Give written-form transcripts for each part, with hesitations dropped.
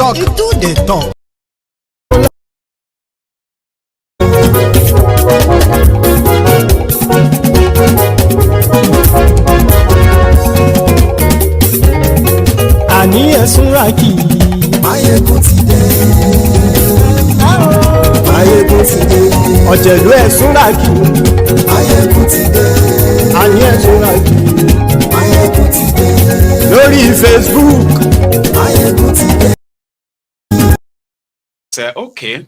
talk, you do the talk. Àní ẹ̀sùn rákì. Maiyegun ti dé. Maiyegun ti dé. Ọ̀jẹ̀lú ẹ̀sùn rákì. Maiyegun ti dé. Àní ẹ̀sùn rákì. Maiyegun ti dé. Lórí Facebook. Maiyegun ti dé. Okay,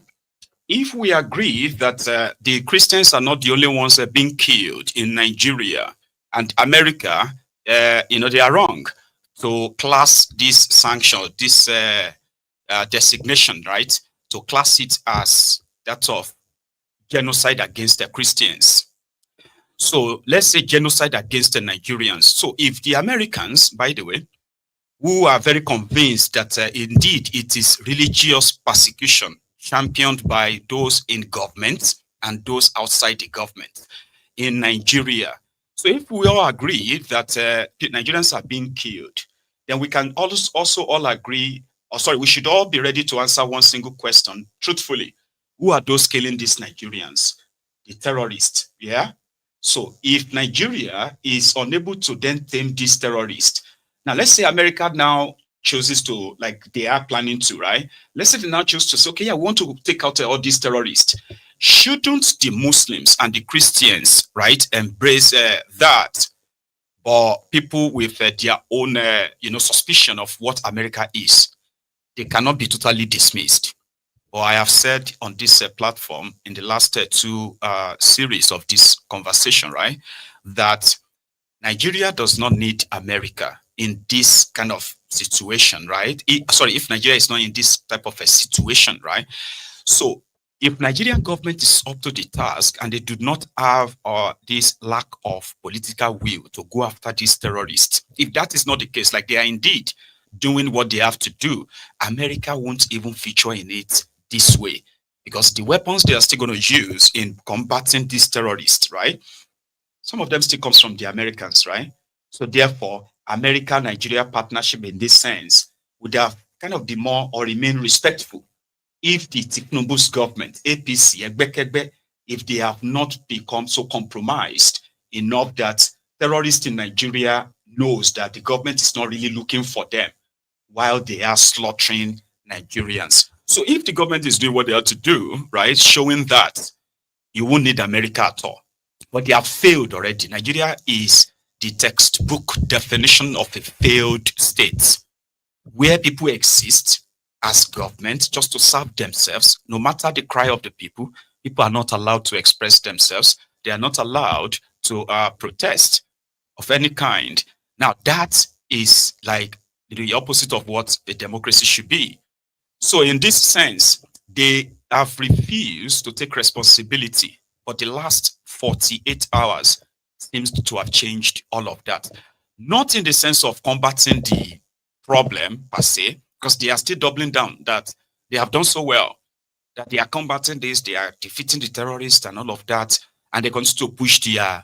if we agree that the Christians are not the only ones being killed in Nigeria and America, they are wrong to class this sanction, this designation, right? To class it as that of genocide against the Christians. So let's say genocide against the Nigerians. So if the Americans, by the way, who are very convinced that indeed it is religious persecution championed by those in government and those outside the government in Nigeria. So if we all agree that Nigerians are being killed, then we can also all agree, we should all be ready to answer one single question truthfully. Who are those killing these Nigerians? The terrorists, yeah? So if Nigeria is unable to then tame these terrorists, now let's say America now chooses to, like they are planning to, right? Let's say they now choose to say, okay, yeah, we want to take out all these terrorists. Shouldn't the Muslims and the Christians, right, embrace that? But people with their own, suspicion of what America is, they cannot be totally dismissed. But I have said on this platform in the last two series of this conversation, right, that Nigeria does not need America in this kind of situation, right? If Nigeria is not in this type of a situation, right? So if Nigerian government is up to the task and they do not have this lack of political will to go after these terrorists, if that is not the case, like they are indeed doing what they have to do, America won't even feature in it this way, because the weapons they are still going to use in combating these terrorists, right? Some of them still comes from the Americans, right? So therefore, America-Nigeria partnership in this sense would have kind of be more or remain respectful if the Tinubu's government, APC, Egbekegbe, if they have not become so compromised enough that terrorists in Nigeria knows that the government is not really looking for them while they are slaughtering Nigerians. So if the government is doing what they have to do, right, showing that, you won't need America at all. But they have failed already. Nigeria is the textbook definition of a failed state, where people exist as government just to serve themselves. No matter the cry of the people, people are not allowed to express themselves. They are not allowed to protest of any kind. Now, that is like the opposite of what a democracy should be. So in this sense, they have refused to take responsibility. But the last 48 hours seems to have changed all of that. Not in the sense of combating the problem per se, because they are still doubling down that they have done so well, that they are combating this, they are defeating the terrorists and all of that, and they continue to push their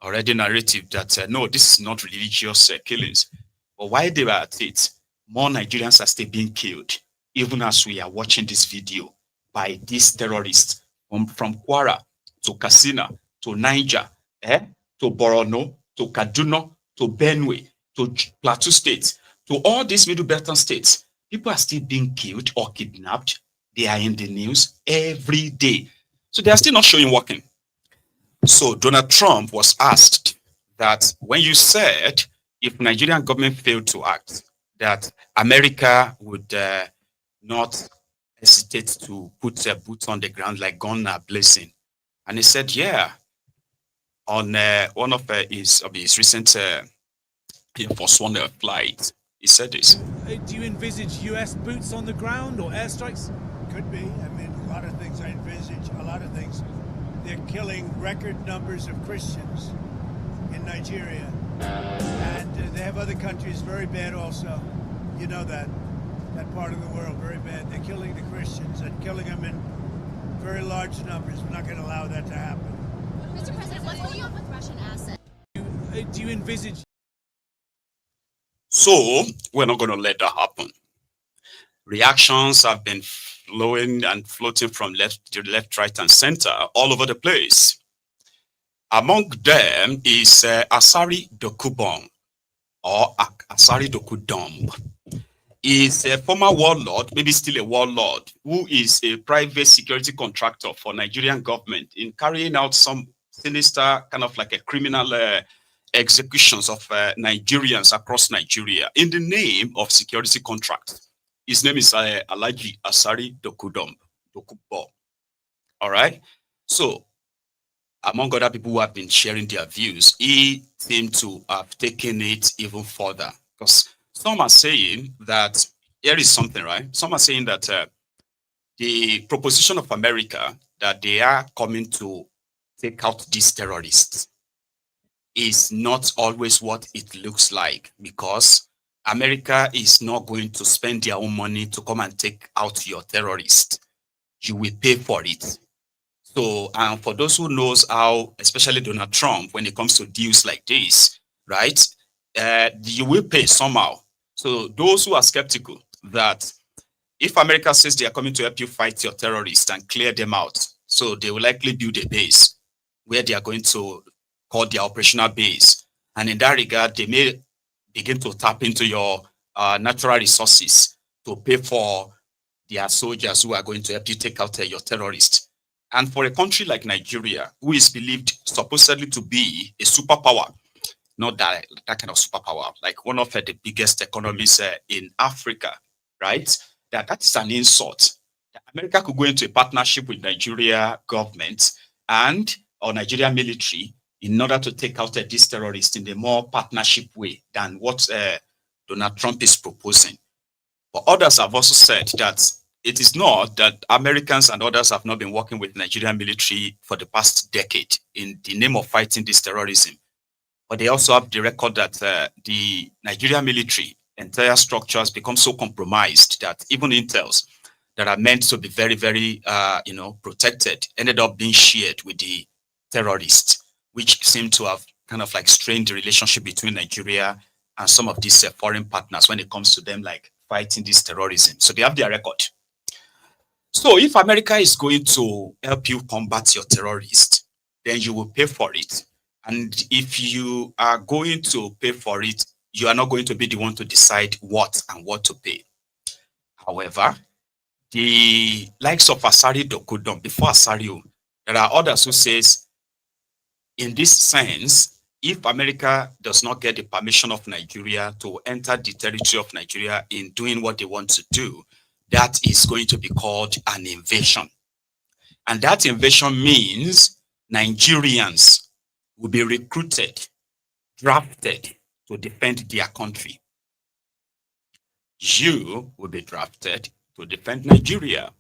already narrative that, no, this is not religious killings. But while they were at it, more Nigerians are still being killed, even as we are watching this video, by these terrorists from Kwara to Katsina to Niger, to Borno, to Kaduna, to Benue, to Plateau State, to all these Middle Belton states. People are still being killed or kidnapped. They are in the news every day. So they are still not showing working. So Donald Trump was asked that when you said if Nigerian government failed to act, that America would not hesitate to put their boots on the ground like gun are blazing. And he said, yeah, on one of his recent Air Force One flights, he said this. Do you envisage US boots on the ground or airstrikes? Could be. I mean, a lot of things I envisage, a lot of things. They're killing record numbers of Christians in Nigeria. And they have other countries very bad also. You know that part of the world, very bad. They're killing the Christians and killing them in very large numbers. We're not going to allow that to happen. Mr. President, what's going on with Russian assets? Do you envisage? So we're not going to let that happen. Reactions have been flowing and floating from left to left, right, and center all over the place. Among them is Asari Dokubo or Asari Dokudom. Is a former warlord, maybe still a warlord, who is a private security contractor for Nigerian government in carrying out some sinister kind of like a criminal executions of Nigerians across Nigeria in the name of security contracts. His name is Alhaji Asari Dokubo. All right. So, among other people who have been sharing their views, he seemed to have taken it even further. Because some are saying that, here is something, right? Some are saying that the proposition of America that they are coming to take out these terrorists is not always what it looks like, because America is not going to spend their own money to come and take out your terrorists. You will pay for it. So, for those who knows how, especially Donald Trump, when it comes to deals like this, right, you will pay somehow. So those who are skeptical that if America says they are coming to help you fight your terrorists and clear them out, so they will likely build a base where they are going to call their operational base. And in that regard, they may begin to tap into your natural resources to pay for their soldiers who are going to help you take out your terrorists. And for a country like Nigeria, who is believed supposedly to be a superpower, not that kind of superpower, like one of the biggest economies in Africa, right? That is an insult. America could go into a partnership with Nigeria government or Nigeria military in order to take out these terrorists in a more partnership way than what Donald Trump is proposing. But others have also said that it is not that Americans and others have not been working with Nigerian military for the past decade in the name of fighting this terrorism. But they also have the record that the Nigerian military entire structure has become so compromised that even intels that are meant to be very, very, protected ended up being shared with the terrorists, which seem to have kind of like strained the relationship between Nigeria and some of these foreign partners when it comes to them like fighting this terrorism. So they have their record. So if America is going to help you combat your terrorists, then you will pay for it. And if you are going to pay for it, you are not going to be the one to decide what and what to pay. However, the likes of Asari Dokudom, before Asari, there are others who says, in this sense, if America does not get the permission of Nigeria to enter the territory of Nigeria in doing what they want to do, that is going to be called an invasion. And that invasion means Nigerians will be recruited, drafted to defend their country. You will be drafted to defend Nigeria.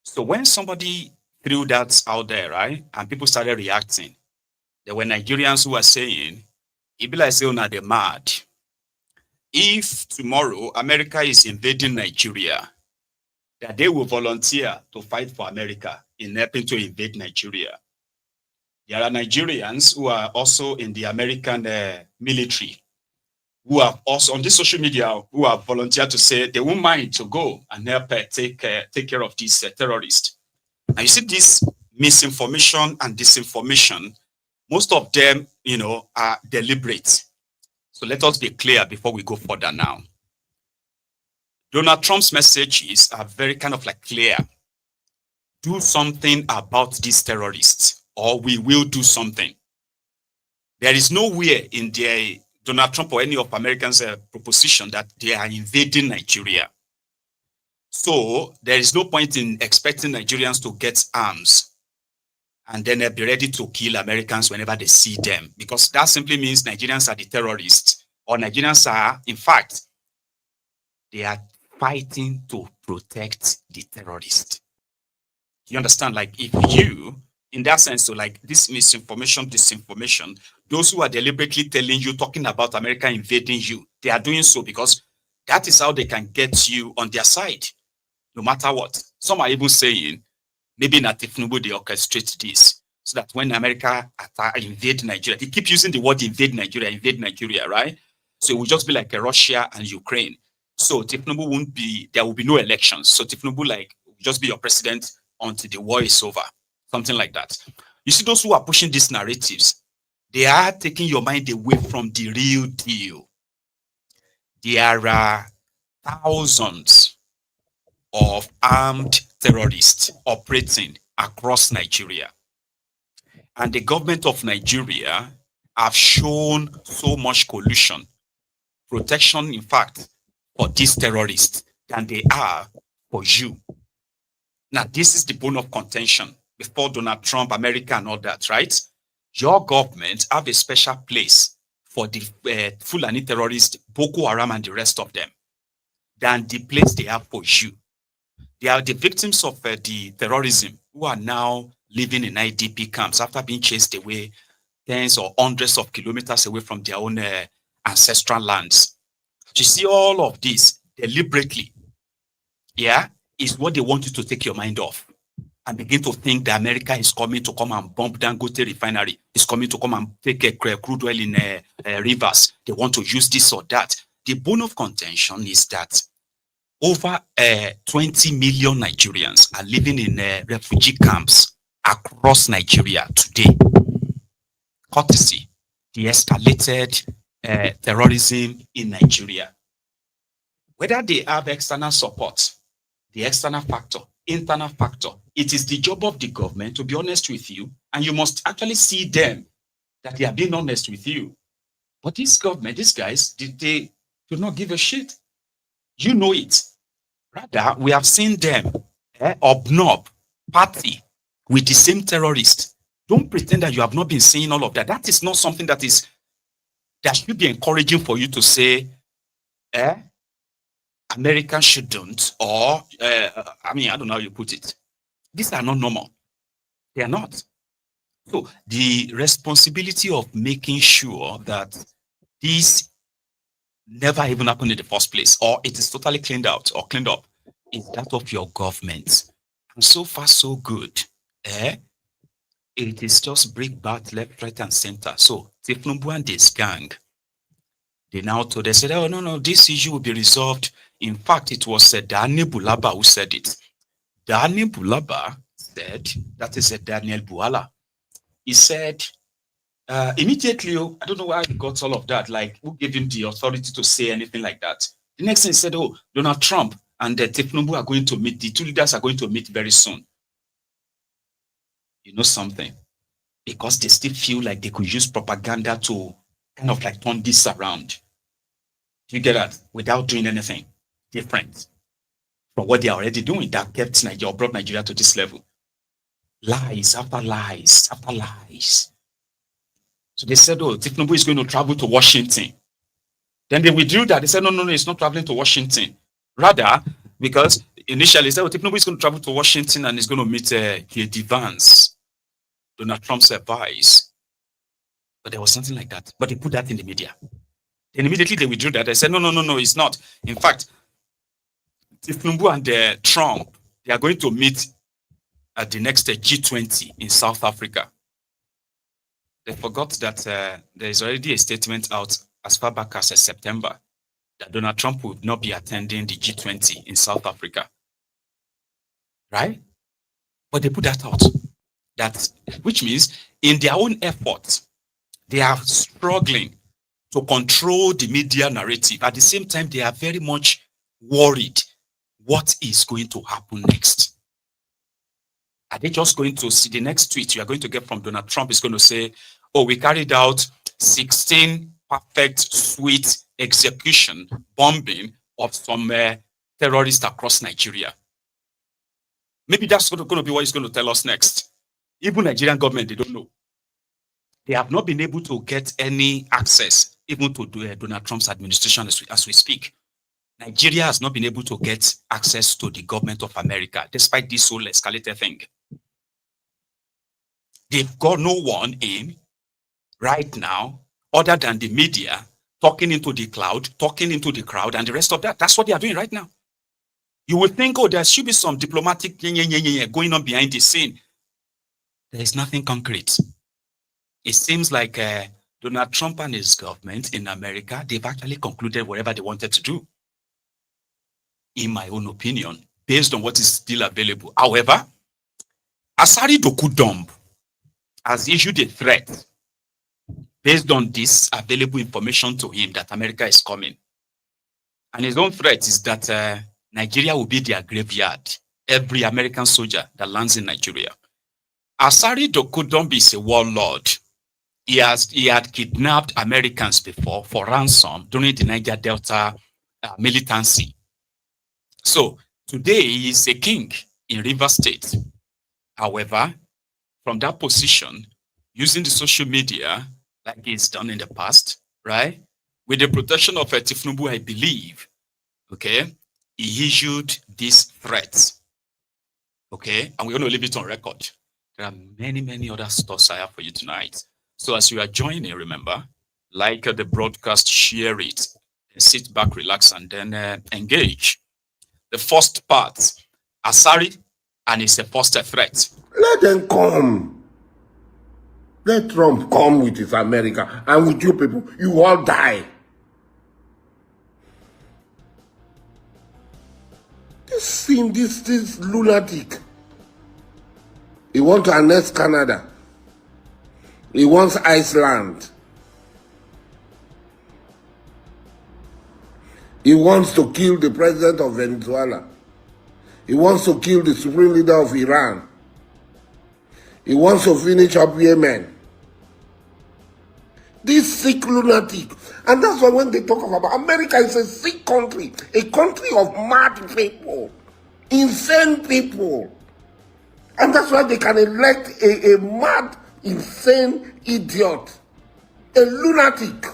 So when somebody threw that out there, right, and people started reacting, there were Nigerians who were saying, it be like saying that they're mad. If tomorrow America is invading Nigeria, that they will volunteer to fight for America in helping to invade Nigeria. There are Nigerians who are also in the American military, who are also on this social media, who have volunteered to say they won't mind to go and help take care of these terrorists. And you see this misinformation and disinformation, most of them, are deliberate. So let us be clear before we go further now. Donald Trump's messages are very kind of like clear. Do something about these terrorists, or we will do something. There is nowhere in the Donald Trump or any of Americans' proposition that they are invading Nigeria. So there is no point in expecting Nigerians to get arms and then they'll be ready to kill Americans whenever they see them, because that simply means Nigerians are the terrorists, or Nigerians are, in fact, they are fighting to protect the terrorists. You understand? Like if you, in that sense, so like this misinformation, disinformation, those who are deliberately telling you, talking about America invading you, they are doing so because that is how they can get you on their side, no matter what. Some are even saying, maybe Natifnubu, they orchestrate this, so that when America invade Nigeria, they keep using the word invade Nigeria, right? So it will just be like Russia and Ukraine. So Tinubu won't be, there will be no elections. So Tinubu like will just be your president until the war is over. Something like that. You see, those who are pushing these narratives, they are taking your mind away from the real deal. There are thousands of armed terrorists operating across Nigeria. And the government of Nigeria have shown so much collusion, protection, in fact, for these terrorists than they are for you. Now, this is the bone of contention before Donald Trump, America, and all that, right? Your government have a special place for the Fulani terrorists, Boko Haram, and the rest of them than the place they have for you. They are the victims of the terrorism who are now living in IDP camps after being chased away tens or hundreds of kilometers away from their own ancestral lands. You see, all of this deliberately, is what they want you to take your mind off and begin to think that America is coming to come and bomb Dangote refinery. It's coming to come and take a crude oil in rivers. They want to use this or that. The bone of contention is that over 20 million Nigerians are living in refugee camps across Nigeria today. Courtesy, the escalated terrorism in Nigeria. Whether they have external support, the external factor, internal factor, it is the job of the government to be honest with you, and you must actually see them that they are being honest with you. But this government, these guys, they do not give a shit. You know it. Rather, we have seen them obnob, party with the same terrorists. Don't pretend that you have not been seeing all of that. That is not something that should be encouraging for you to say, America shouldn't, or, I don't know how you put it. These are not normal. They are not. So the responsibility of making sure that this never even happened in the first place, or it is totally cleaned out or cleaned up, is that of your government. And so far, so good. It is just break back left, right, and center. So Tinubu and this gang, they said, oh, no, this issue will be resolved. In fact, it was Daniel Bulaba who said it. Daniel Bulaba said, that is Daniel Buala. He said, immediately, I don't know why he got all of that, like who gave him the authority to say anything like that. The next thing he said, oh, Donald Trump and Tinubu are going to meet, the two leaders are going to meet very soon. You know something? Because they still feel like they could use propaganda to kind of like turn this around. You get that? Without doing anything different from what they are already doing that kept Nigeria, brought Nigeria to this level. Lies after lies after lies. So they said, oh, Tinubu is going to travel to Washington. Then they withdrew that. They said, no, he's not traveling to Washington. Rather, because initially they said, oh, Tinubu is going to travel to Washington and he's going to meet J.D. Vance, Donald Trump's advice. But there was something like that. But they put that in the media. Then immediately they withdrew that. They said, no, it's not. In fact, Tinubu and Trump, they are going to meet at the next G20 in South Africa. They forgot that there is already a statement out as far back as September that Donald Trump would not be attending the G20 in South Africa. Right? But they put that out. Which means in their own efforts, they are struggling to control the media narrative. At the same time, they are very much worried what is going to happen next. Are they just going to see the next tweet you are going to get from Donald Trump is going to say, oh, we carried out 16 perfect, sweet execution, bombing of some terrorists across Nigeria. Maybe that's going to be what he's going to tell us next. Even Nigerian government, they don't know. They have not been able to get any access, even to Donald Trump's administration as we speak. Nigeria has not been able to get access to the government of America, despite this whole escalated thing. They've got no one in right now, other than the media, talking into the cloud, talking into the crowd, and the rest of that. That's what they are doing right now. You would think, oh, there should be some diplomatic going on behind the scene. There is nothing concrete. It seems like Donald Trump and his government in America, they've actually concluded whatever they wanted to do. in my own opinion, based on what is still available. However, Asari Dokubo has issued a threat based on this available information to him that America is coming. And his own threat is that Nigeria will be their graveyard. Every American soldier that lands in Nigeria. Asari Dokubo is a warlord. He had kidnapped Americans before for ransom during the Niger Delta militancy. So today he is a king in Rivers State. However, from that position, using the social media like he's done in the past, right? With the protection of Tifnubu, I believe, okay, he issued these threats, okay? And we're going to leave it on record. There are many, many other stuff I have for you tonight. So as you are joining, remember, like the broadcast, share it, and sit back, relax, and then engage. The first part, Asari, and it's a first threat. Let them come. Let Trump come with his America, and with you people, you all die. This lunatic. He wants to annex Canada. He wants Iceland. He wants to kill the president of Venezuela. He wants to kill the supreme leader of Iran. He wants to finish up Yemen. This sick lunatic. And that's why when they talk about America is a sick country. A country of mad people. Insane people. And that's why they can elect a mad, insane idiot. A lunatic.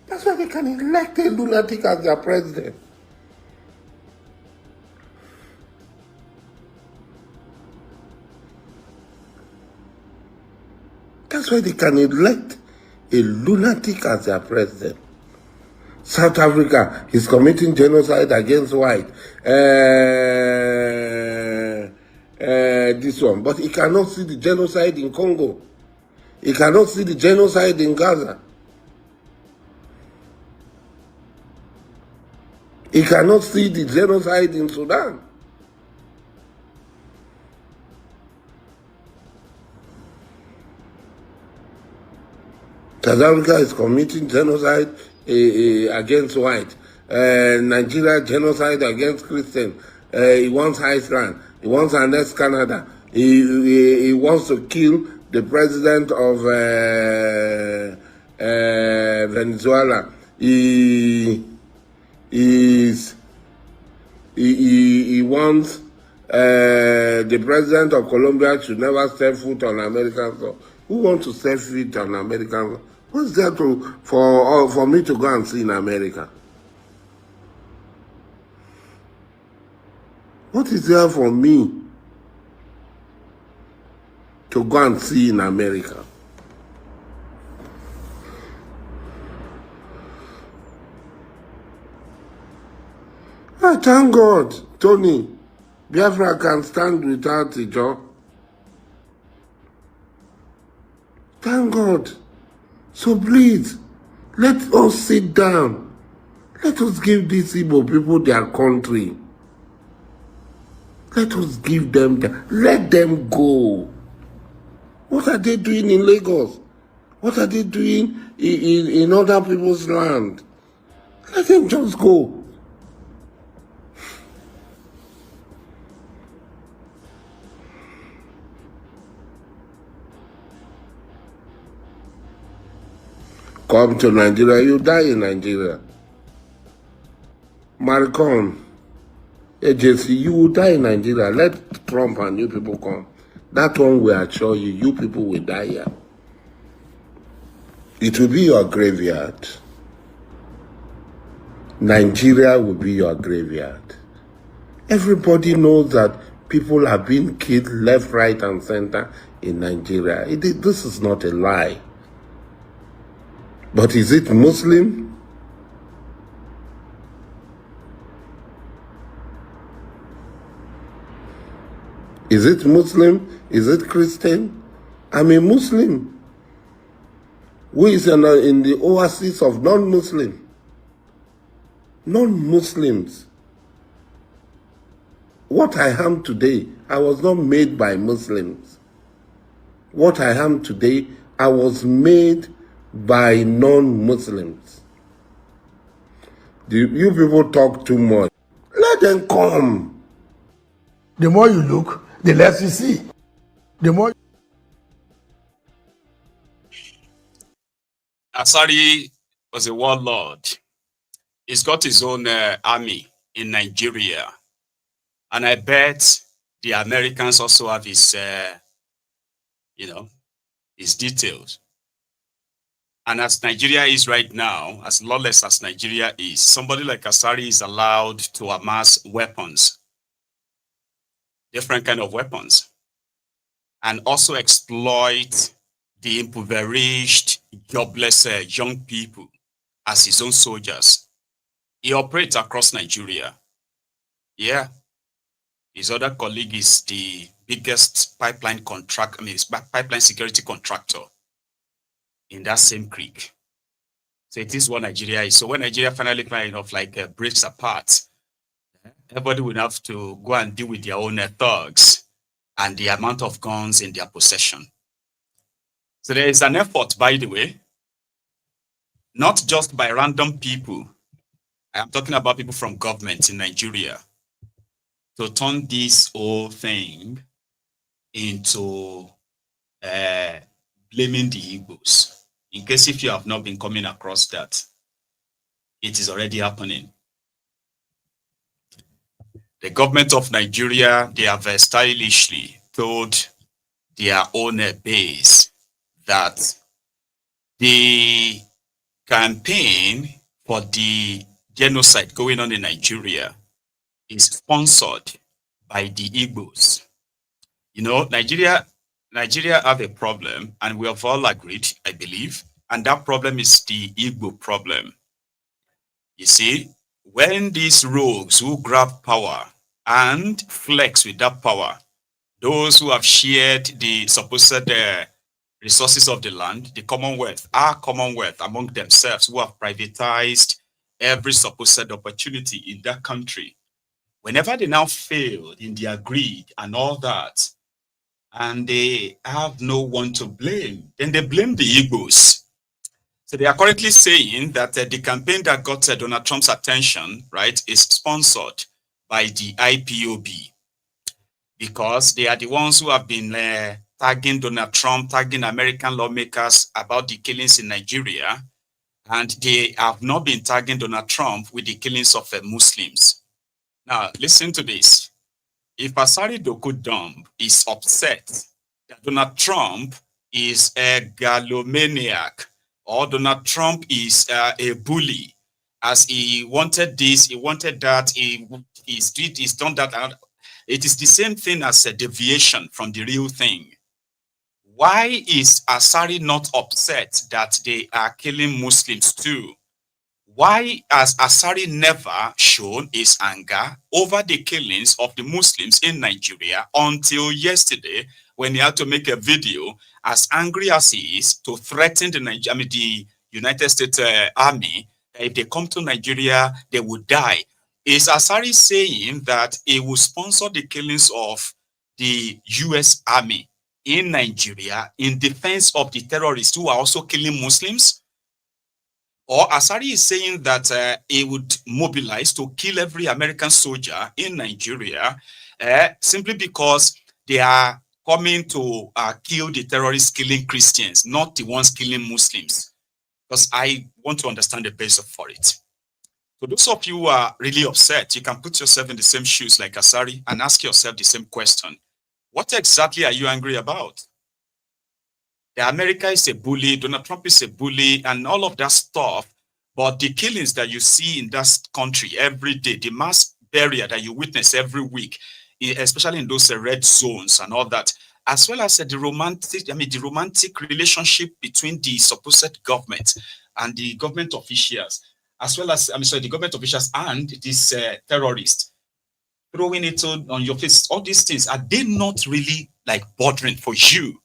That's why they can elect a lunatic as their president. That's why they can elect a lunatic as their president. South Africa is committing genocide against white. This one. But he cannot see the genocide in Congo. He cannot see the genocide in Gaza. He cannot see the genocide in Sudan. South Africa is committing genocide against white. Nigeria genocide against Christian. He wants Iceland. He wants to annex Canada. He wants to kill the president of Venezuela. He wants the president of Colombia should never step foot on American soil. Who wants to step foot on American soil? What's there for me to go and see in America? What is there for me to go and see in America? I thank God, Tony, Biafra can stand without a job. Thank God. So please, let us sit down. Let us give these Igbo people their country. Let us give them let them go. What are they doing in Lagos? What are they doing in other people's land? Let them just go. Come to Nigeria, you die in Nigeria. Maricon, agency, you will die in Nigeria. Let Trump and you people come. That one will assure you, you people will die here. It will be your graveyard. Nigeria will be your graveyard. Everybody knows that people are being killed left, right, and center in Nigeria. This is not a lie. But is it Muslim? Is it Muslim? Is it Christian? I'm a Muslim. Who is in the oasis of non-Muslim? Non-Muslims. What I am today, I was not made by Muslims. What I am today, I was made by non-Muslims. You people talk too much. Let them come. The more you look, the less you see. The more. Asari was a warlord. He's got his own army in Nigeria. And I bet the Americans also have his, his details. And as Nigeria is right now, as lawless as Nigeria is, somebody like Asari is allowed to amass weapons, different kind of weapons, and also exploit the impoverished, jobless young people as his own soldiers. He operates across Nigeria. Yeah. His other colleague is the biggest pipeline pipeline security contractor in that same creek. So it is what Nigeria is. So when Nigeria finally breaks apart, everybody will have to go and deal with their own thugs and the amount of guns in their possession. So there is an effort, by the way, not just by random people. I am talking about people from government in Nigeria to turn this whole thing into blaming the Igbos. In case if you have not been coming across that, it is already happening. The government of Nigeria, they have stylishly told their own base that the campaign for the genocide going on in Nigeria is sponsored by the Igbos. Nigeria have a problem, and we have all agreed, I believe, and that problem is the Igbo problem. You see, when these rogues who grab power and flex with that power, those who have shared the supposed resources of the land, the Commonwealth, our Commonwealth among themselves, who have privatized every supposed opportunity in that country, whenever they now fail in their greed and all that, and they have no one to blame, then they blame the Igbos. So they are currently saying that the campaign that got Donald Trump's attention, right, is sponsored by the IPOB, because they are the ones who have been tagging Donald Trump, tagging American lawmakers about the killings in Nigeria, and they have not been tagging Donald Trump with the killings of Muslims. Now, listen to this. If Asari Dokudumb is upset that Donald Trump is a gallomaniac, or Donald Trump is a bully, as he wanted this, he wanted that, he's done that, it is the same thing as a deviation from the real thing. Why is Asari not upset that they are killing Muslims too? Why has Asari never shown his anger over the killings of the Muslims in Nigeria until yesterday, when he had to make a video, as angry as he is, to threaten the United States Army that if they come to Nigeria, they will die? Is Asari saying that he will sponsor the killings of the US Army in Nigeria in defense of the terrorists who are also killing Muslims? Or Asari is saying that he would mobilize to kill every American soldier in Nigeria simply because they are coming to kill the terrorists killing Christians, not the ones killing Muslims? Because I want to understand the basis for it. So those of you who are really upset, you can put yourself in the same shoes like Asari and ask yourself the same question. What exactly are you angry about? The America is a bully, Donald Trump is a bully, and all of that stuff. But the killings that you see in that country every day, the mass burial that you witness every week, especially in those red zones and all that, as well as the romantic relationship between the supposed government and the government officials, as well as the government officials and these terrorists, throwing it on your face. All these things, are they not really like bothering for you?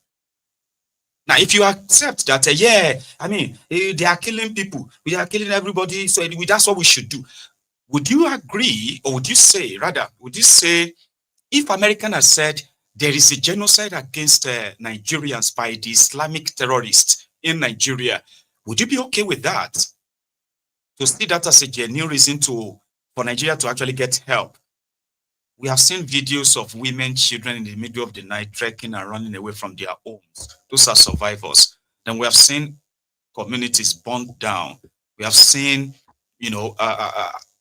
Now, if you accept that, they are killing people, we are killing everybody, so that's what we should do. would you agree, or would you say, if American has said there is a genocide against Nigerians by the Islamic terrorists in Nigeria, would you be okay with that? To see that as a genuine reason for Nigeria to actually get help? We have seen videos of women, children in the middle of the night trekking and running away from their homes. Those are survivors. Then we have seen communities burned down. We have seen,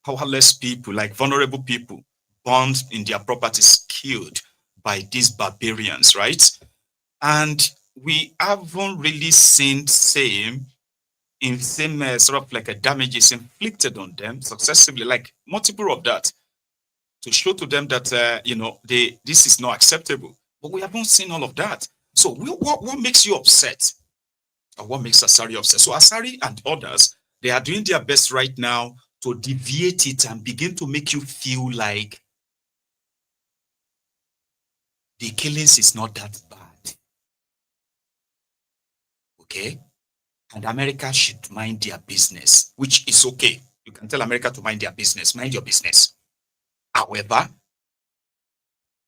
powerless people, like vulnerable people, burned in their properties, killed by these barbarians, right? And we haven't really seen sort of like damages inflicted on them successively, like multiple of that, to show to them that this is not acceptable. But we haven't seen all of that. So what makes you upset? Or what makes Asari upset? So Asari and others, they are doing their best right now to deviate it and begin to make you feel like the killings is not that bad. Okay? And America should mind their business, which is okay. You can tell America to mind their business. Mind your business. However,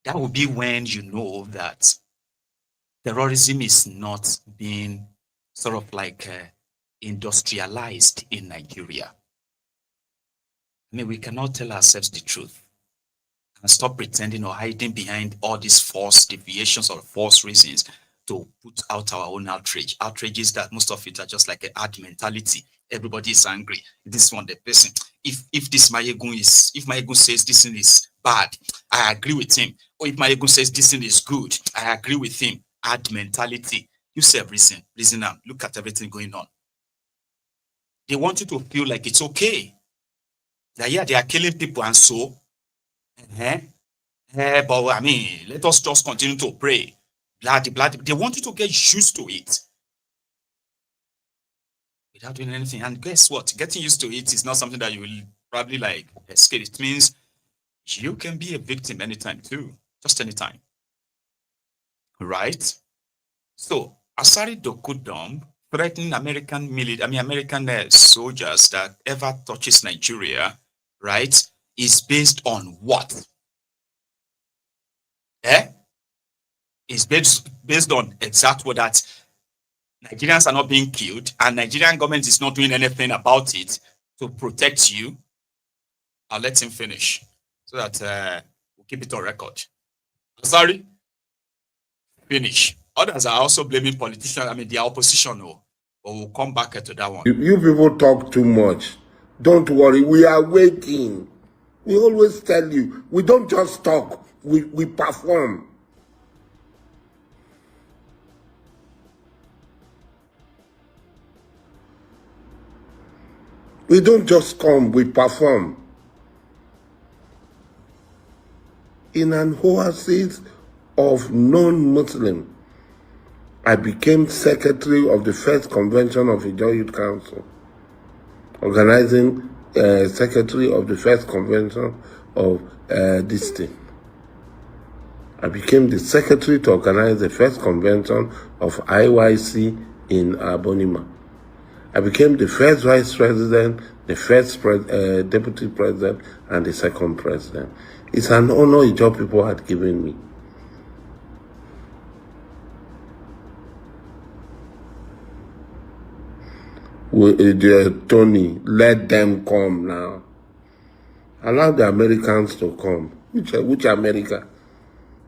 that will be when you know that terrorism is not being sort of like industrialized in Nigeria. I mean, we cannot tell ourselves the truth and stop pretending or hiding behind all these false deviations or false reasons to put out our own outrage. Outrages that most of it are just like a hard mentality. Everybody is angry. This one, the person. If Maiyegun says this thing is bad, I agree with him. Or if Maiyegun says this thing is good, I agree with him. Hard mentality. You say reason now. Look at everything going on. They want you to feel like it's okay. That yeah, they are killing people and so. But I mean, let us just continue to pray. They want you to get used to it without doing anything. And guess what? Getting used to it is not something that you will probably like escape. It means you can be a victim anytime too, just anytime. Right? So Asari Dokudom threatening American soldiers that ever touches Nigeria, right, is based on what? Is based on exactly that Nigerians are not being killed and Nigerian government is not doing anything about it to protect you. I'll let him finish so that we'll keep it on record. Sorry, finish. Others are also blaming politicians, the opposition, but we'll come back to that one. You people talk too much. Don't worry, we are waiting. We always tell you, we don't just talk, we perform. We don't just come, we perform. In an oasis of non-Muslim, I became secretary of the first convention of Ijaw Youth Council, organizing secretary of the first convention of this thing. I became the secretary to organize the first convention of IYC in Abonima. I became the first vice president, the first deputy president, and the second president. It's an honor Ijaw people had given me. Tony, let them come now. Allow the Americans to come. Which America?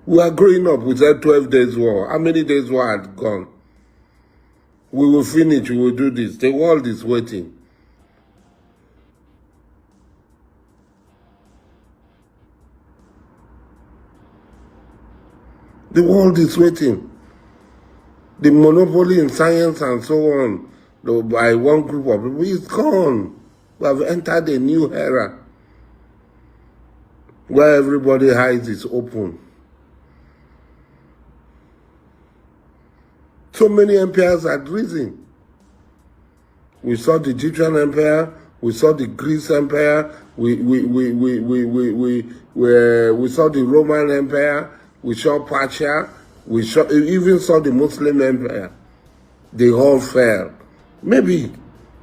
We are growing up. We said 12 days war. How many days war had gone? We will finish. We will do this. The world is waiting. The world is waiting. The monopoly in science and so on, by one group of people, is gone. We have entered a new era where everybody hides is open. So many empires had risen. We saw the Egyptian empire, we saw the Greece empire, we saw the Roman empire, we saw Persia, we even saw the Muslim empire. They all fell. Maybe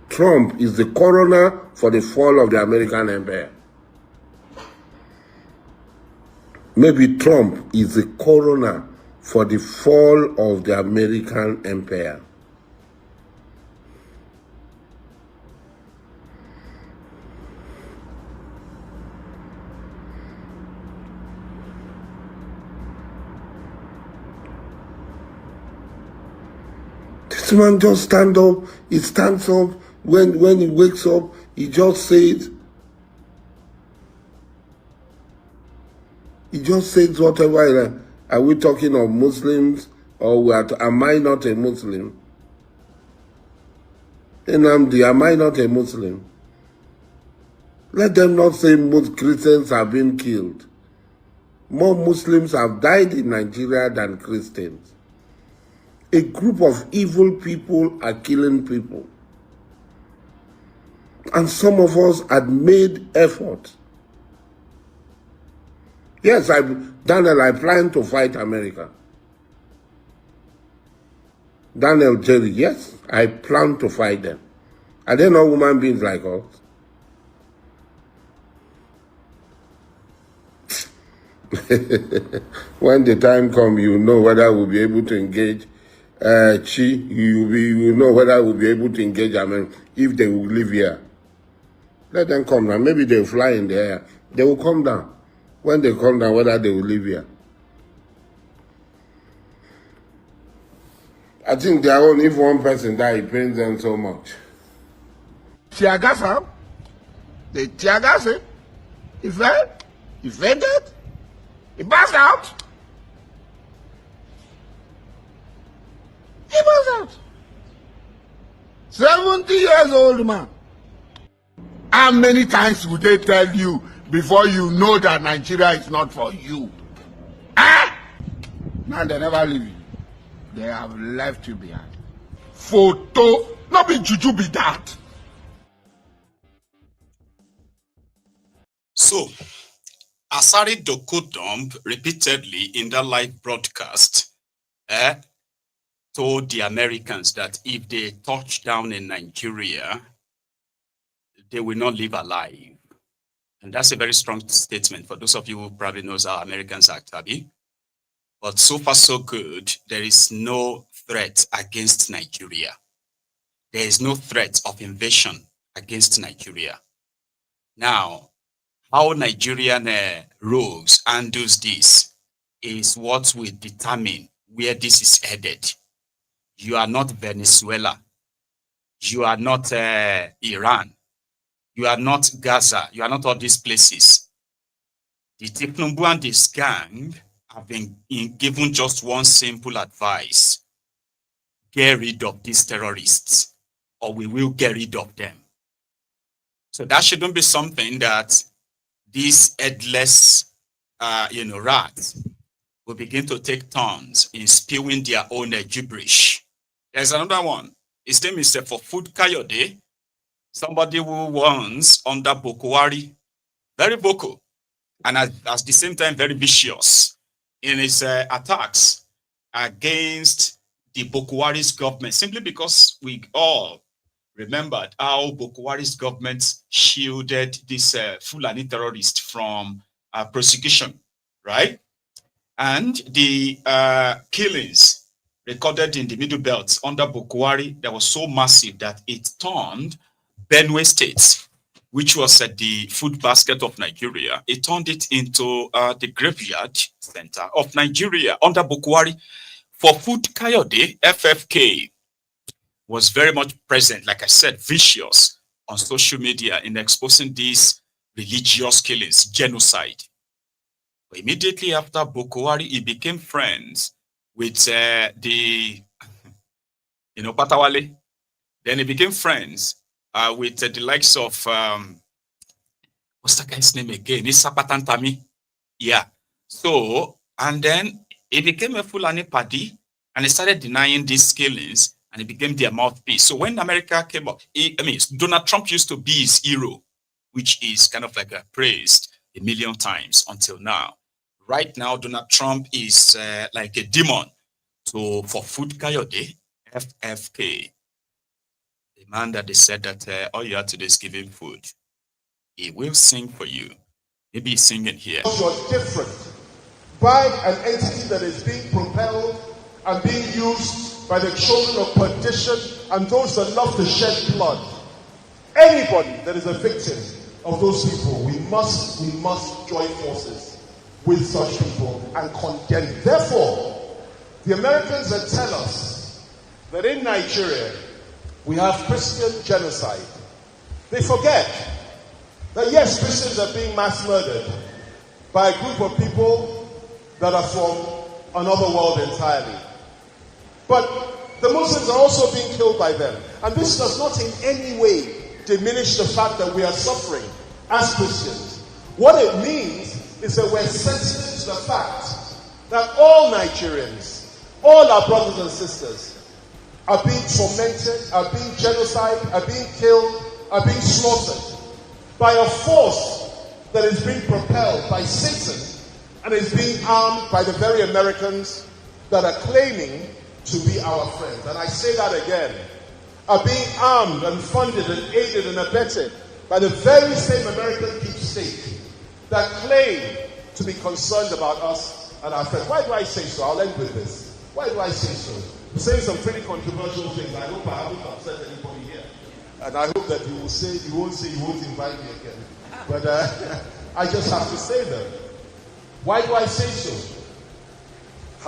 Trump is the coroner for the fall of the American empire. maybe Trump is the coroner for the fall of the American empire. This man just stands up, he stands up, when he wakes up, he just says whatever. Are we talking of Muslims, or am I not a Muslim? Nnamdi, am I not a Muslim? Let them not say most Christians have been killed. More Muslims have died in Nigeria than Christians. A group of evil people are killing people. And some of us had made effort. Yes, Daniel, I plan to fight America. Daniel, Jerry, yes, I plan to fight them. Are they not human beings like us? When the time comes, you know whether we'll be able to engage you know whether we'll be able to engage America if they will live here. Let them come down. Maybe they'll fly in the air. They will come down. When they come down, whether they will live here. I think their own, if one person die, it pains them so much. Tear gas him. They tear gas him. He fell. He fainted. He passed out. He passed out. 70 years old man. How many times would they tell you before you know that Nigeria is not for you? Ah! Now they never leave you. They have left you behind. Photo, not be juju be that. So, Asari Dokubo repeatedly in that live broadcast told the Americans that if they touch down in Nigeria, they will not live alive. And that's a very strong statement for those of you who probably knows how Americans act, Abby. But so far so good, there is no threat against Nigeria. There is no threat of invasion against Nigeria. Now, how Nigerian rogues handles this is what will determine where this is headed. You are not Venezuela. You are not Iran. You are not Gaza. You are not all these places. The Tinubu and this gang have been given just one simple advice. Get rid of these terrorists, or we will get rid of them. So that shouldn't be something that these headless, rats will begin to take turns in spewing their own gibberish. There's another one. His name is for Food Kayode. Somebody who was under Bokwari, very vocal, and at the same time very vicious in his attacks against the Bokwari's government, simply because we all remembered how Bokwari's government shielded this Fulani terrorist from prosecution, right? And the killings recorded in the Middle Belt under Bokwari that was so massive that it turned Benue State, which was at the food basket of Nigeria, it turned it into the graveyard center of Nigeria under Bokwari. For Food Kayode, FFK was very much present, like I said, vicious on social media in exposing these religious killings, genocide. But immediately after Bokwari, he became friends with the Patawale. Then he became friends with the likes of, what's that guy's name again? It's Sapatantami. Yeah. So, and then he became a Fulani party and he started denying these killings and he became their mouthpiece. So when America came up, Donald Trump used to be his hero, which is kind of like praised a million times until now. Right now, Donald Trump is like a demon. So for Food Kayode, FFK, the man that they said that all you have to do is give him food. He will sing for you. Maybe he's singing here. You're different. by an entity that is being propelled and being used by the children of perdition and those that love to shed blood. Anybody that is a victim of those people, we must join forces with such people and condemn. Therefore, the Americans that tell us that in Nigeria we have Christian genocide, they forget that yes, Christians are being mass murdered by a group of people that are from another world entirely. But the Muslims are also being killed by them. And this does not in any way diminish the fact that we are suffering as Christians. What it means is that we're sensitive to the fact that all Nigerians, all our brothers and sisters, are being tormented, are being genocided, are being killed, are being slaughtered by a force that is being propelled by Satan and is being armed by the very Americans that are claiming to be our friends. And I say that again, are being armed and funded and aided and abetted by the very same American deep state that claim to be concerned about us and our friends. Why do I say so? I'll end with this. Why do I say so? I'm saying some pretty controversial things. I hope I haven't upset anybody here. And I hope that you won't say you won't invite me again. But I just have to say them. Why do I say so?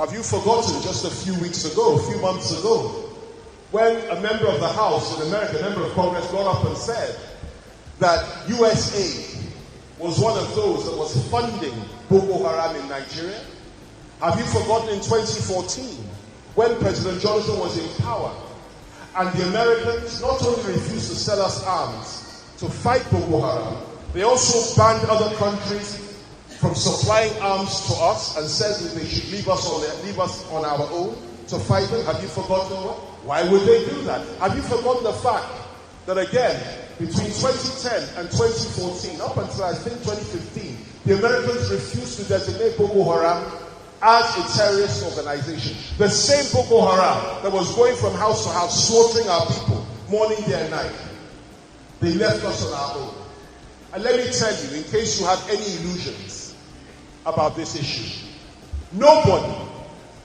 Have you forgotten just a few weeks ago, a few months ago, when a member of the House in America, a member of Congress, got up and said that USA was one of those that was funding Boko Haram in Nigeria? Have you forgotten in 2014, when President Johnson was in power, and the Americans not only refused to sell us arms to fight Boko Haram, they also banned other countries from supplying arms to us and said that they should leave us on our own to fight them? Have you forgotten what? Why would they do that? Have you forgotten the fact that again, between 2010 and 2014, up until I think 2015, the Americans refused to designate Boko Haram as a terrorist organization? The same Boko Haram that was going from house to house, slaughtering our people, morning, day and night. They left us on our own. And let me tell you, in case you have any illusions about this issue, nobody,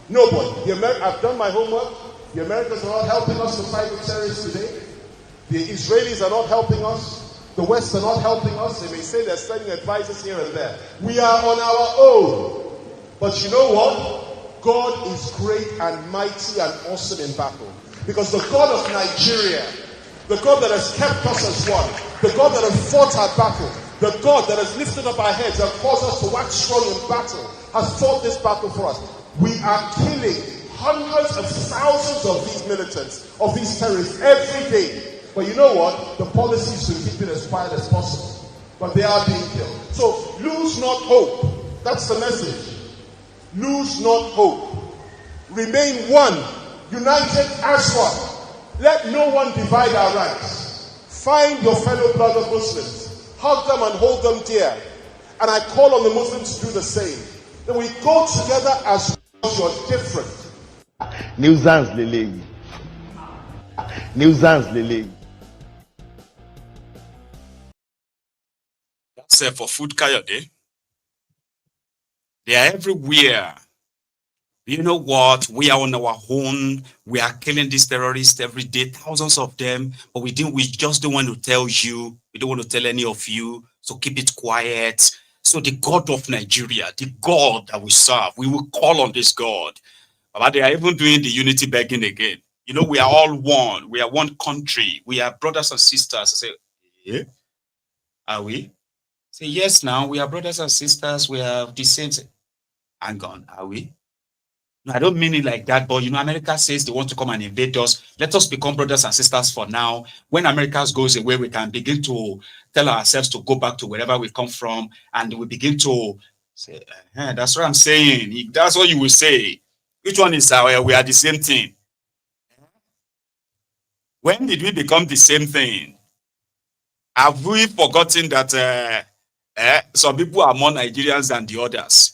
I've done my homework. The Americans are not helping us to fight the terrorists today. The Israelis are not helping us. The West are not helping us. They may say they're sending advisors here and there. We are on our own. But you know what? God is great and mighty and awesome in battle. Because the God of Nigeria, the God that has kept us as one, the God that has fought our battle, the God that has lifted up our heads and caused us to wax strong in battle, has fought this battle for us. We are killing hundreds of thousands of these militants, of these terrorists every day. But you know what? The policy is to keep it as quiet as possible. But they are being killed. So lose not hope. That's the message. Lose not hope. Remain one, united as one. Let no one divide our ranks. Find your fellow brother Muslims. Hug them and hold them dear. And I call on the Muslims to do the same. Then we go together as you're different. Nuisance Lele. That's for food, Kayode. They are everywhere. You know what? We are on our own. We are killing these terrorists every day, thousands of them. But we just don't want to tell you. We don't want to tell any of you. So keep it quiet. So the God of Nigeria, the God that we serve, we will call on this God. But they are even doing the unity begging again. You know, we are all one. We are one country. We are brothers and sisters. I say, yeah? Are we? Say, yes, now we are brothers and sisters. We have the same. Hang on, are we? No, I don't mean it like that, but you know, America says they want to come and invade us. Let us become brothers and sisters for now. When America goes away, we can begin to tell ourselves to go back to wherever we come from, and we begin to say, that's what I'm saying. That's what you will say. Which one is we are the same thing? When did we become the same thing? Have we forgotten that some people are more Nigerians than the others?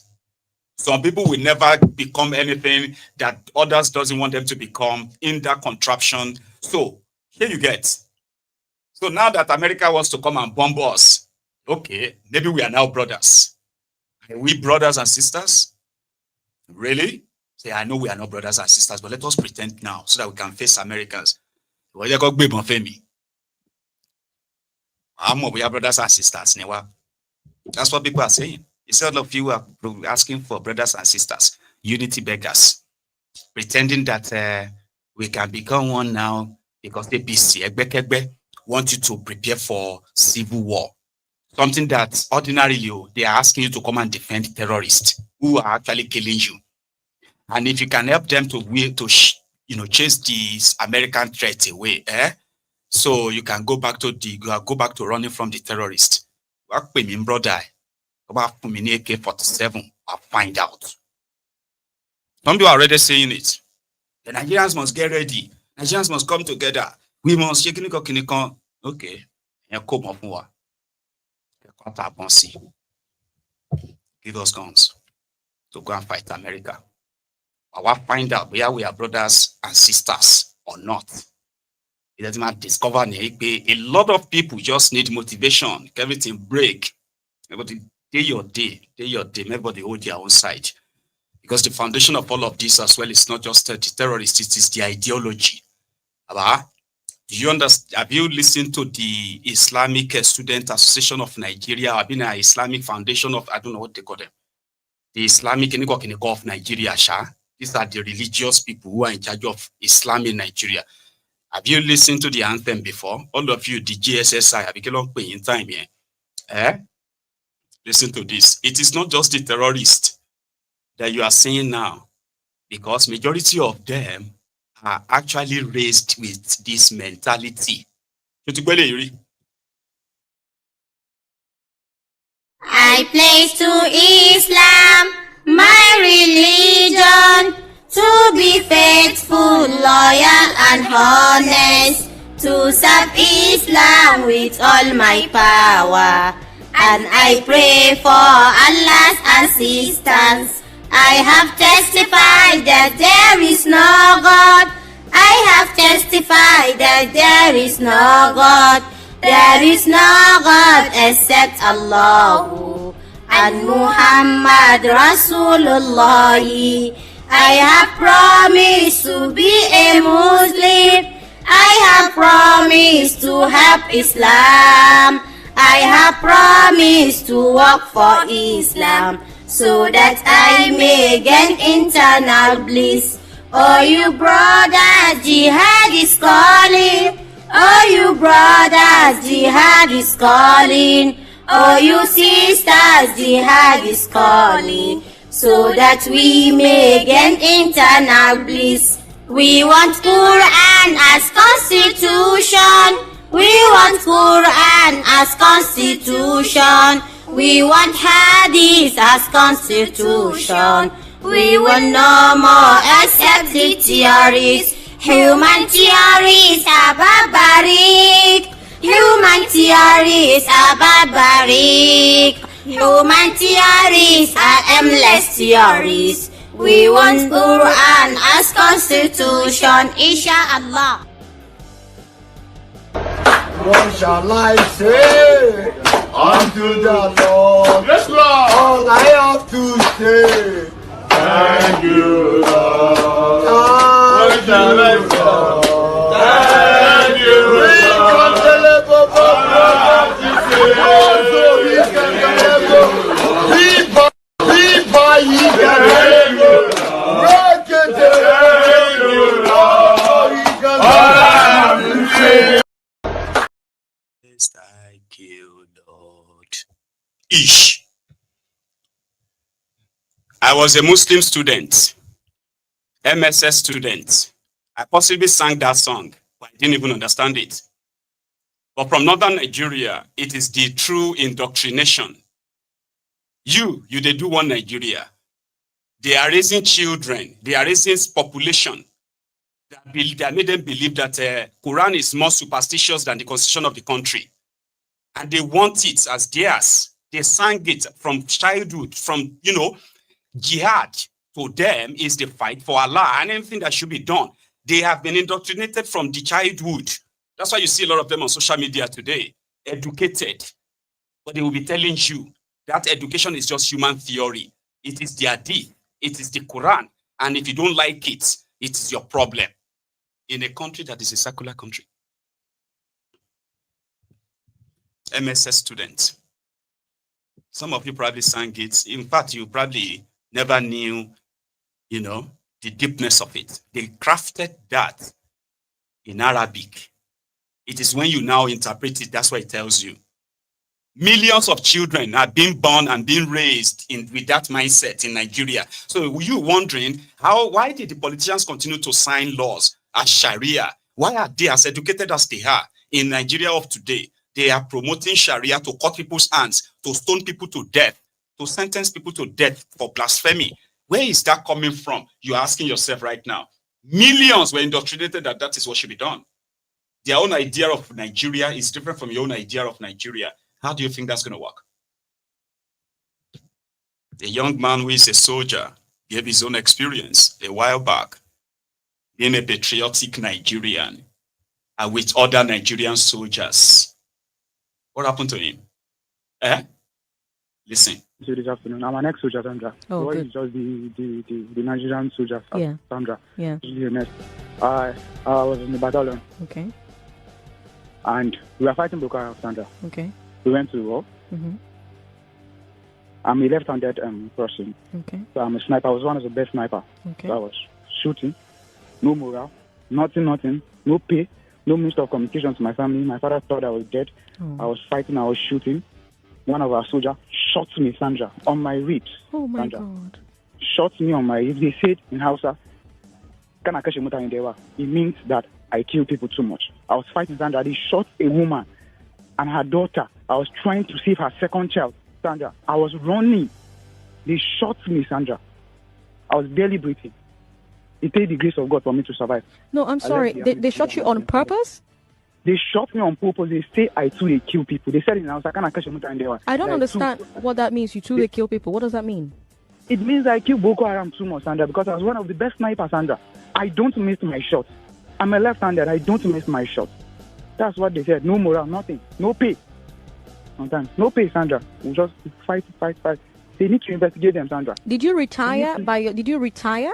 Some people will never become anything that others doesn't want them to become in that contraption. So here you get. So now that America wants to come and bomb us, okay, maybe we are now brothers. Are we brothers and sisters? Really? Say, I know we are not brothers and sisters, but let us pretend now so that we can face Americans. We are brothers and sisters. That's what people are saying. Instead of you are asking for brothers and sisters, unity beggars, pretending that we can become one now because the APC want you to prepare for civil war. Something that ordinarily they are asking you to come and defend terrorists who are actually killing you. And if you can help them to chase these American threats away, so you can go back to running from the terrorists. Work with me, brother. About AK-47, I'll find out. Some people are already saying it. The Nigerians must get ready. Nigerians must come together. We must okay. Give us guns to go and fight America. I will find out whether we are brothers and sisters or not. It doesn't matter. Discover a lot of people just need motivation. Everything break. Everybody day your day. Everybody hold their own side. Because the foundation of all of this as well is not just the terrorists, it is the ideology. Do you understand? Have you listened to the Islamic Student Association of Nigeria? I've been an Islamic Foundation of, I don't know what they call them. The Islamic of Nigeria, These are the religious people who are in charge of Islam in Nigeria. Have you listened to the anthem before? All of you, the GSSI, have you long in time here? Listen to this. It is not just the terrorists that you are seeing now, because majority of them are actually raised with this mentality. I place to Islam my religion, to be faithful, loyal and honest, to serve Islam with all my power. And I pray for Allah's assistance. I have testified that there is no God. I have testified that there is no God. There is no God except Allah and Muhammad Rasulullah. I have promised to be a Muslim. I have promised to help Islam. I have promised to work for Islam, so that I may gain internal bliss. Oh, you brothers, jihad is calling. Oh, you brothers, jihad is calling. Oh, you sisters, jihad is calling, so that we may gain internal bliss. We want Quran as constitution. We want Quran as constitution. We want Hadith as constitution. We want no more except the theories. Human theories are barbaric. Human theories are barbaric. Human theories are aimless theories. We want Quran as constitution, inshallah. What shall I say unto the Lord? Yes, Lord. All I have to say, Thank you, Lord. What shall I say? Thank you, Lord. Thank you, Lord. Ish. I was a Muslim student, MSS student. I possibly sang that song, but I didn't even understand it. But from northern Nigeria, it is the true indoctrination. They do one Nigeria. They are raising children. They are raising population. That made them believe that Quran is more superstitious than the constitution of the country. And they want it as theirs. They sang it from childhood, from, jihad to them is the fight for Allah and anything that should be done. They have been indoctrinated from the childhood. That's why you see a lot of them on social media today, educated. But they will be telling you that education is just human theory. It is their deed. It is the Quran. And if you don't like it, it is your problem. In a country that is a secular country. MSS students. Some of you probably sang it. In fact, you probably never knew, the deepness of it. They crafted that in Arabic. It is when you now interpret it, that's what it tells you. Millions of children are being born and being raised with that mindset in Nigeria. So you wondering, why did the politicians continue to sign laws as Sharia? Why are they as educated as they are in Nigeria of today? They are promoting Sharia to cut people's hands, to stone people to death, to sentence people to death for blasphemy. Where is that coming from? You're asking yourself right now. Millions were indoctrinated that is what should be done. Their own idea of Nigeria is different from your own idea of Nigeria. How do you think that's going to work? A young man who is a soldier gave his own experience a while back, being a patriotic Nigerian and with other Nigerian soldiers. What happened to him? Listen. This afternoon, I'm an ex-soldier, Sandra. Oh, so good. It's just the Nigerian soldier, Yeah. Sandra. Yeah. I was in the battalion. Okay. And we were fighting Boko Haram, Sandra. Okay. We went to war. Mm-hmm. I'm a left-handed person. Okay. So I'm a sniper. I was one of the best snipers. Okay. So I was shooting. No morale. Nothing. No pay. No means of communication to my family. My father thought I was dead. Oh. I was fighting. I was shooting. One of our soldiers shot me, Sandra, on my ribs. Oh, my Sandra. God. Shot me on my ribs. They said in Hausa, it means that I kill people too much. I was fighting, Sandra. They shot a woman and her daughter. I was trying to save her second child, Sandra. I was running. They shot me, Sandra. I was barely breathing. It takes the grace of God for me to survive. No, I'm sorry. They shot you on purpose? They shot me on purpose. They say I too they kill people. They said in Hausa, I don't understand what that means. You too they kill people. What does that mean? It means I kill Boko Haram too much, Sandra, because I was one of the best snipers, Sandra. I don't miss my shots. I'm a left-hander. I don't miss my shots. That's what they said. No morale, nothing. No pay. Sometimes. No pay, Sandra. We just fight. They need to investigate them, Sandra. Did you retire Did you retire?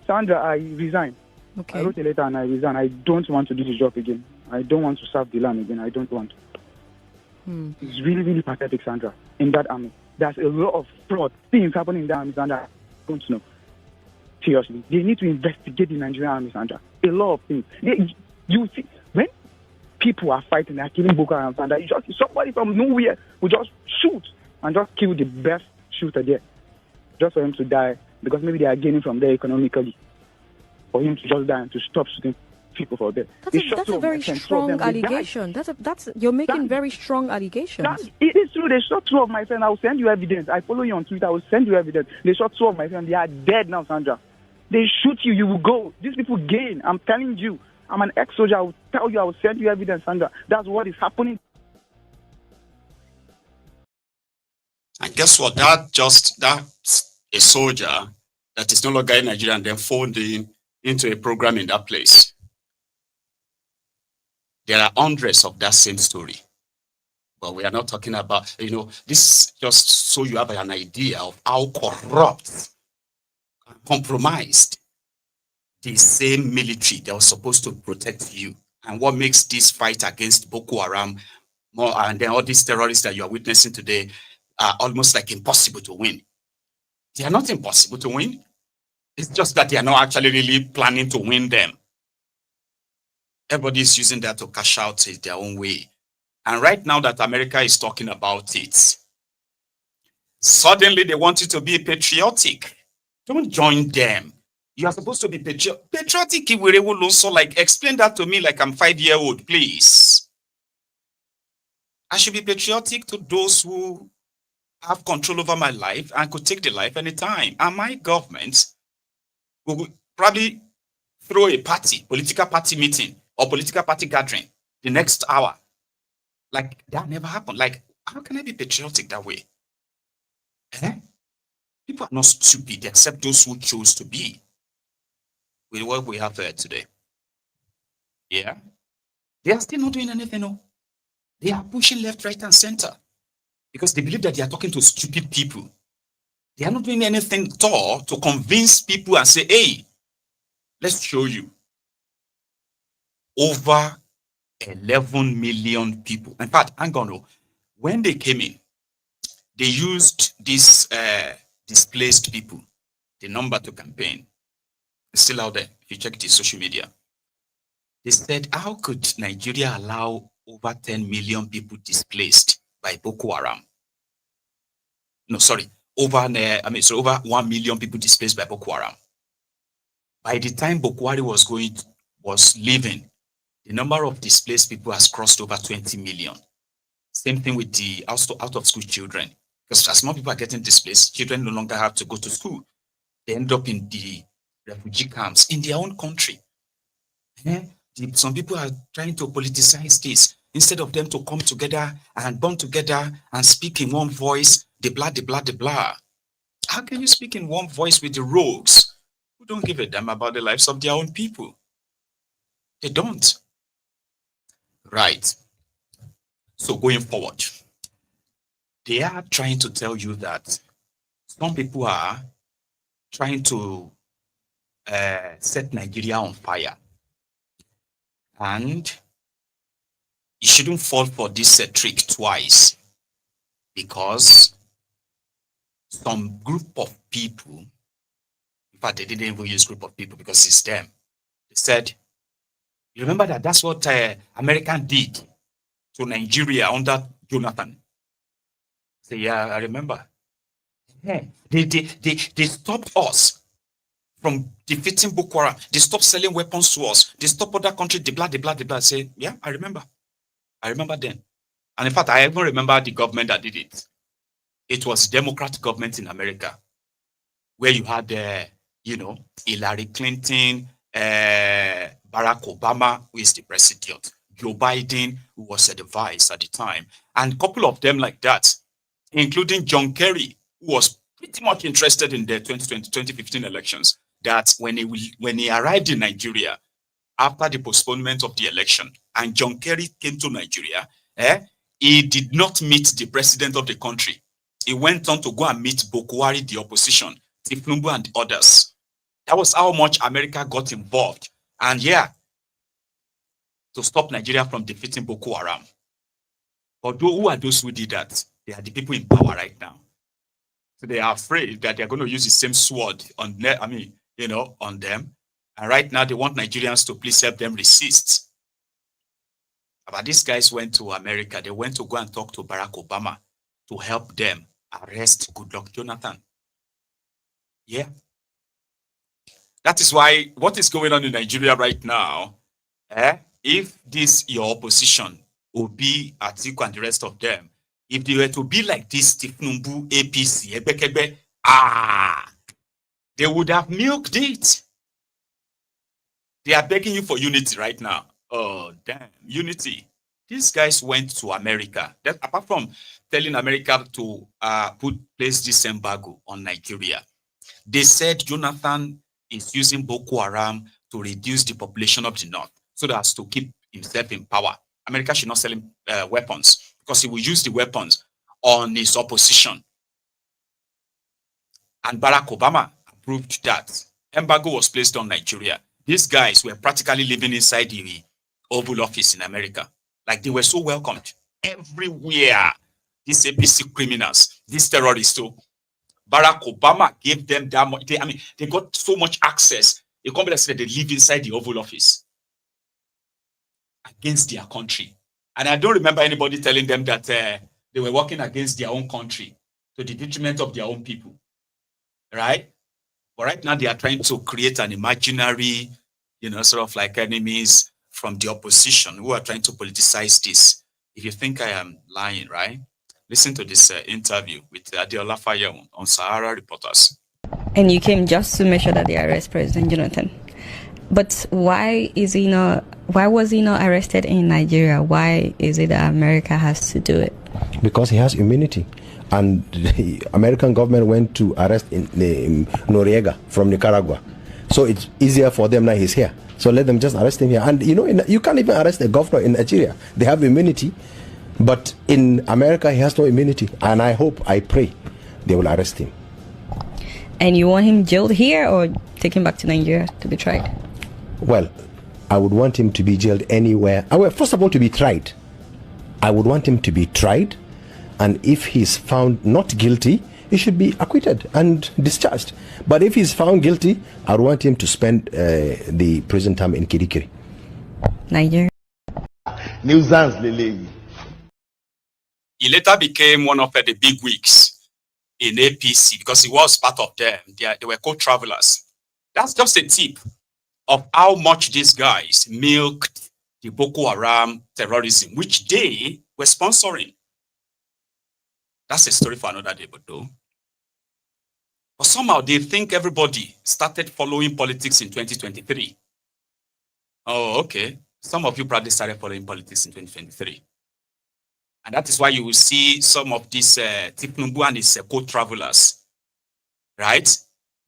Sandra, I resigned. Okay. I wrote a letter and I resigned. I don't want to do this job again. I don't want to serve the land again. I don't want. It's really, really pathetic, Sandra, in that army. There's a lot of fraud things happening in that army, Sandra. I don't know. Seriously. They need to investigate the Nigerian army, Sandra. A lot of things. You see, when people are fighting, they're killing Boko Haram, Sandra, somebody from nowhere will just shoot and just kill the best shooter there. Just for him to die, because maybe they are gaining from there economically. For him to just die and to stop shooting people for them. That's a very strong allegation. You're making very strong allegations. It is true. They shot 2 of my friends. I will send you evidence. I follow you on Twitter. I will send you evidence. They shot 2 of my friends. They are dead now, Sandra. They shoot you. You will go. These people gain. I'm telling you. I'm an ex-soldier. I will tell you. I will send you evidence, Sandra. That's what is happening. And guess what? That's a soldier that is no longer in Nigeria and then phoned into a program in that place. There are hundreds of that same story. But we are not talking about, this just so you have an idea of how corrupt and compromised the same military that was supposed to protect you. And what makes this fight against Boko Haram more, and then all these terrorists that you are witnessing today, are almost like impossible to win. They are not impossible to win. It's just that they are not actually really planning to win them. Everybody is using that to cash out in their own way. And right now that America is talking about it, suddenly they want you to be patriotic. Don't join them. You are supposed to be patriotic. So explain that to me like I'm 5-year-old, please. I should be patriotic to those who have control over my life and could take the life anytime. And my government will probably throw a political party meeting or political party gathering the next hour. Like, that never happened. Like, how can I be patriotic that way? People are not stupid except those who chose to be with what we have today. Yeah? They are still not doing anything. No. They are pushing left, right, and center because they believe that they are talking to stupid people. They are not doing anything at all to convince people and say, hey, let's show you. Over 11 million people. In fact, hang on. When they came in, they used these displaced people, the number to campaign. It's still out there if you check the social media. They said, how could Nigeria allow over 10 million people displaced by Boko Haram? No, sorry, over 1 million people displaced by Boko Haram. By the time Boko Haram was leaving, the number of displaced people has crossed over 20 million. Same thing with the out of school children. Because as more people are getting displaced, children no longer have to go to school. They end up in the refugee camps in their own country. Some people are trying to politicize this instead of them to come together and bond together and speak in one voice, the blah. How can you speak in one voice with the rogues who don't give a damn about the lives of their own people? They don't. Right. So going forward, they are trying to tell you that some people are trying to set Nigeria on fire. And you shouldn't fall for this trick twice, because some group of people, in fact, they didn't even use group of people because it's them. They said, you remember that's what American did to Nigeria under Jonathan? Say, yeah, I remember. Yeah. They stopped us from defeating Boko Haram. They stopped selling weapons to us. They stopped other countries, the blah. Say, yeah, I remember. I remember then. And in fact, I even remember the government that did it. It was Democrat government in America, where you had, Hillary Clinton, Barack Obama, who is the president, Joe Biden, who was the vice at the time, and a couple of them like that, including John Kerry, who was pretty much interested in the 2015 elections, that when he arrived in Nigeria, after the postponement of the election, and John Kerry came to Nigeria, he did not meet the president of the country. He went on to go and meet Boko Haram, the opposition, Tifnumbu and others. That was how much America got involved. And yeah, to stop Nigeria from defeating Boko Haram. But who are those who did that? They are the people in power right now. So they are afraid that they're going to use the same sword on them. And right now they want Nigerians to please help them resist. But these guys went to America. They went to go and talk to Barack Obama to help them arrest Goodluck Jonathan. Yeah. That is why what is going on in Nigeria right now, if this your opposition will be Atiku and the rest of them, if they were to be like this Tifnumbu, APC, Ebekebe, they would have milked it. They are begging you for unity right now. Oh, damn, unity. These guys went to America. That, apart from telling America to place this embargo on Nigeria, they said Jonathan is using Boko Haram to reduce the population of the north so that as to keep himself in power. America should not sell him weapons because he will use the weapons on his opposition. And Barack Obama approved that. Embargo was placed on Nigeria. These guys were practically living inside the Oval Office in America. Like they were so welcomed everywhere. These APC criminals, these terrorists. So Barack Obama gave them that much. They got so much access. The company said they live inside the Oval Office against their country. And I don't remember anybody telling them that they were working against their own country to the detriment of their own people. Right? But right now they are trying to create an imaginary, sort of like enemies from the opposition who are trying to politicize this. If you think I am lying, right? Listen to this interview with Adeola Fayegun on Sahara Reporters. And you came just to make sure that they arrest President Jonathan. But why was he not arrested in Nigeria? Why is it that America has to do it? Because he has immunity. And the American government went to arrest Noriega from Nicaragua. So it's easier for them now he's here. So let them just arrest him here. And you can't even arrest a governor in Nigeria. They have immunity. But in America, he has no immunity. And I pray, they will arrest him. And you want him jailed here or take him back to Nigeria to be tried? Well, I would want him to be jailed anywhere. Well, first of all, to be tried. I would want him to be tried, and if he's found not guilty, he should be acquitted and discharged. But if he's found guilty, I would want him to spend the prison term in Kirikiri. Nigeria. Nuisance lele. He later became one of the big wigs in APC because he was part of them. They were co-travelers. That's just a tip of how much these guys milked the Boko Haram terrorism, which they were sponsoring. That's a story for another day, but somehow they think everybody started following politics in 2023. Oh, okay. Some of you probably started following politics in 2023. And that is why you will see some of these Tipnumbu and his co-travelers, right?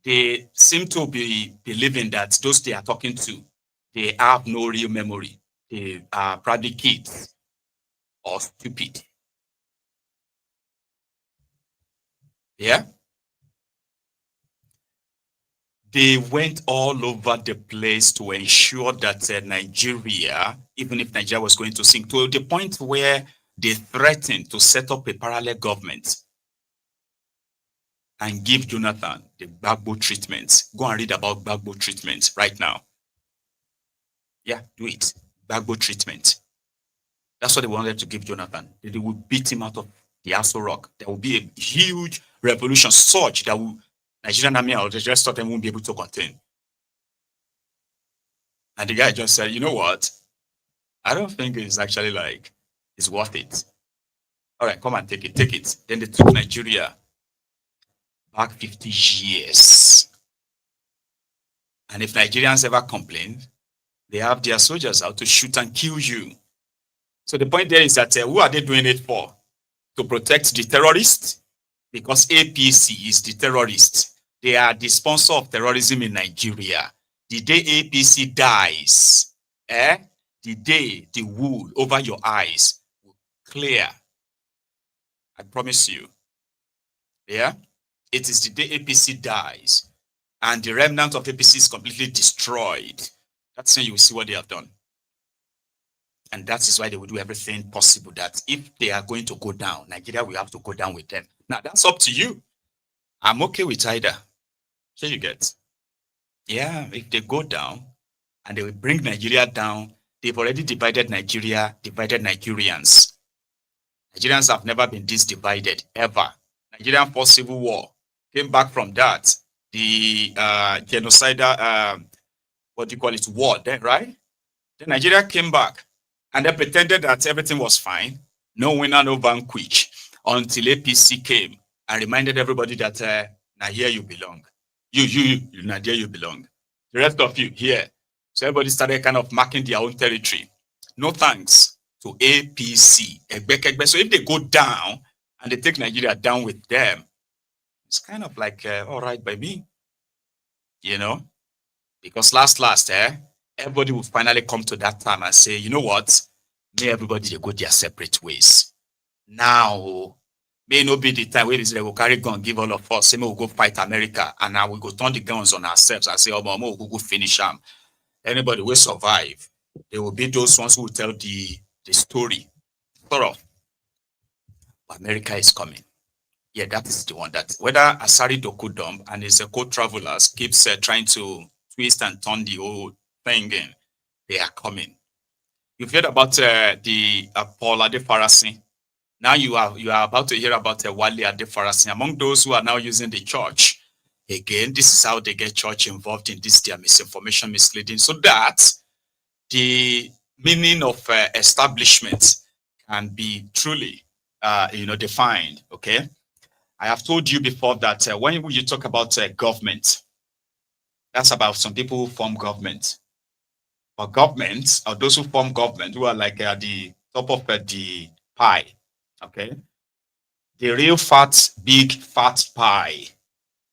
They seem to be believing that those they are talking to, they have no real memory. They are probably kids or stupid. Yeah? They went all over the place to ensure that Nigeria, even if Nigeria was going to sink, to the point where they threatened to set up a parallel government and give Jonathan the Gbagbo treatment. Go and read about Gbagbo treatment right now. Yeah, do it. Gbagbo treatment. That's what they wanted to give Jonathan. They would beat him out of the Aso Rock. There will be a huge revolution, such that Nigerian army or the rest of them won't be able to contain. And the guy just said, you know what? I don't think it's actually it's worth it. All right, come and take it, take it. Then they took Nigeria back 50 years. And if Nigerians ever complain, they have their soldiers out to shoot and kill you. So the point there is that who are they doing it for? To protect the terrorists? Because APC is the terrorist. They are the sponsor of terrorism in Nigeria. The day APC dies, the day the wool over your eyes will clear. I promise you. Yeah? It is the day APC dies and the remnant of APC is completely destroyed. That's when you will see what they have done. And that is why they will do everything possible that if they are going to go down, Nigeria will have to go down with them. Now, that's up to you. I'm okay with either. So you get. Yeah, if they go down and they will bring Nigeria down, they've already divided Nigeria, divided Nigerians. Nigerians have never been this divided, ever. Nigerian fought civil war. Came back from that. The genocidal, what do you call it, war, then, right? Then Nigeria came back and they pretended that everything was fine. No winner, no vanquish. Until APC came and reminded everybody that now here you belong. You, Nigeria, you belong. The rest of you here. So everybody started kind of marking their own territory. No thanks to APC. So if they go down and they take Nigeria down with them, it's kind of like all right by me, you know, because last, everybody will finally come to that time and say, you know what, may everybody they go their separate ways. Now, may not be the time where they will carry gun, give all of us, say, we'll go fight America, and now we go turn the guns on ourselves and say, oh, we'll go finish them. Anybody will survive. They will be those ones who will tell the story. Sort of. But America is coming. Yeah, that is the one that whether Asari Dokudom and his co-travelers keeps trying to twist and turn the whole thing in, they are coming. You've heard about the Paul Adefarasi. Now you are about to hear about Wale Adefarasi. Among those who are now using the church, again, this is how they get church involved in this their misinformation, misleading, so that the meaning of establishment can be truly, defined. Okay. I have told you before that when you talk about government, that's about some people who form government. But government, or those who form government, who are like at the top of the pie, okay? The real big fat pie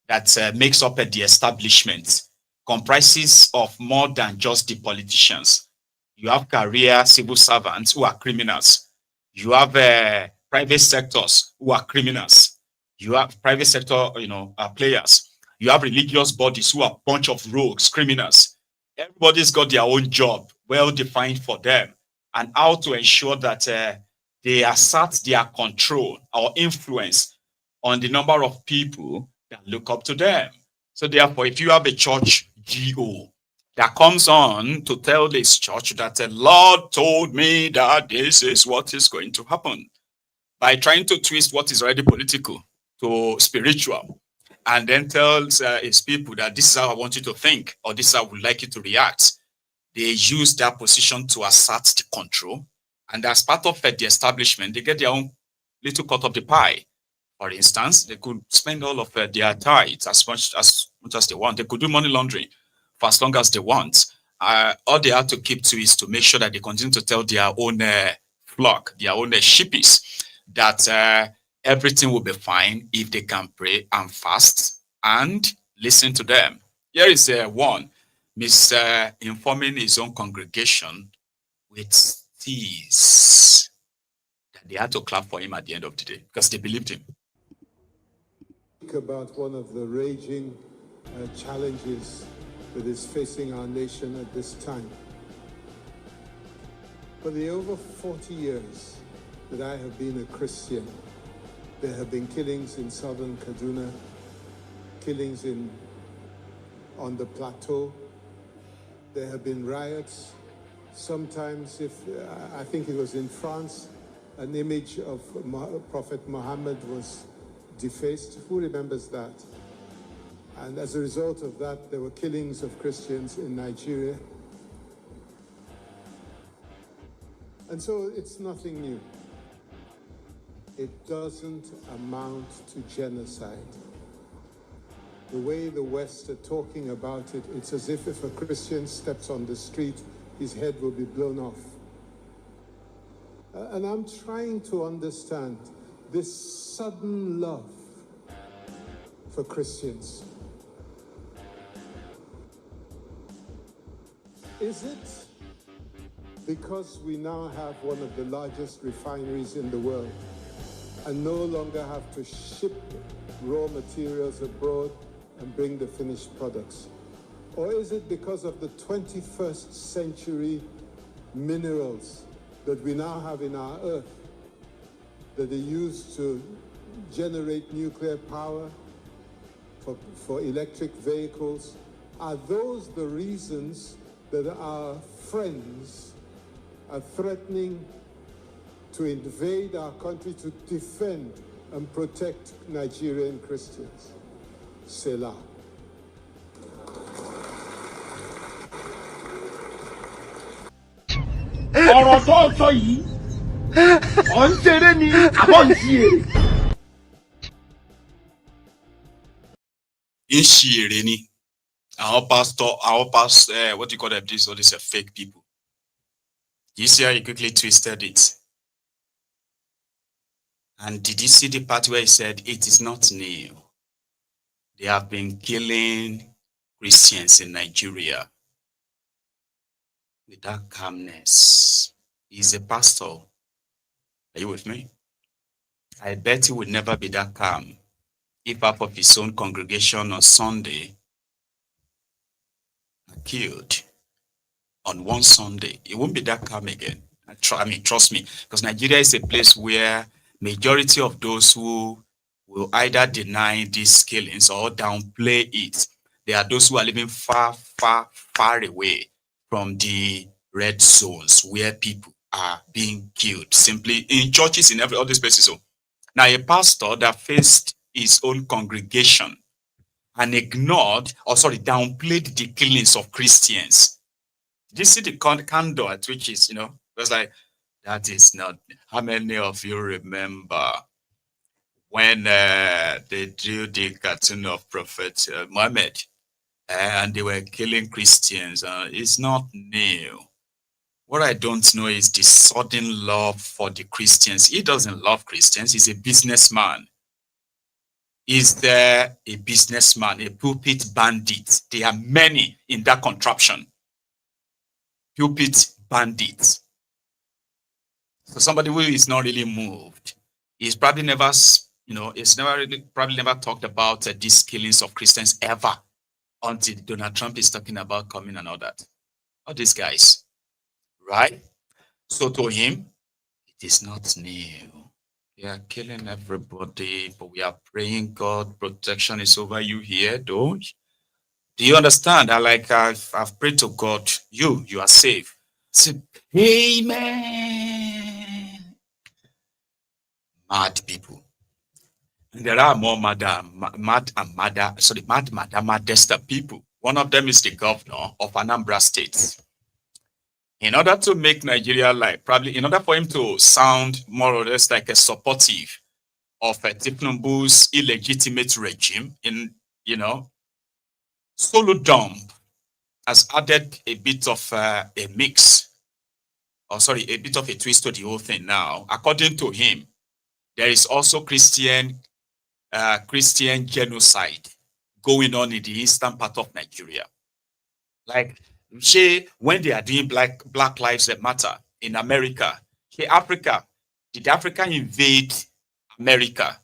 that makes up the establishment comprises of more than just the politicians. You have career civil servants who are criminals. You have private sectors who are criminals. You have private sector, players. You have religious bodies who are a bunch of rogues, criminals. Everybody's got their own job, well defined for them, and how to ensure that they assert their control or influence on the number of people that look up to them. So therefore, if you have a church GO that comes on to tell this church that the Lord told me that this is what is going to happen, by trying to twist what is already political to spiritual, and then tells his people that this is how I want you to think, or this is how I would like you to react, they use that position to assert the control. And as part of the establishment, they get their own little cut of the pie. For instance, they could spend all of their tithes as much as they want. They could do money laundering for as long as they want. All they have to keep to is to make sure that they continue to tell their own flock, their own sheepies, that everything will be fine if they can pray and fast and listen to them. Here is one misinforming his own congregation with thieves. They had to clap for him at the end of the day because they believed him. About one of the raging challenges that is facing our nation at this time. For the over 40 years that I have been a Christian, there have been killings in southern Kaduna, killings on the plateau. There have been riots. Sometimes, I think it was in France, an image of Prophet Muhammad was defaced. Who remembers that? And as a result of that, there were killings of Christians in Nigeria. And so it's nothing new. It doesn't amount to genocide. The way the West are talking about it, it's as if a Christian steps on the street, his head will be blown off. And I'm trying to understand this sudden love for Christians. Is it because we now have one of the largest refineries in the world and no longer have to ship raw materials abroad and bring the finished products? Or is it because of the 21st century minerals that we now have in our earth that are used to generate nuclear power for electric vehicles? Are those the reasons that our friends are threatening to invade our country to defend and protect Nigerian Christians? Selah. ọ̀rọ̀ tó ń sọ yìí ọ̀ ń ṣeré ni àbọ̀ ń ṣe èrè. In ṣe ni our pastor, what do you call them? All these fake people. You see how he quickly twisted it. And did you see the part where he said it is not new? They have been killing Christians in Nigeria with that calmness. He's a pastor. Are you with me? I bet he would never be that calm if half of his own congregation on Sunday are killed on one Sunday. It won't be that calm again. Trust me, because Nigeria is a place where majority of those who will either deny these killings or downplay it, they are those who are living far, far, far away from the red zones where people are being killed simply in churches in all these places. So now a pastor that faced his own congregation and downplayed the killings of Christians. Did you see the candor at which is, it was like, that is not. How many of you remember when they drew the cartoon of Prophet Muhammad and they were killing Christians? It's not new. What I don't know is the sudden love for the Christians. He doesn't love Christians. He's a businessman. Is there a businessman, a pulpit bandit? There are many in that contraption. Pulpit bandits. So somebody who is not really moved. He's probably never, it's probably never talked about these killings of Christians ever until Donald Trump is talking about coming and all that. All these guys, right? So to him, it is not new. We are killing everybody, but we are praying God protection is over you here, don't you? Do you understand? I've prayed to God, you are safe. Say, amen. Mad people. And there are more maddest people. One of them is the governor of Anambra State. In order to make Nigeria probably in order for him to sound more or less like a supportive of Tinubu's illegitimate regime, Solo Dump has added a bit of a bit of a twist to the whole thing now. According to him, there is also Christian genocide going on in the eastern part of Nigeria. When they are doing Black Lives Matter in America, did Africa invade America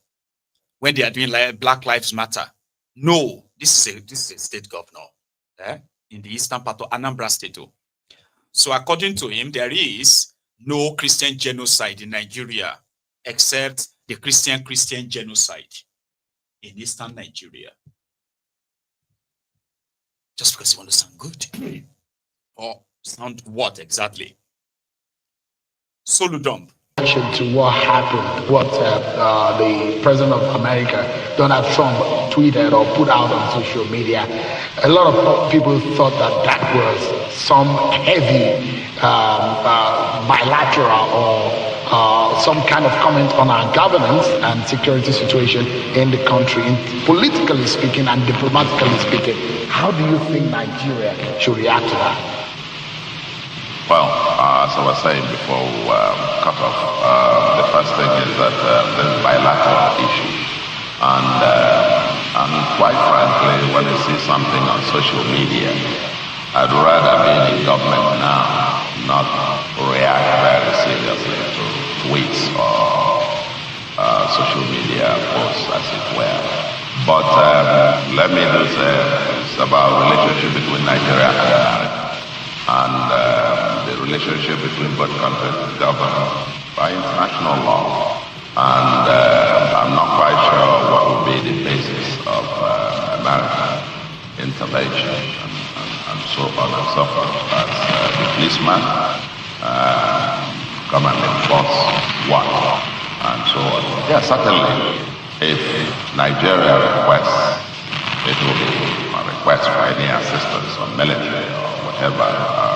when they are doing Black Lives Matter? No, this is a state governor in the eastern part of Anambra State. So according to him, there is no Christian genocide in Nigeria except the Christian genocide in eastern Nigeria. Just because you want to sound good. Or sound what exactly? Solo Dump. To what happened, what the President of America, Donald Trump, tweeted or put out on social media. A lot of people thought that was some heavy bilateral or some kind of comment on our governance and security situation in the country, politically speaking and diplomatically speaking. How do you think Nigeria should react to that? Well, as I was saying before we cut off, the first thing is that there's bilateral issue. And quite frankly, when you see something on social media, I'd rather be in government now, not react very seriously to tweets or social media posts, as it were. But let me do say it's about relationship between Nigeria and America. And the relationship between both countries is governed by international law. And I'm not quite sure what would be the basis of American intervention and so on and so forth. As the policeman come and enforce what and so on. Yeah, certainly, if Nigeria requests, it will be a request for any assistance or military or whatever that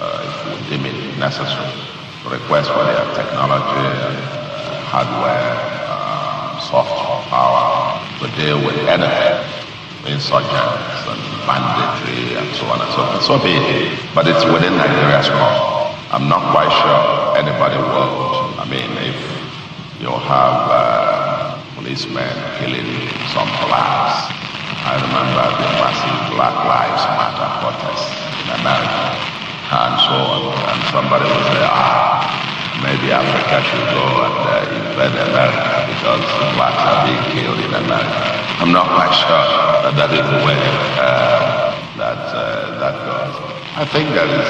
it would deem it necessary, request for their technology, hardware, soft power to deal with anything, insurgents and banditry and so on and so forth. So be it. But it's within Nigeria's scope. I'm not quite sure anybody would. I mean, if you have policemen killing some blacks. I remember the massive Black Lives Matter protests in America and so on. And somebody would say, maybe Africa should go and invade America because the blacks are being killed in America. I'm not quite sure that is the way that goes. I think there is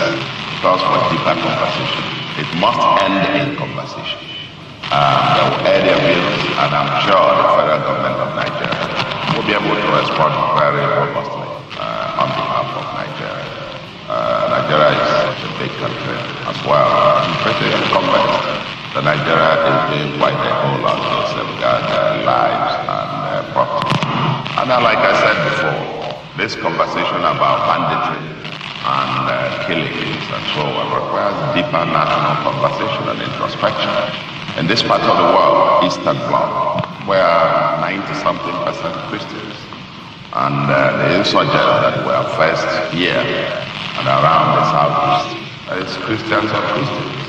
cause for deeper conversation. It must end in conversation. There will air their bills, and I'm sure the federal government of Nigeria will be able to respond very robustly on behalf of Nigeria. Nigeria is such a big country as well. I'm pretty convinced that Nigeria is doing quite a whole lot to safeguard their lives and property. And like I said before, this conversation about banditry and killings and so on requires deeper national conversation and introspection. In this part of the world, Eastern Bloc, where 90-something% Christians, and the insurgents that were first here and around the southeast, it's Christians or Christians.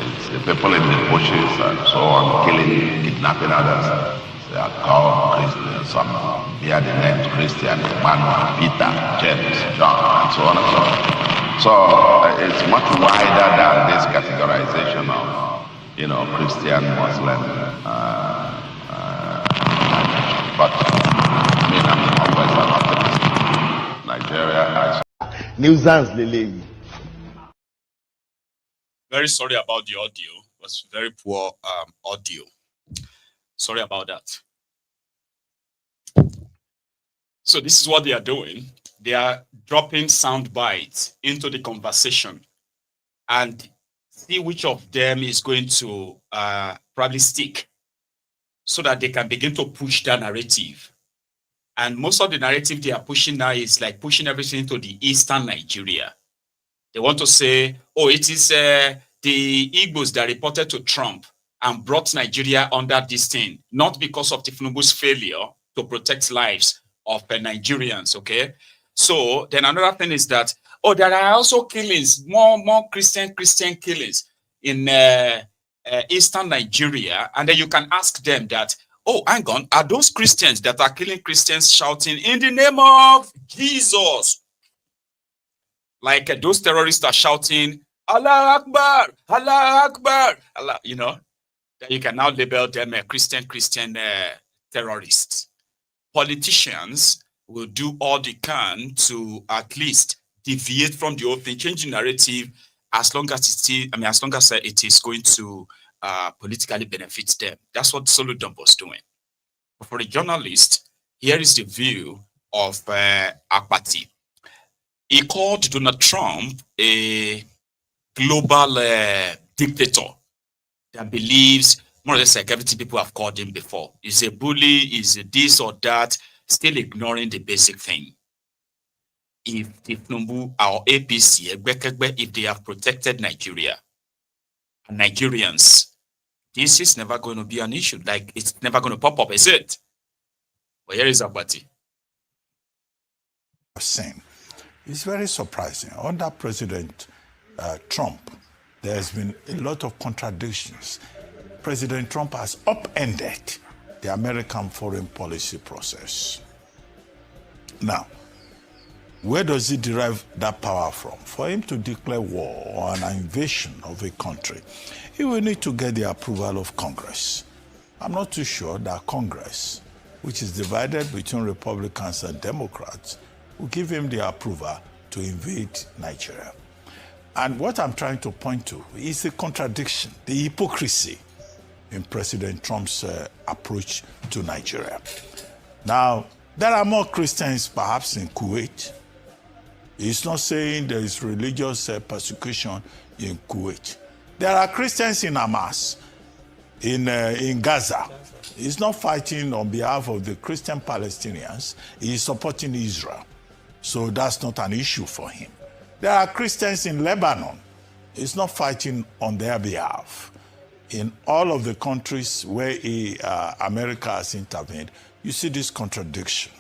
It's the people in the bushes and so on, killing, kidnapping others. They are called Christians, some bear the names Christian, Emmanuel, Peter, James, John, and so on and so on. So it's much wider than this categorization of Christian, Muslim, but I mean, I'm always an optimist. Nigeria has nuisance lele. Very sorry about the audio. It was very poor audio. Sorry about that. So this is what they are doing. They are dropping sound bites into the conversation and see which of them is going to probably stick so that they can begin to push that narrative. And most of the narrative they are pushing now is like pushing everything into the eastern Nigeria. They want to say, oh, it is the Igbos that reported to Trump and brought Nigeria under this thing, not because of Tinubu's failure to protect lives of Nigerians, okay? So then another thing is that, oh, there are also killings, more Christian killings in eastern Nigeria. And then you can ask them that, oh, hang on, are those Christians that are killing Christians shouting in the name of Jesus? Like those terrorists are shouting, Allah Akbar, Allah Akbar, Allah, that you can now label them Christian terrorists. Politicians will do all they can to at least deviate from the whole thing, change the narrative, as long as it is going to politically benefit them. That's what Solodom was doing. But for a journalist, here is the view of Akpati. He called Donald Trump a global dictator that believes more or less like everything people have called him before. He's a bully, he's a this or that, still ignoring the basic thing. If Tinubu or APC, if they have protected Nigeria and Nigerians, this is never going to be an issue. Like, it's never going to pop up, is it? But here is Abati. It's very surprising. Under President Trump, there's been a lot of contradictions. President Trump has upended the American foreign policy process. Now, where does he derive that power from? For him to declare war or an invasion of a country, he will need to get the approval of Congress. I'm not too sure that Congress, which is divided between Republicans and Democrats, will give him the approval to invade Nigeria. And what I'm trying to point to is the contradiction, the hypocrisy in President Trump's approach to Nigeria. Now, there are more Christians perhaps in Kuwait. He's not saying there is religious persecution in Kuwait. There are Christians in Hamas, in Gaza. He's not fighting on behalf of the Christian Palestinians. He's supporting Israel. So that's not an issue for him. There are Christians in Lebanon. He's not fighting on their behalf. In all of the countries where America has intervened, you see this contradiction.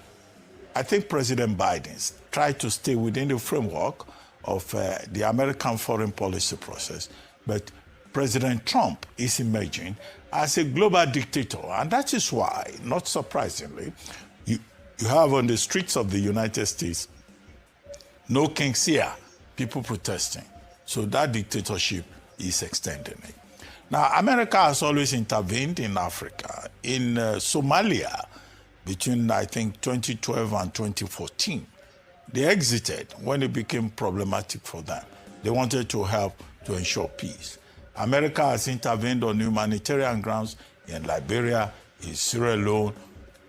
I think President Biden tried to stay within the framework of the American foreign policy process, but President Trump is emerging as a global dictator, and that is why, not surprisingly, you have on the streets of the United States, no kings here, people protesting. So that dictatorship is extending it. Now, America has always intervened in Africa. In Somalia, between, I think, 2012 and 2014, they exited when it became problematic for them. They wanted to help to ensure peace. America has intervened on humanitarian grounds in Liberia, in Sierra Leone,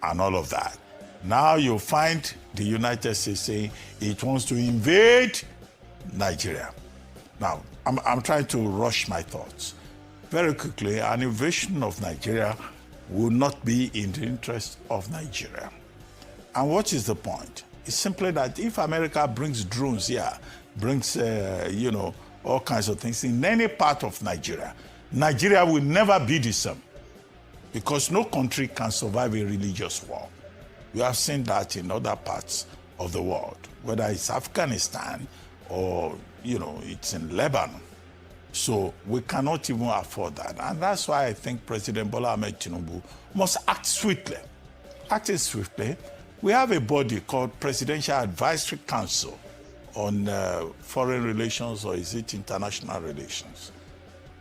and all of that. Now you find the United States saying it wants to invade Nigeria. Now, I'm trying to rush my thoughts. Very quickly, an invasion of Nigeria will not be in the interest of Nigeria. And what is the point? It's simply that if America brings drones here, brings, all kinds of things in any part of Nigeria, Nigeria will never be the same, because no country can survive a religious war. We have seen that in other parts of the world, whether it's Afghanistan or, it's in Lebanon. So we cannot even afford that. And that's why I think President Bola Ahmed Tinubu must act swiftly. Acting swiftly, we have a body called Presidential Advisory Council on foreign relations, or is it international relations?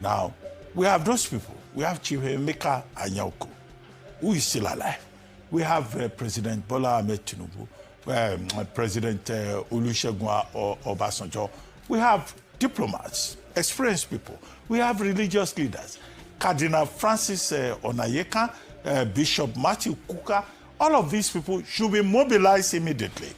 Now, We have those people. We have Chief Emeka Anyauku, who is still alive. We have President Bola Ahmed Tinubu, President Olusegun Obasanjo. We have diplomats, experienced people. We have religious leaders. Cardinal Francis Onayeka, Bishop Matthew Kuka. All of these people should be mobilized immediately.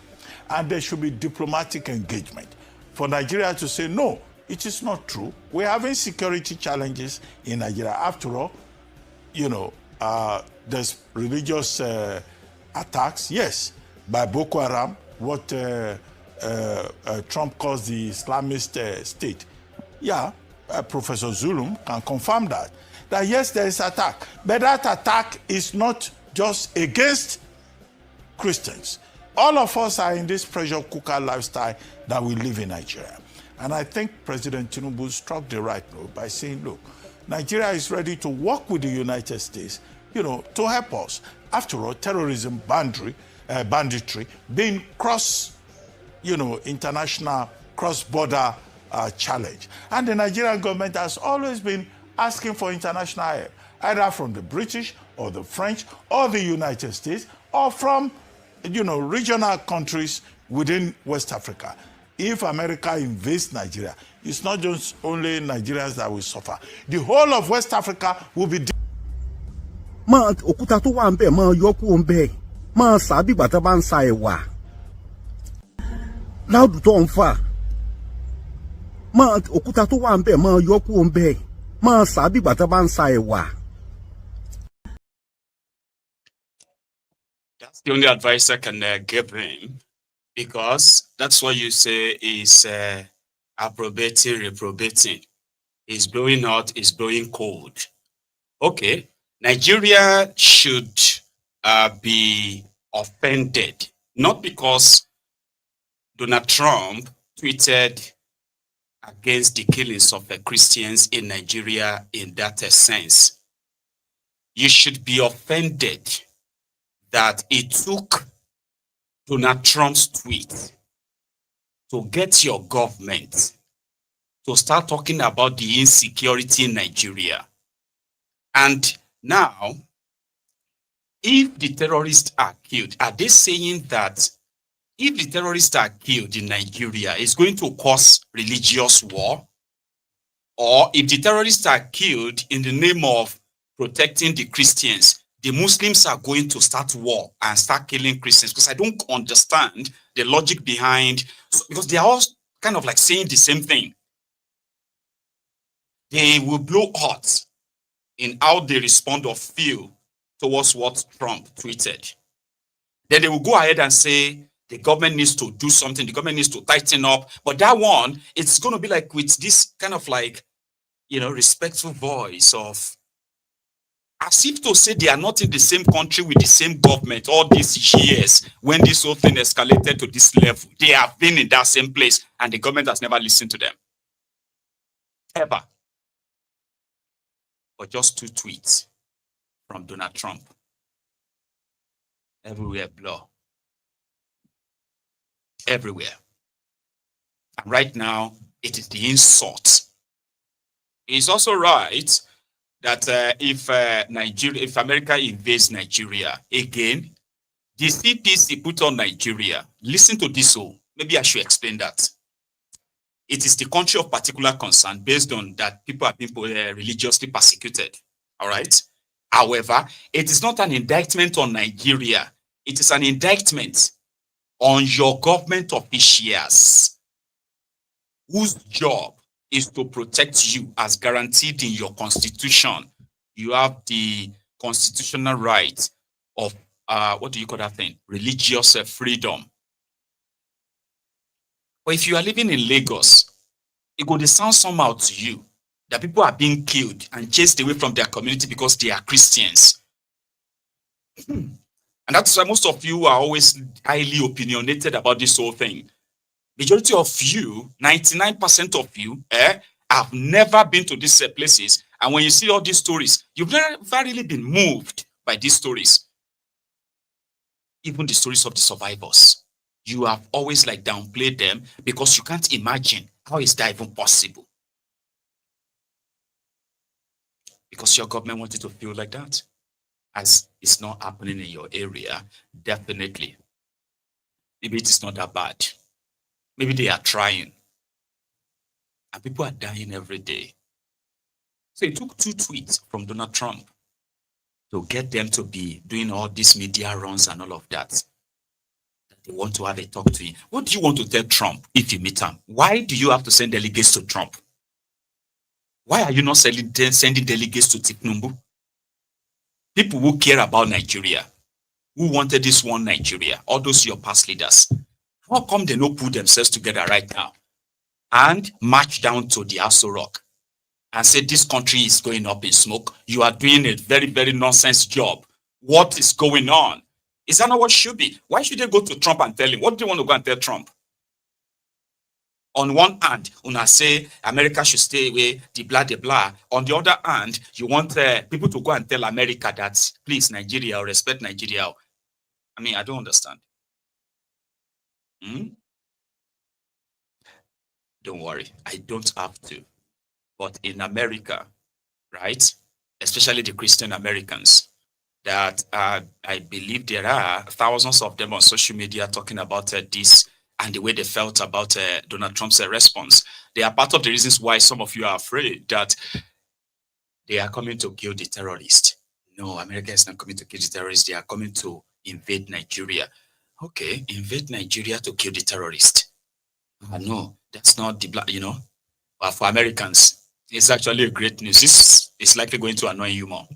And there should be diplomatic engagement for Nigeria to say, no, it is not true. We're having security challenges in Nigeria. After all, you know, there's religious attacks, yes, by Boko Haram, what Trump calls the Islamist state. Yeah, Professor Zulum can confirm that yes, there is attack. But that attack is not just against Christians. All of us are in this pressure cooker lifestyle that we live in Nigeria. And I think President Tinubu struck the right note by saying, look, Nigeria is ready to work with the United States, you know, to help us. After all, terrorism, banditry, being international cross-border challenge. And the Nigerian government has always been asking for international help, either from the British or the French or the United States or from, regional countries within West Africa. If America invades Nigeria, it's not just only Nigerians that will suffer. The whole of West Africa will be... Ma òkúta tó wà ńbẹ̀ ma yọ kúrò ńbẹ̀. Ma sá bí ìgbà tí bá ń sa ẹ̀wà. Láùdù tó ń fà. Ma òkúta tó wà ńbẹ̀ ma yọ kúrò ńbẹ̀. Ma sá bí ìgbà tí bá ń sa ẹ̀wà. That's the only advice I can give him, because that's what you say is approbating, reprobating. It's blowing hot, it's blowing cold. Okay, Nigeria should be offended, not because Donald Trump tweeted against the killings of Christians in Nigeria in that sense. You should be offended that it took Donald Trump's tweet to get your government to start talking about the insecurity in Nigeria. And now, if the terrorists are killed, are they saying that if the terrorists are killed in Nigeria, it's going to cause religious war? Or if the terrorists are killed in the name of protecting the Christians, the Muslims are going to start war and start killing Christians? Because I don't understand the logic behind, because they are all kind of like saying the same thing. They will blow hot in how they respond or feel towards what Trump tweeted. Then they will go ahead and say the government needs to do something, the government needs to tighten up. But that one, it's going to be like with this kind of like, respectful voice of, as if to say they are not in the same country with the same government all these years when this whole thing escalated to this level. They have been in that same place and the government has never listened to them. Ever. But just 2 tweets from Donald Trump. Everywhere blur. Everywhere. And right now, it is the insult. It's also right that if America invades Nigeria, again, the CPC put on Nigeria. Listen to this, maybe I should explain that. It is the country of particular concern based on that people are being religiously persecuted. All right. However, it is not an indictment on Nigeria. It is an indictment on your government officials whose job is to protect you as guaranteed in your constitution. You have the constitutional right of, what do you call that thing? Religious freedom. But if you are living in Lagos, it would sound somehow to you that people are being killed and chased away from their community because they are Christians. And that's why most of you are always highly opinionated about this whole thing. Majority of you, 99% of you, have never been to these places. And when you see all these stories, you've never really been moved by these stories. Even the stories of the survivors. You have always like downplayed them because you can't imagine how is that even possible. because your government wants it to feel like that. As it's not happening in your area, definitely. Maybe it is not that bad. Maybe they are trying. And people are dying every day. So it took 2 tweets from Donald Trump to get them to be doing all these media runs and all of that. They want to have a talk to him. What do you want to tell Trump if you meet him? Why do you have to send delegates to Trump? Why are you not sending delegates to Tiknumbu? People who care about Nigeria, who wanted this one Nigeria, all those your past leaders, how come they not put themselves together right now and march down to the Aso Rock and say this country is going up in smoke? You are doing a very, very nonsense job. What is going on? Is that not what should be? Why should they go to Trump and tell him? What do you want to go and tell Trump? On one hand, una say America should stay away, the blah, the blah. On the other hand, you want people to go and tell America that, please, Nigeria, or respect Nigeria. I mean, I don't understand. Don't worry, I don't have to. But in America, right, especially the Christian Americans, that I believe there are thousands of them on social media talking about this and the way they felt about Donald Trump's response. They are part of the reasons why some of you are afraid that they are coming to kill the terrorists. No, America is not coming to kill the terrorists. They are coming to invade Nigeria. Okay, invade Nigeria to kill the terrorists. No, that's not the black, But for Americans, it's actually a great news. This is likely going to annoy you more.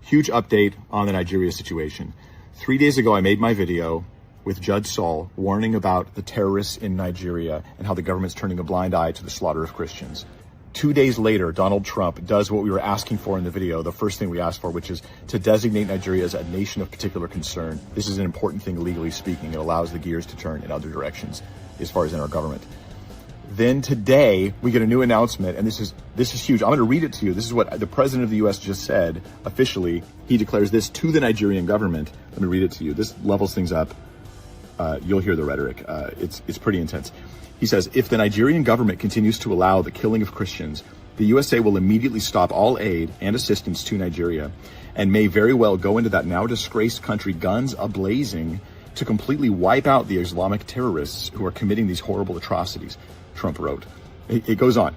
Huge update on the Nigeria situation. 3 days ago, I made my video with Judge Saul warning about the terrorists in Nigeria and how the government's turning a blind eye to the slaughter of Christians. 2 days later, Donald Trump does what we were asking for in the video, the first thing we asked for, which is to designate Nigeria as a nation of particular concern. This is an important thing legally speaking. It allows the gears to turn in other directions as far as in our government. Then today, we get a new announcement, and this is huge. I'm going to read it to you. This is what the president of the U.S. just said officially. He declares this to the Nigerian government. Let me read it to you. This levels things up. You'll hear the rhetoric. It's pretty intense. He says, if the Nigerian government continues to allow the killing of Christians, the USA will immediately stop all aid and assistance to Nigeria and may very well go into that now disgraced country guns a-blazing to completely wipe out the Islamic terrorists who are committing these horrible atrocities, Trump wrote. It goes on.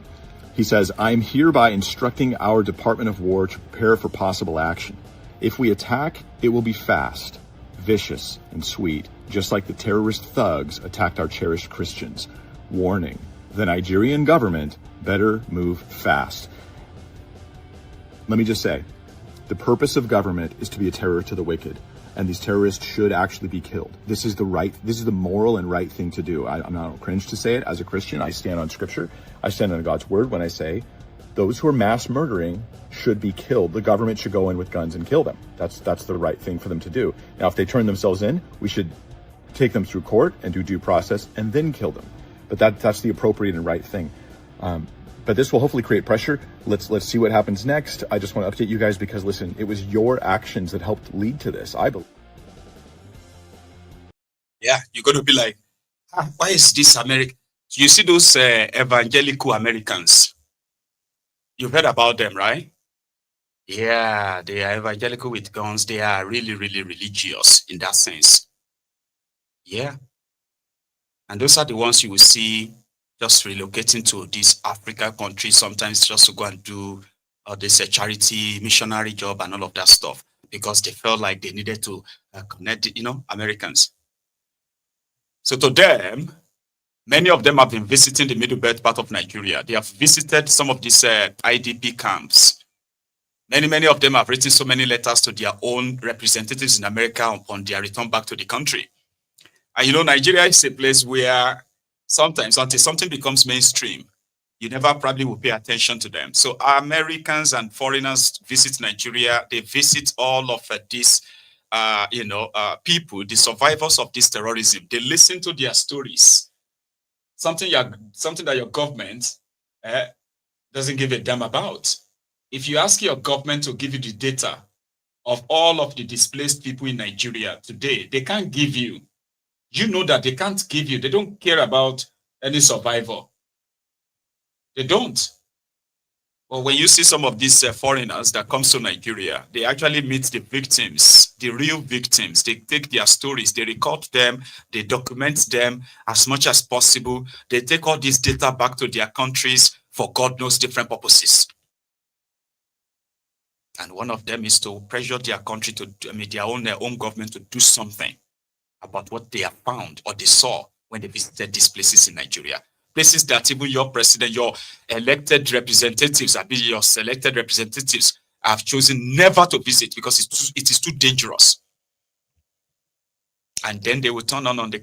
He says, I'm hereby instructing our Department of War to prepare for possible action. If we attack, it will be fast, vicious, and sweet, just like the terrorist thugs attacked our cherished Christians. Warning, the Nigerian government better move fast. Let me just say, the purpose of government is to be a terror to the wicked, and these terrorists should actually be killed. This is the moral and right thing to do. I'm not cringe to say it. As a Christian, I stand on scripture. I stand on God's word when I say those who are mass murdering should be killed. The government should go in with guns and kill them. That's the right thing for them to do. Now, if they turn themselves in, we should take them through court and do due process and then kill them. But that's the appropriate and right thing. But this will hopefully create pressure. Let's see what happens next. I just want to update you guys because, listen, it was your actions that helped lead to this, I believe. Yeah, you're going to be like, why is this America? You see those evangelical Americans? You've heard about them, right? Yeah, they are evangelical with guns. They are really, really religious in that sense. Yeah. And those are the ones you will see just relocating to these African countries, sometimes just to go and do this charity missionary job and all of that stuff, because they felt like they needed to connect, Americans. So to them, many of them have been visiting the Middle Belt part of Nigeria. They have visited some of these IDP camps. Many of them have written so many letters to their own representatives in America upon their return back to the country. And Nigeria is a place where sometimes, until something becomes mainstream, you never probably will pay attention to them. So Americans and foreigners visit Nigeria. They visit all of these, people, the survivors of this terrorism. They listen to their stories. Something that your government doesn't give a damn about. If you ask your government to give you the data of all of the displaced people in Nigeria today, they can't give you. You know that they can't give you. They don't care about any survivor. They don't. Well, when you see some of these foreigners that comes to Nigeria, they actually meet the victims, the real victims. They take their stories, they record them, they document them as much as possible. They take all this data back to their countries for God knows different purposes. And one of them is to pressure their country to, their own government to do something about what they have found or they saw when they visited these places in Nigeria. Places that even your president, your elected representatives, your selected representatives have chosen never to visit because it is too dangerous. And then they will turn the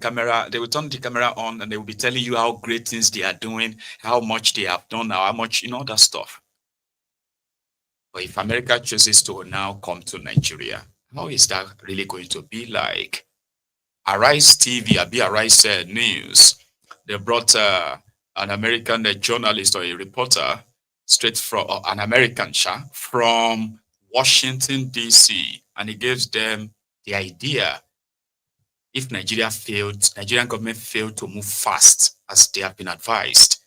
camera on and they will be telling you how great things they are doing, how much they have done, how much, that stuff. But if America chooses to now come to Nigeria, how is that really going to be like? Arise TV, Arise News, they brought an American journalist or a reporter straight from an American from Washington, D.C. And he gives them the idea if Nigerian government failed to move fast as they have been advised,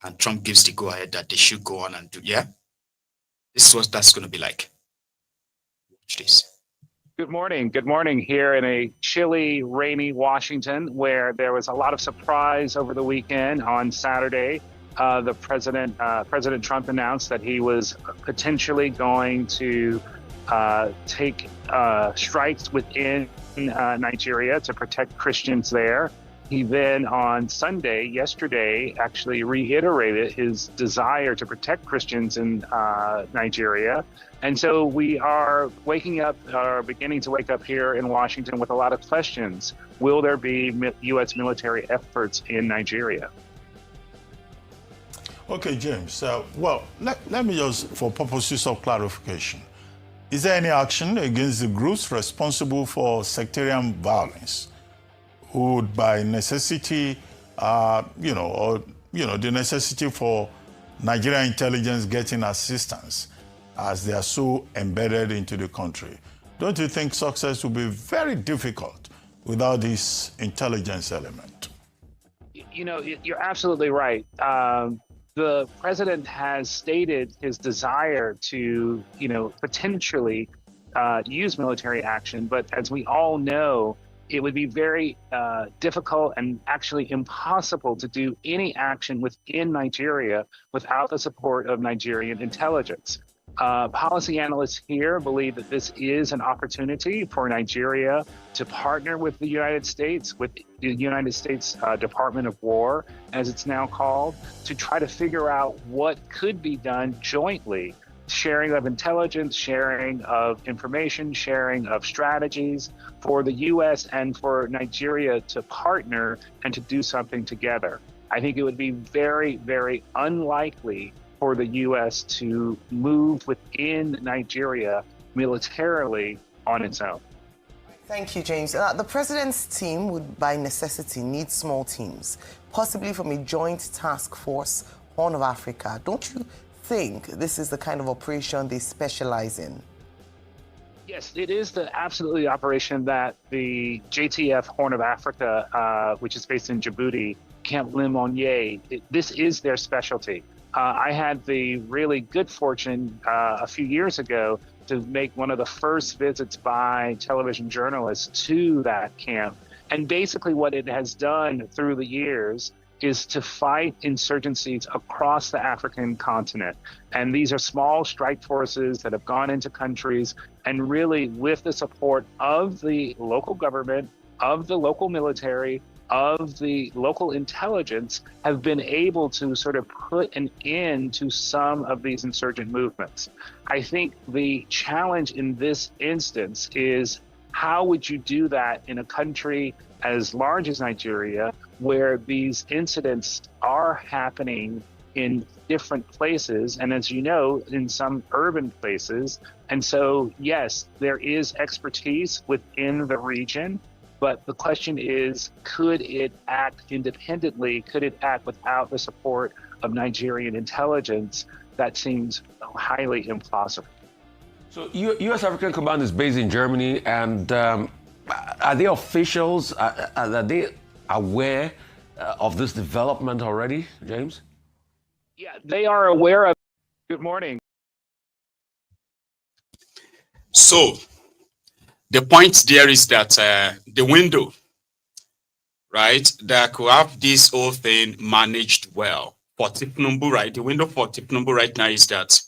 and Trump gives the go-ahead that they should go on and do, this is what that's going to be like. Watch this. Good morning. Good morning here in a chilly, rainy Washington, where there was a lot of surprise over the weekend. On Saturday, President Trump announced that he was potentially going to take strikes within Nigeria to protect Christians there. He then on yesterday, actually reiterated his desire to protect Christians in Nigeria. And so we are beginning to wake up here in Washington with a lot of questions. Will there be U.S. military efforts in Nigeria? Okay, James. Well, let me just, for purposes of clarification, is there any action against the groups responsible for sectarian violence, who would by necessity, the necessity for Nigerian intelligence getting assistance as they are so embedded into the country? Don't you think success will be very difficult without this intelligence element? You're absolutely right. The president has stated his desire to, potentially use military action, but as we all know, it would be very difficult and actually impossible to do any action within Nigeria without the support of Nigerian intelligence. Policy analysts here believe that this is an opportunity for Nigeria to partner with the United States, with the United States Department of War, as it's now called, to try to figure out what could be done jointly. Sharing of intelligence, sharing of information, sharing of strategies for the U.S. and for Nigeria to partner and to do something together. I think it would be very, very unlikely for the U.S. to move within Nigeria militarily on its own. Thank you, James. The president's team would, by necessity, need small teams, possibly from a joint task force, Horn of Africa. Don't you think this is the kind of operation they specialize in? Yes, it is absolutely the operation that the JTF Horn of Africa, which is based in Djibouti, Camp Lemonnier, this is their specialty. I had the really good fortune a few years ago to make one of the first visits by television journalists to that camp. And basically what it has done through the years is to fight insurgencies across the African continent. And these are small strike forces that have gone into countries and really, with the support of the local government, of the local military, of the local intelligence, have been able to sort of put an end to some of these insurgent movements. I think the challenge in this instance is, how would you do that in a country as large as Nigeria, where these incidents are happening in different places, and as you know, in some urban places? And so, yes, there is expertise within the region, but the question is, could it act independently? Could it act without the support of Nigerian intelligence? That seems highly implausible. So U.S. African Command is based in Germany, and are they officials? Are they aware of this development already, James? Yeah, they are aware of Good morning. So the point there is that the window, right, that could have this whole thing managed well for Tipnumbu, right? The window for Tipnumbu right now is that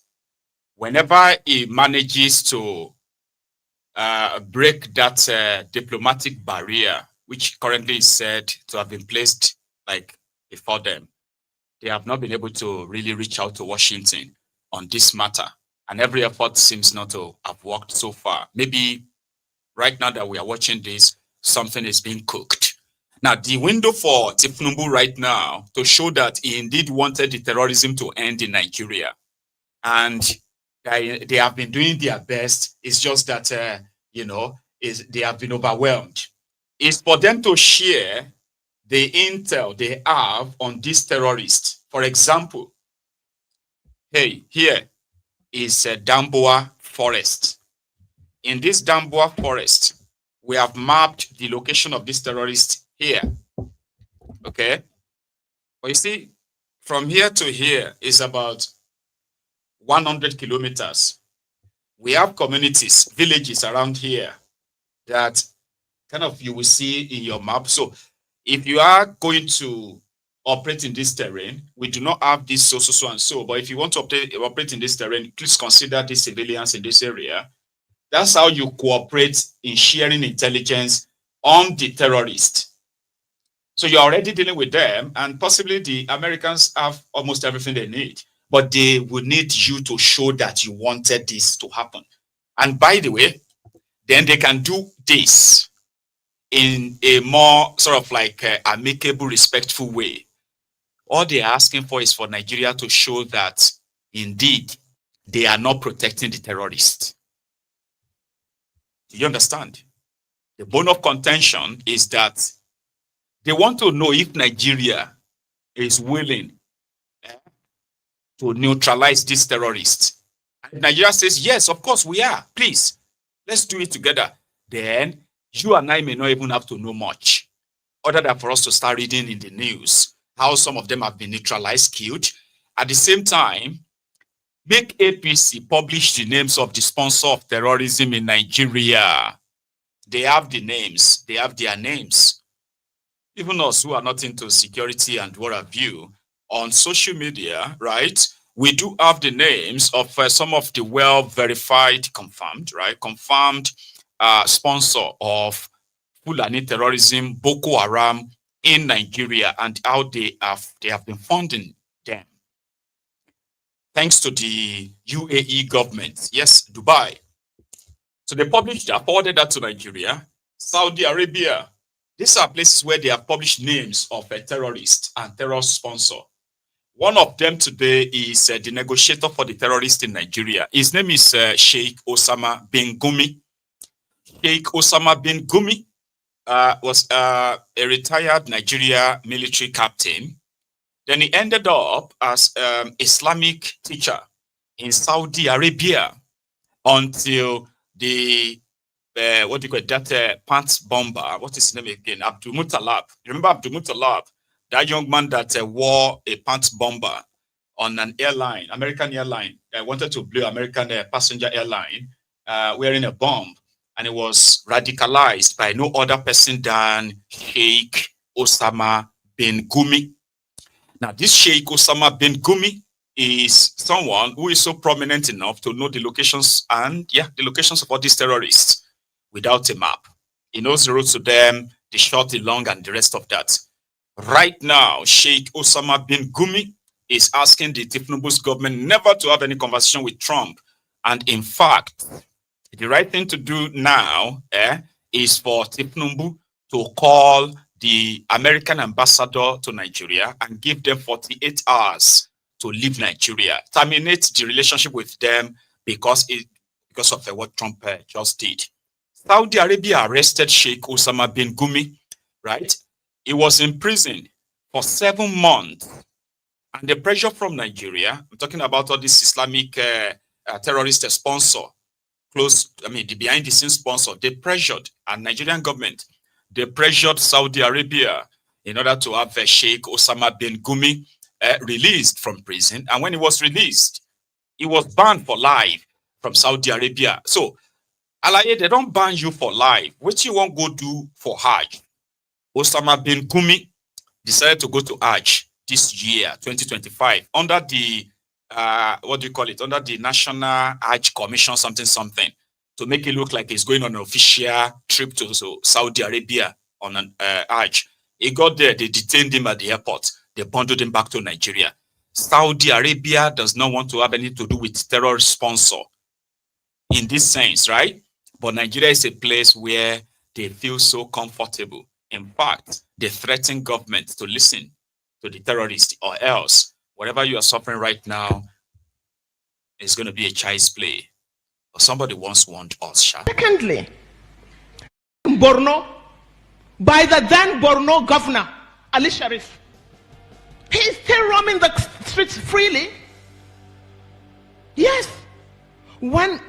whenever he manages to break that diplomatic barrier, which currently is said to have been placed like before them, they have not been able to really reach out to Washington on this matter. And every effort seems not to have worked so far. Maybe right now that we are watching this, something is being cooked. Now, the window for Tipnumbu right now to show that he indeed wanted the terrorism to end in Nigeria. And they have been doing their best. It's just that, they have been overwhelmed. It's for them to share the intel they have on these terrorists. For example, hey, here is Damboa Forest. In this Damboa Forest, we have mapped the location of this terrorist here. Okay? But you see, from here to here is about 100 kilometers. We have communities, villages around here that kind of you will see in your map. So if you are going to operate in this terrain, we do not have this so and so, but if you want to operate in this terrain, please consider the civilians in this area. That's how you cooperate in sharing intelligence on the terrorist. So you're already dealing with them, and possibly the Americans have almost everything they need, but they would need you to show that you wanted this to happen. And by the way, then they can do this in a more sort of like amicable, respectful way. All they're asking for is for Nigeria to show that indeed they are not protecting the terrorists. Do you understand? The bone of contention is that they want to know if Nigeria is willing to neutralize these terrorists. And Nigeria says, yes, of course we are. Please, let's do it together. Then you and I may not even have to know much, other than for us to start reading in the news how some of them have been neutralized, killed. At the same time, make APC publish the names of the sponsor of terrorism in Nigeria. They have the names. They have their names. Even us who are not into security and what have you, on social media, right, we do have the names of some of the well-verified, confirmed sponsor of Fulani terrorism, Boko Haram, in Nigeria, and how they have been funding them. Thanks to the UAE government. Yes, Dubai. So they published that, forwarded that to Nigeria, Saudi Arabia. These are places where they have published names of a terrorist and terror sponsor. One of them today is the negotiator for the terrorists in Nigeria. His name is Sheikh Osama bin Gumi. Sheikh Osama bin Gumi was a retired Nigeria military captain. Then he ended up as Islamic teacher in Saudi Arabia until the what do you call it, that pants bomber, what is his name again? Abdul Muttalab. Remember Abdul Muttalab, that young man that wore a pants bomber on an airline, American airline, wanted to blow American passenger airline wearing a bomb, and it was radicalized by no other person than Sheikh Osama bin Gumi. Now, this Sheikh Osama bin Gumi is someone who is so prominent enough to know the locations the locations of all these terrorists without a map. He knows the roads to them, the short, the long, and the rest of that. Right now, Sheikh Osama bin Gumi is asking the Tinubu's government never to have any conversation with Trump. And in fact, the right thing to do now is for Tinubu to call the American ambassador to Nigeria and give them 48 hours to leave Nigeria, terminate the relationship with them because of what Trump just did. Saudi Arabia arrested Sheikh Osama bin Gumi, right? He was in prison for 7 months. And the pressure from Nigeria, I'm talking about all this Islamic terrorist sponsor, the behind-the-scenes sponsor, they pressured, and Nigerian government, they pressured Saudi Arabia in order to have Sheikh Osama bin Gumi released from prison. And when he was released, He was banned for life from Saudi Arabia. So, Alaye, they don't ban you for life. What you want to go do for Hajj? Osama bin Kumi decided to go to Hajj this year, 2025, under the, what do you call it? Under the National Hajj Commission, something, to make it look like he's going on an official trip to Saudi Arabia on an Hajj. He got there, they detained him at the airport. They bundled him back to Nigeria. Saudi Arabia does not want to have anything to do with terrorist sponsor in this sense, right? But Nigeria is a place where they feel so comfortable. In fact, they threaten government to listen to the terrorists, or else whatever you are suffering right now is going to be a child's play. But somebody once warned us, Sha. Secondly, Borno, by the then Borno governor, Ali Sharif. He is still roaming the streets freely. Yes. When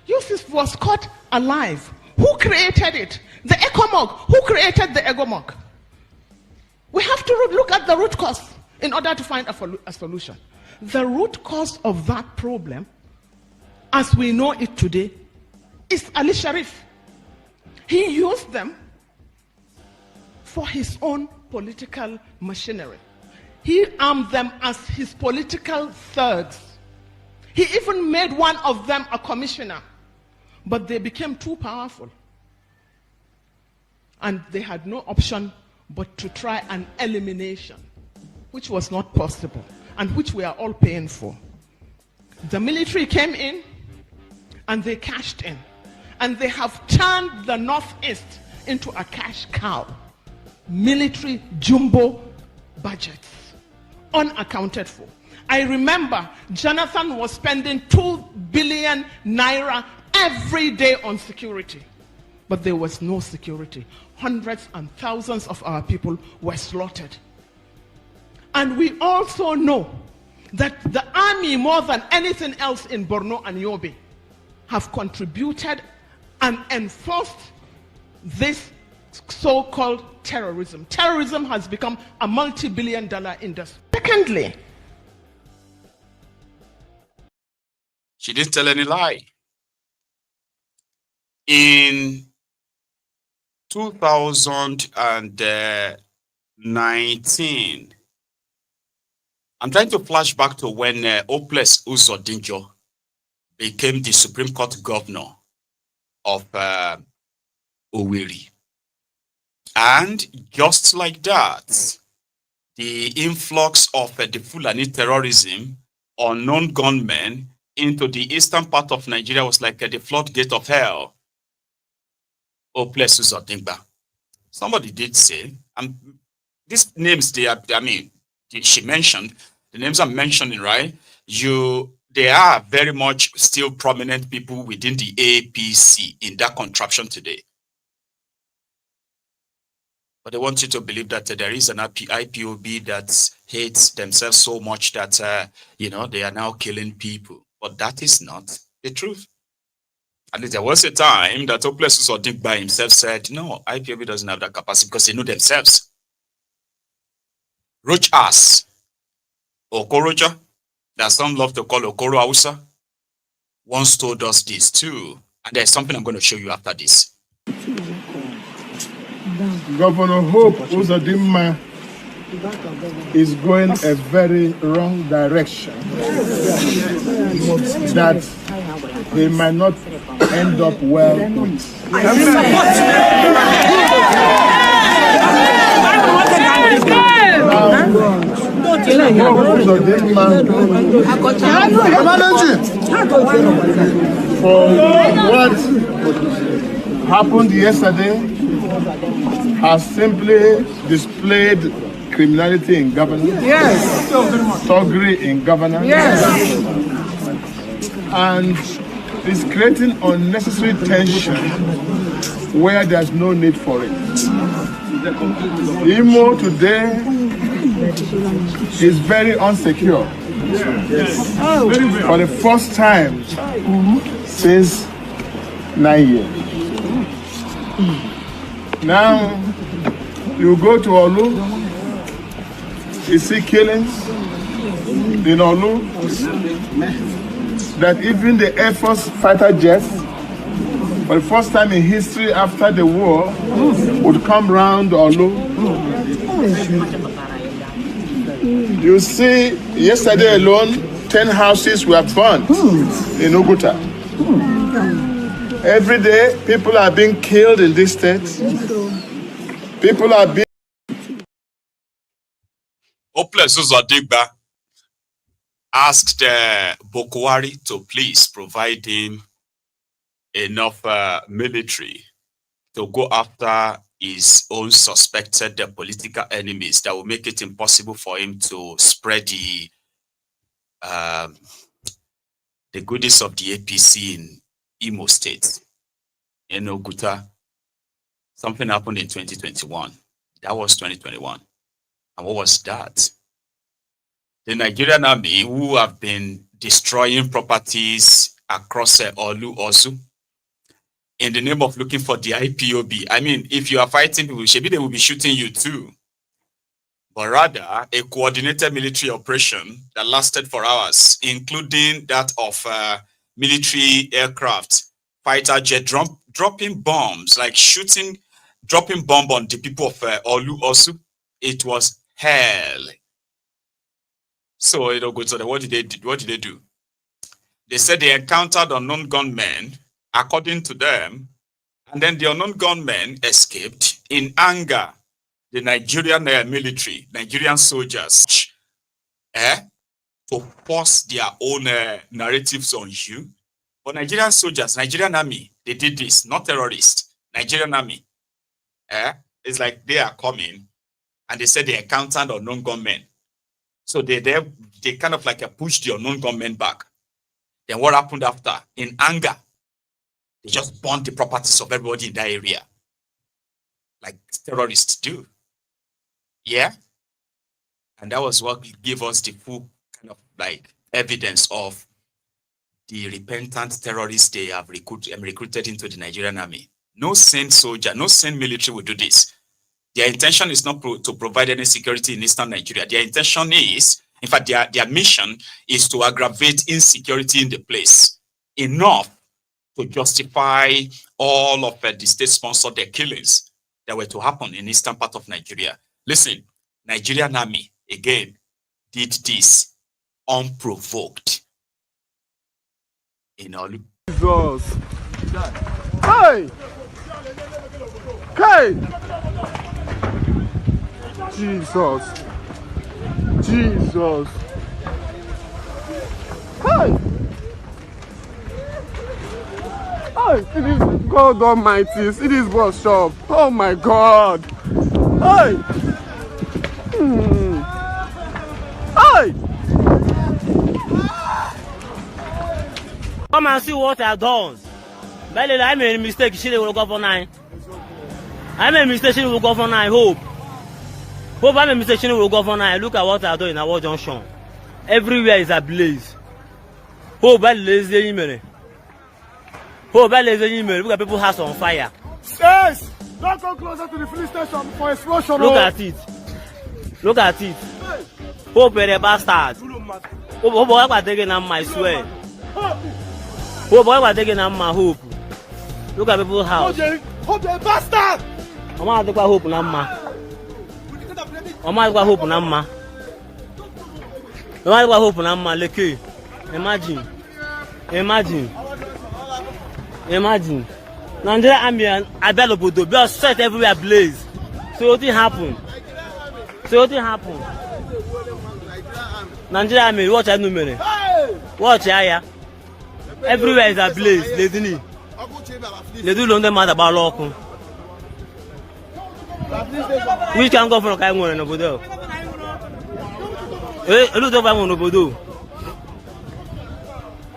Yusuf was caught alive, who created it? The ECOMOG. Who created the ECOMOG? We have to look at the root cause in order to find a solution. The root cause of that problem, as we know it today, is Ali Sharif. He used them for his own political machinery. He armed them as his political thugs. He even made one of them a commissioner. But they became too powerful. And they had no option but to try an elimination, which was not possible, and which we are all paying for. The military came in, and they cashed in. And they have turned the Northeast into a cash cow. Military jumbo budgets, unaccounted for. I remember Jonathan was spending 2 billion naira every day on security. But there was no security. Hundreds and thousands of our people were slaughtered. And we also know that the army, more than anything else in Borno and Yobe, have contributed and enforced this so-called terrorism. Terrorism has become a multi-billion-dollar industry. Secondly, she didn't tell any lie. In 2019, I'm trying to flash back to when Oples Uzodinjo became the Supreme Court governor of Owerri. And just like that, the influx of the Fulani terrorism, unknown gunmen into the eastern part of Nigeria was like the floodgate of hell. Oples Uzodinjo. Somebody did say, these names she mentioned, the names I'm mentioning, right? They are very much still prominent people within the APC in that contraption today. But they want you to believe that there is an IPOB that hates themselves so much that, they are now killing people. But that is not the truth. At least there was a time that Oples Uzodinjo by himself said, no, IPOB doesn't have that capacity because they know themselves. Roach ass, Okoroja, that some love to call Okoro Hausa, once told us this too. And there's something I'm going to show you after this. Governor Hope Uzodinjo is going a very wrong direction that he might not end up well with. For what happened yesterday has simply displayed criminality in governance, yes, thuggery in governance, yes, and is creating unnecessary tension where there's no need for it. Imo today is very unsecure. For the first time since 9 years. Now, you go to Olu, You see killings in Olu, that even the Air Force fighter jets, for the first time in history after the war, would come round Olu. You see, yesterday alone, 10 houses were burnt in Oguta. Every day, people are being killed in this state. People are being... Hopeless Uzodigba asked Bokwari to please provide him enough military to go after his own suspected political enemies that will make it impossible for him to spread the goodies of the APC in Imo State. In Oguta, something happened in 2021. That was 2021. And what was that? The Nigerian army, who have been destroying properties across Olu Ozu, in the name of looking for the IPOB. I mean, if you are fighting people, maybe they will be shooting you too. But rather, a coordinated military operation that lasted for hours, including that of military aircraft, fighter jet dropping bombs, like dropping bomb on the people of Olu Osu. It was hell. So, what did they do? They said they encountered unknown gunmen, according to them, and then the unknown gunmen escaped. In anger, the Nigerian military, Nigerian soldiers, to force their own narratives on you. But Nigerian soldiers, Nigerian army, they did this, not terrorists. Nigerian army, it's like they are coming, and they said they encountered unknown gunmen. So they kind of like pushed the unknown gunmen back. Then what happened after? In anger, they just burned the properties of everybody in that area, like terrorists do. Yeah? And that was what gave us the full kind of like evidence of the repentant terrorists they have recruited into the Nigerian army. No sane soldier, no sane military will do this. Their intention is not to provide any security in eastern Nigeria. Their intention is, in fact, their mission is to aggravate insecurity in the place enough to justify all of the state-sponsored killings that were to happen in eastern part of Nigeria. Listen, Nigerian army, again, did this unprovoked. In all. Jesus. Hey! Hey! Jesus. Jesus. Hey! Hey! It is God Almighty. It is what's up. Oh my God. Hey! Hey! Come and see what I've done. I made a mistake. She will go for 9. I made a mistake. She will go for 9. Hope I made a mistake. She will go for 9. Look at what I've done in our junction. Everywhere is ablaze. Hope I lazy email. Hope I lazy email. Look at people's house on fire. Yes! Don't come closer to the police station for explosion. Look at it. Look at it. Hope the bastard. Hope I taking on my swear. Hope I taking on my hope. Look at people's house. Hope the bastard. I'm going to hope Namma. I'm going to hope Namma. I'm going to hope Namma. Look, imagine. Nigeria army and Abelobodo be set everywhere blaze. So what happened? Nigeria army, watch I numere. Watch here. Everywhere is ablaze. They do London matter about local. Which can go from Kaiwan and Obodo? A lot of them on Obodo.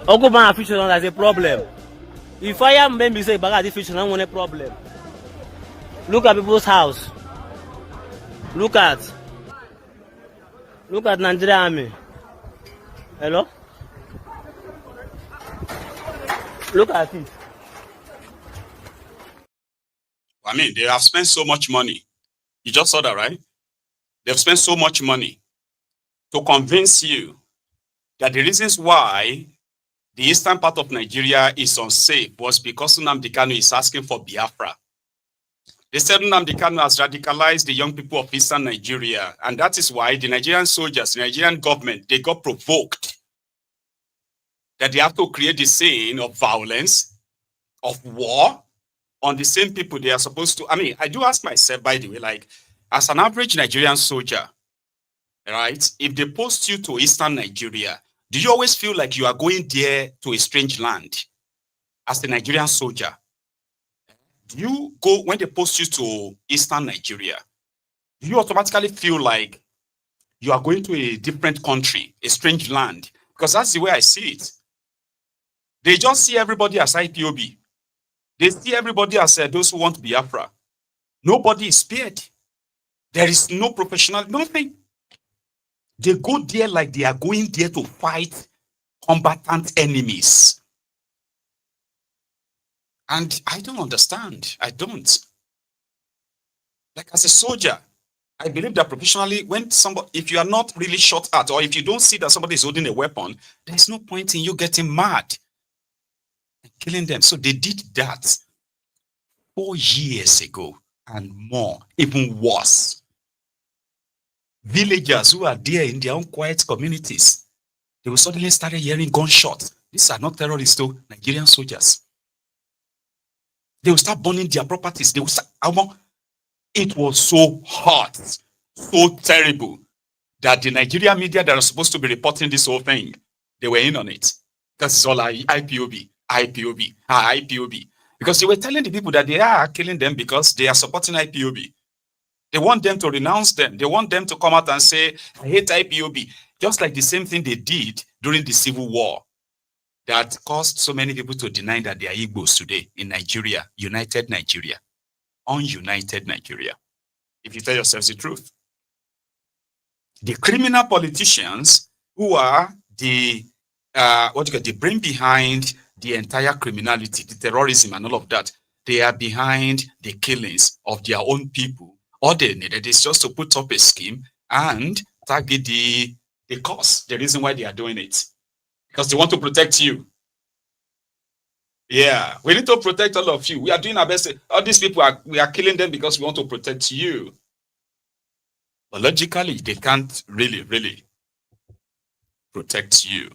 Ogoban feature as a problem. If I am maybe say baga this feature, I want a problem. Look at people's house. Look at Nigeria army. Hello? Look at it. I mean, they have spent so much money. You just saw that, right? They've spent so much money to convince you that the reasons why the eastern part of Nigeria is unsafe was because Nnamdi Kanu is asking for Biafra. They said Nnamdi Kanu has radicalized the young people of eastern Nigeria, and that is why the Nigerian soldiers, the Nigerian government, they got provoked that they have to create the scene of violence, of war, on the same people they are supposed to. I mean, I do ask myself, by the way, like, as an average Nigerian soldier, right, if they post you to eastern Nigeria, do you always feel like you are going there to a strange land as a Nigerian soldier? Do you go, when they post you to eastern Nigeria, do you automatically feel like you are going to a different country, a strange land? Because that's the way I see it. They just see everybody as IPOB. They see everybody as those who want Biafra. Nobody is spared. There is no professional, nothing. They go there like they are going there to fight combatant enemies. And I don't understand. I don't. Like, as a soldier, I believe that professionally, when somebody, if you are not really shot at, or if you don't see that somebody is holding a weapon, there's no point in you getting mad and killing them. So they did that 4 years ago and more, even worse. Villagers who are there in their own quiet communities, they will suddenly start hearing gunshots. These are not terrorists, though, Nigerian soldiers. They will start burning their properties. They will start, it was so hot, so terrible, that the Nigerian media that are supposed to be reporting this whole thing, they were in on it. Because it's all IPOB, IPOB, IPOB. Because they were telling the people that they are killing them because they are supporting IPOB. They want them to renounce them. They want them to come out and say, I hate IPOB. Just like the same thing they did during the Civil War that caused so many people to deny that they are Igbos today in Nigeria, united Nigeria, ununited Nigeria. If you tell yourselves the truth. The criminal politicians who are the, the brain behind the entire criminality, the terrorism and all of that, they are behind the killings of their own people. All they needed is just to put up a scheme and target the cause, the reason why they are doing it. Because they want to protect you. Yeah, we need to protect all of you. We are doing our best. All these people, we are killing them because we want to protect you. But logically, they can't really protect you.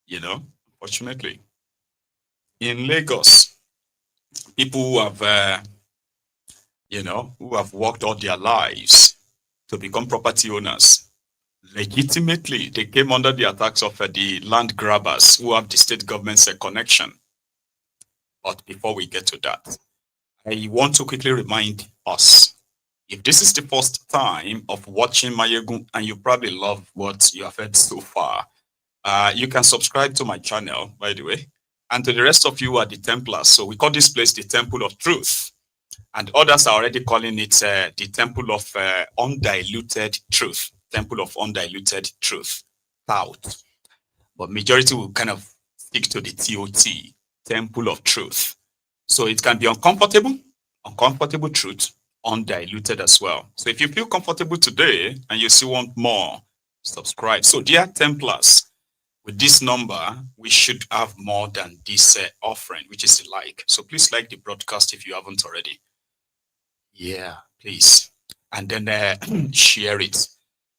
You know, fortunately. In Lagos, people who have, who have worked all their lives to become property owners, legitimately, they came under the attacks of the land grabbers who have the state government's connection. But before we get to that, I want to quickly remind us, if this is the first time of watching Maiyegun and you probably love what you have heard so far, you can subscribe to my channel, by the way, and to the rest of you who are the Templars. So we call this place the Temple of Truth, and others are already calling it the Temple of Undiluted Truth. Temple of Undiluted Truth, TOUT. But majority will kind of stick to the TOT, Temple of Truth. So it can be uncomfortable truth, undiluted as well. So if you feel comfortable today and you still want more, subscribe. So dear Templars, with this number, we should have more than this offering, which is the like. So please like the broadcast if you haven't already. Yeah, please. And then share it.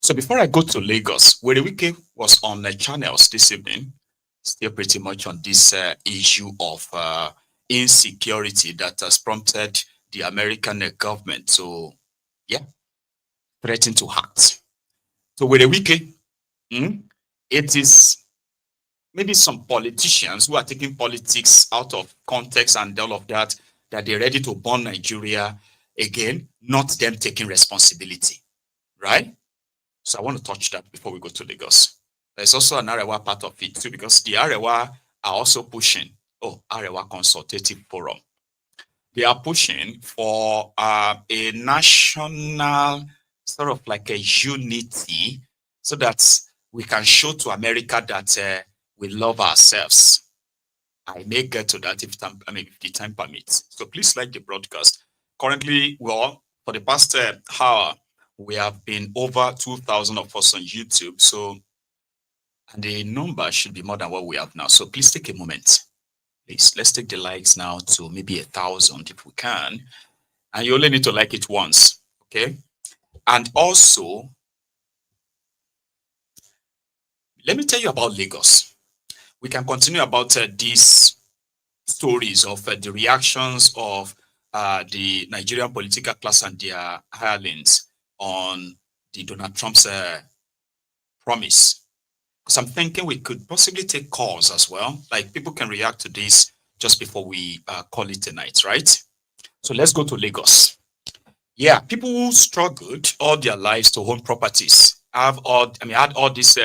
So before I go to Lagos, Werewike was on the channels this evening, still pretty much on this issue of insecurity that has prompted the American government to, threaten to act. So Werewike, it is maybe some politicians who are taking politics out of context and all of that, that they're ready to burn Nigeria again, not them taking responsibility, right? So I want to touch that before we go to Lagos. There's also an Arewa part of it too, because the Arewa are also pushing, Arewa Consultative Forum. They are pushing for a national, sort of like a unity, so that we can show to America that we love ourselves. I may get to that if the time permits. So please like the broadcast. Currently, for the past hour, We have been over 2,000 of us on YouTube. So, and the number should be more than what we have now. So please take a moment. Please, let's take the likes now to maybe 1,000 if we can. And you only need to like it once, okay? And also, let me tell you about Lagos. We can continue about these stories of the reactions of the Nigerian political class and their hirelings on the Donald Trump's promise. Because I'm thinking we could possibly take calls as well. Like people can react to this just before we call it a night, right? So let's go to Lagos. Yeah, people who struggled all their lives to own properties had all this,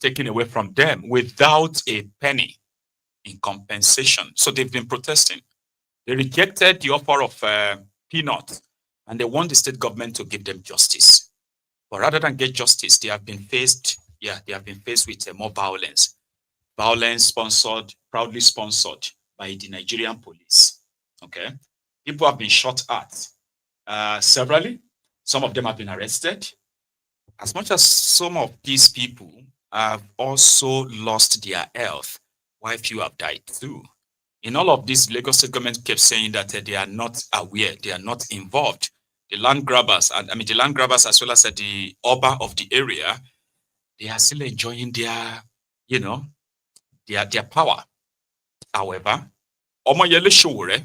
taken away from them without a penny in compensation. So they've been protesting. They rejected the offer of peanuts, and they want the state government to give them justice. But rather than get justice, they have been faced with more violence. Violence proudly sponsored by the Nigerian police. Okay, people have been shot at severally. Some of them have been arrested. As much as some of these people have also lost their health, while few have died too. In all of this, Lagos State government kept saying that they are not aware, they are not involved. The land grabbers, as well as the Oba of the area, they are still enjoying their power. However, Omoyele Sowore,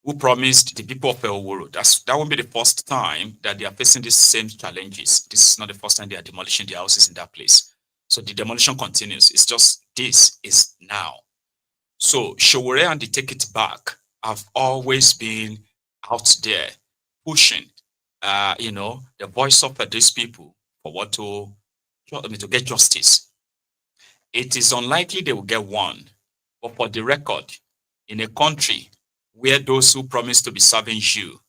who promised the people of Oworo, that won't be the first time that they are facing these same challenges. This is not the first time they are demolishing their houses in that place. So the demolition continues. It's just this is now. So Sowore and the Take It Back have always been out there pushing, the voice of these people for to get justice. It is unlikely they will get one, but for the record, in a country where those who promise to be serving you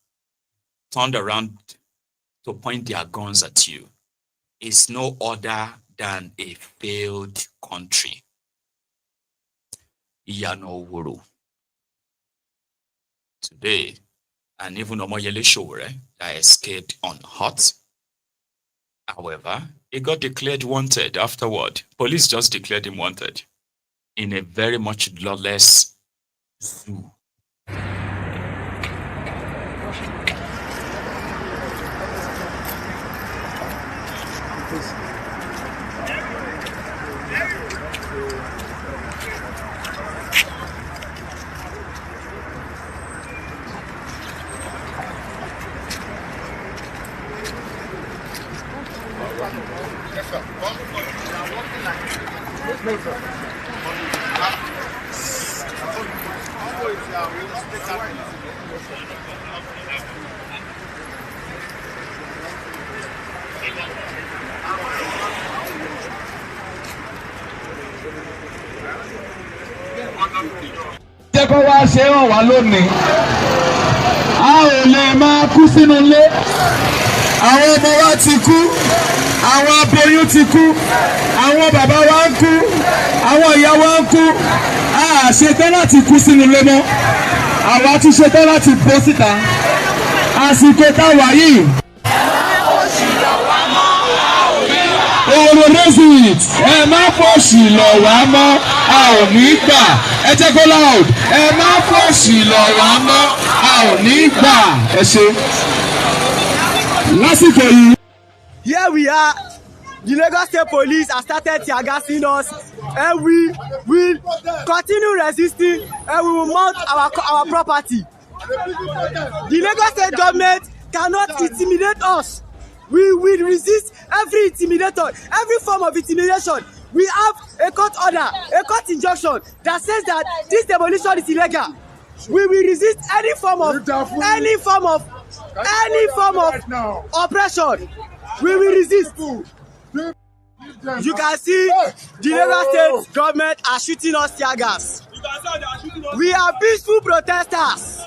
turned around to point their guns at you, is no other than a failed country. Oworo. Today, and even Omoyele Sowore that escaped unhurt. However, he got declared wanted afterward. Police just declared him wanted in a very much lawless zoo. Jẹ́ kó wá ṣe hàn wá lónìí. A ò lè máa kú sínú ilé. Àwọn ọmọ wa ti kú. Àwọn aboyún ti kú. Àwọn bàbá wa ń kú. Àwọn ìyá wa ń kú. A ṣetán láti kú sínú ilé mọ́. Àwa tún ṣetán láti bọ́ síta. Àsìkò táwa yìí. Owó resident ẹ má fòṣì lọ̀ wá mọ́, a ò ní gbà. Ẹ jẹ́ kó loud. Ẹ má fòṣì lọ̀ wá mọ́, a ò ní gbà. Ẹ ṣe. Lásìkò yìí. Here we are. The Lagos State Police have started tear gassing us, and we will continue resisting, and we will mount our property. The Lagos State government cannot intimidate us. We will resist every intimidator, every form of intimidation. We have a court order, a court injunction that says that this demolition is illegal. We will resist any form of oppression. We will resist. You can see the Lagos State government are shooting us tear gas. We are peaceful protesters.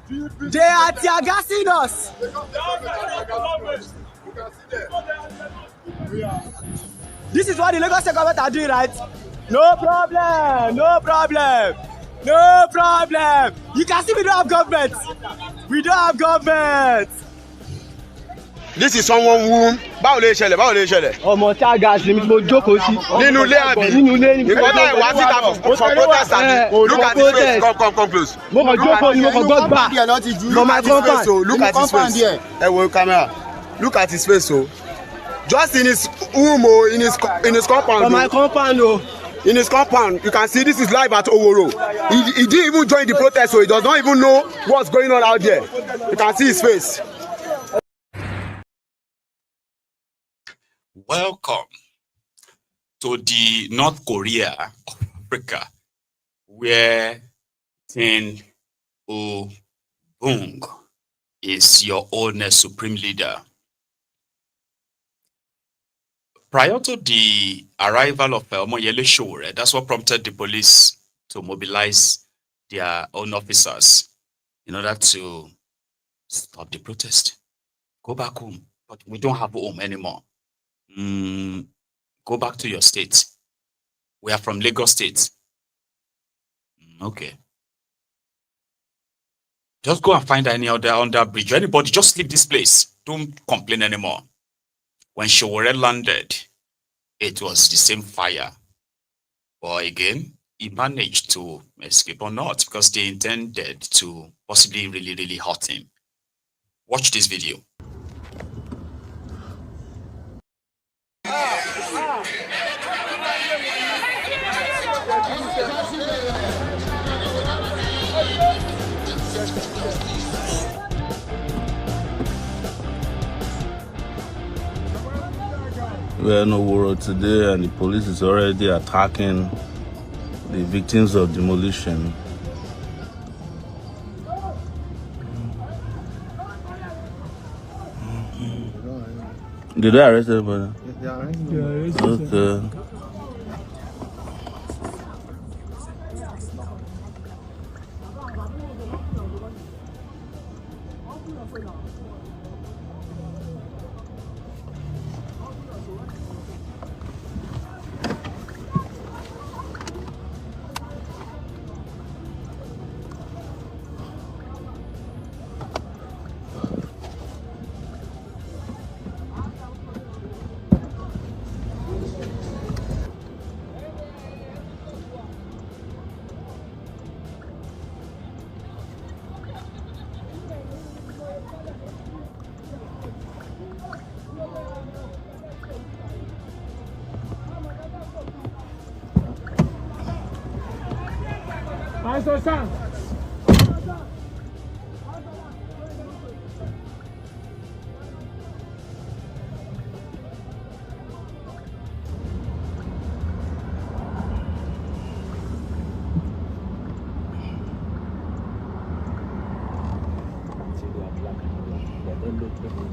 They are tear gassing us. This is what the Lagos State government are doing, right? No problem, no problem, no problem. You can see we don't have government. We don't have government. This is someone who báwo lè ṣẹlẹ̀. Ọmọ tí a ga sí mi mo jókòó sí. Nínú ilé àbí. Nínú ilé ni. Because I was it for protest and look at his face. Come close. Mo kàn jókòó ni mo kàn gbọ́ gbà. Look at his face, so look at his face. Ẹ wo camera. Look at his face, so. Just in his room, in his compound. For my compound, in his compound, you can see this is live at Oworo. He didn't even join the protest, so he does not even know what's going on out there. You can see his face. Welcome to the North Korea of Africa, where Tin O-bung is your own supreme leader. Prior to the arrival of Moyele Shore, that's what prompted the police to mobilize their own officers in order to stop the protest. Go back home, but we don't have home anymore. Go back to your state. We are from Lagos State. Okay. Just go and find any other under bridge. Anybody, just leave this place. Don't complain anymore. When Showore landed, it was the same fire. But again, he managed to escape or not because they intended to possibly really hurt him. Watch this video. We're in Oworo today, and the police is already attacking the victims of demolition. Did they arrest everybody? Yeah, okay.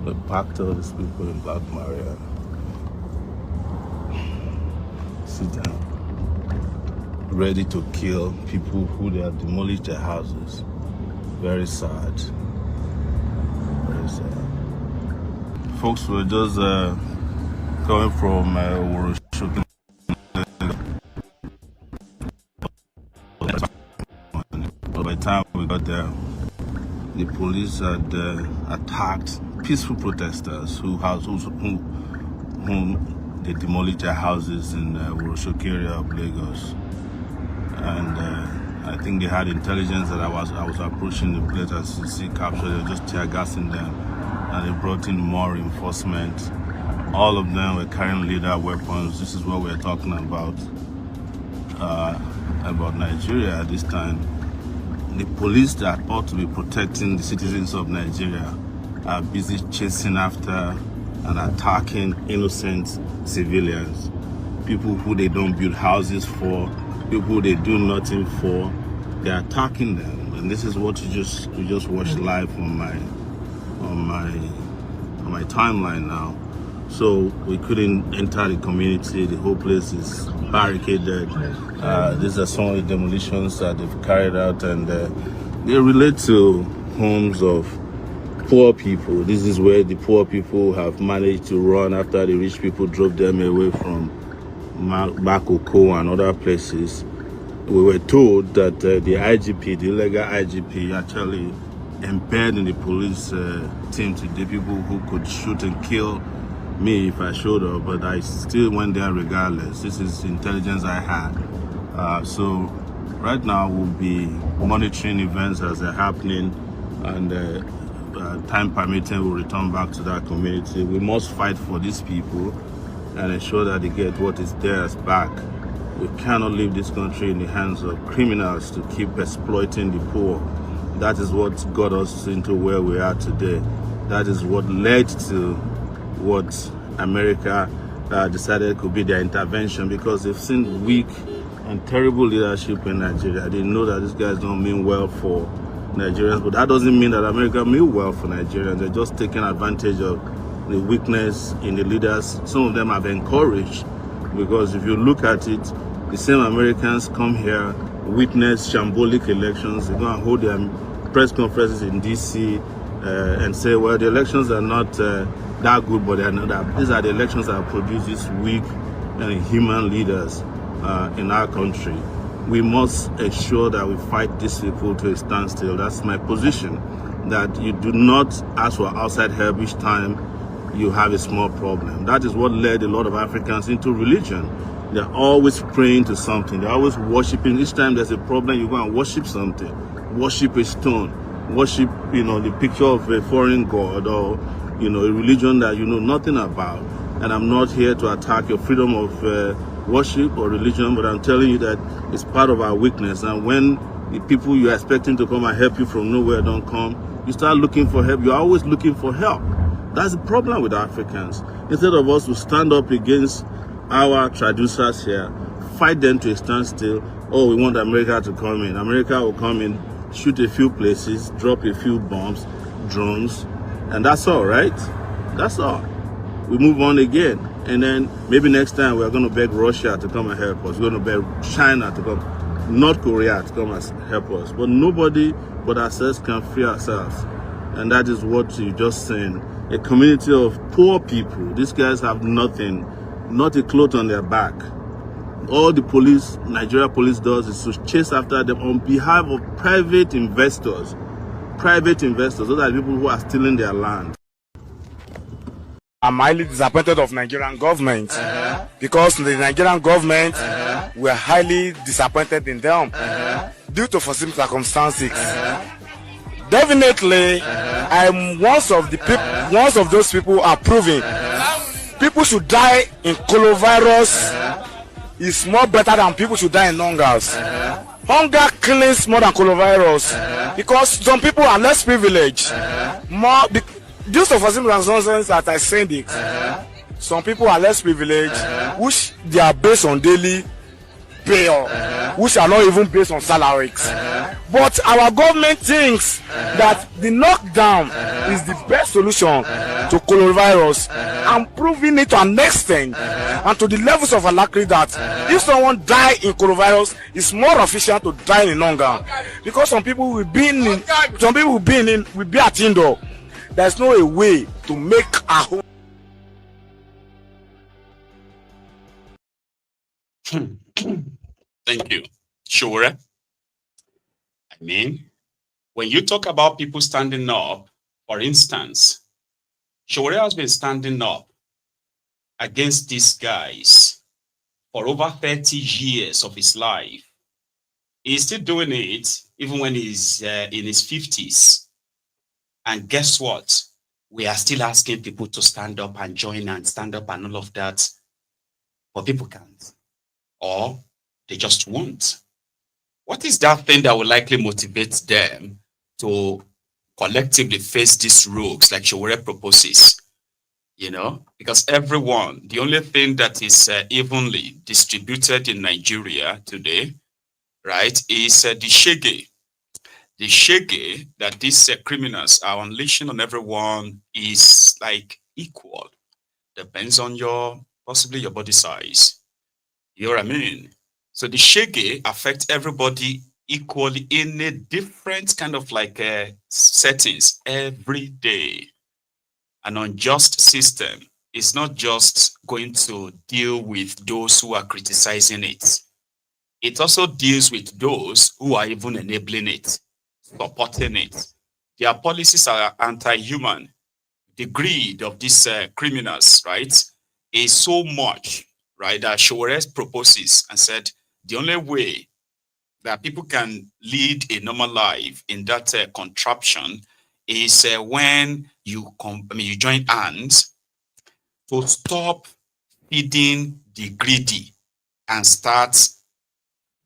They packed all these people in Black Maria. Sit down. Ready to kill people who they have demolished their houses. Very sad. Very sad. Folks were just coming from Oworo. By the time we got there, the police had attacked peaceful protesters whom they demolished their houses in the Oworo area of Lagos. And I think they had intelligence that I was approaching the place. As you see, captured. They were just tear gassing them, and they brought in more reinforcement. All of them were carrying lethal weapons. This is what we're talking about Nigeria at this time. The police that ought to be protecting the citizens of Nigeria are busy chasing after and attacking innocent civilians, people who they don't build houses for, people they do nothing for. They're attacking them, and this is what you just watched live on my timeline now. So we couldn't enter the community. The whole place is barricaded. These are some of the demolitions that they've carried out, and they relate to homes of poor people. This is where the poor people have managed to run after the rich people drove them away from Bakoko and other places. We were told that the IGP, the illegal IGP, actually embed in the police team today people who could shoot and kill me if I showed up, but I still went there regardless. This is intelligence I had. So right now we'll be monitoring events as they're happening, and time permitting we'll return back to that community. We must fight for these people and ensure that they get what is theirs back. We cannot leave this country in the hands of criminals to keep exploiting the poor. That is what got us into where we are today. That is what led to what America decided could be their intervention, because they've seen weak and terrible leadership in Nigeria. They know that these guys don't mean well for Nigerians, but that doesn't mean that America mean well for Nigerians. They're just taking advantage of the weakness in the leaders. Some of them have encouraged, because if you look at it, the same Americans come here, witness shambolic elections. They go and hold their press conferences in DC and say, well, the elections are not that good, but they are not that. These are the elections that produce these weak and inhuman leaders in our country. We must ensure that we fight these people to a standstill. That's my position, that you do not ask for outside help each time you have a small problem. That is what led a lot of Africans into religion. They're always praying to something. They're always worshiping. Each time there's a problem, you go and worship something. Worship a stone. Worship, the picture of a foreign god, or, a religion that you know nothing about. And I'm not here to attack your freedom of worship or religion, but I'm telling you that it's part of our weakness. And when the people you're expecting to come and help you from nowhere don't come, you start looking for help. You're always looking for help. That's the problem with Africans. Instead of us to stand up against our traducers here, fight them to a standstill. Oh, we want America to come in. America will come in, shoot a few places, drop a few bombs, drones, and that's all, right? That's all. We move on again. And then maybe next time we're going to beg Russia to come and help us. We're going to beg China to come, North Korea to come and help us. But nobody but ourselves can free ourselves. And that is what you just saying. A community of poor people. These guys have nothing, not a cloth on their back. All the police, Nigeria police does is to chase after them on behalf of private investors. Private investors, those are the people who are stealing their land. I'm highly disappointed of Nigerian government because the Nigerian government were highly disappointed in them due to foreseen circumstances. Definitely, I'm one of those people approving. People should die in coronavirus is more better than people should die in hungers. Hunger kills more than coronavirus because some people are less privileged. Due to foreseen circumstances that I said it, some people are less privileged, which they are based on daily pay, which are not even based on salaries. But our government thinks that the knockdown is the best solution to coronavirus, and proving it to an extent and to the levels of alacrity that if someone die in coronavirus, it's more efficient to die in hunger, because some people will be at indoor. There's no way to make a home. Thank you. Sure. I mean, when you talk about people standing up, for instance, Shure has been standing up against these guys for over 30 years of his life. He's still doing it even when he's in his 50s. And guess what? We are still asking people to stand up and join and stand up and all of that. But people can't. Or they just won't. What is that thing that will likely motivate them to collectively face these rogues like Shure proposes? Because everyone, the only thing that is evenly distributed in Nigeria today, right, is the shege. The shege that these criminals are unleashing on everyone is like equal. Depends on possibly your body size. You know what I mean? So the shege affects everybody equally in a different kind of settings every day. An unjust system is not just going to deal with those who are criticizing it. It also deals with those who are even enabling it, supporting it. Their policies are anti-human. The greed of these criminals, right, is so much, right, that Charade proposes and said the only way that people can lead a normal life in that contraption is when you you join hands to stop feeding the greedy and start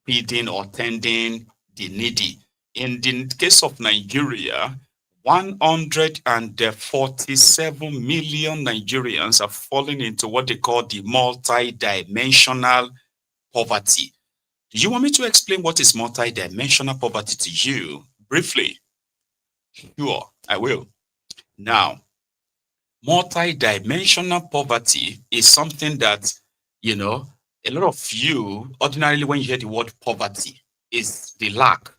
feeding or tending the needy. In the case of Nigeria, 147 million Nigerians are falling into what they call the multi-dimensional poverty. Do you want me to explain what is multi-dimensional poverty to you briefly? Sure, I will. Now, multi-dimensional poverty is something that, you know, a lot of you, ordinarily when you hear the word poverty, is the lack,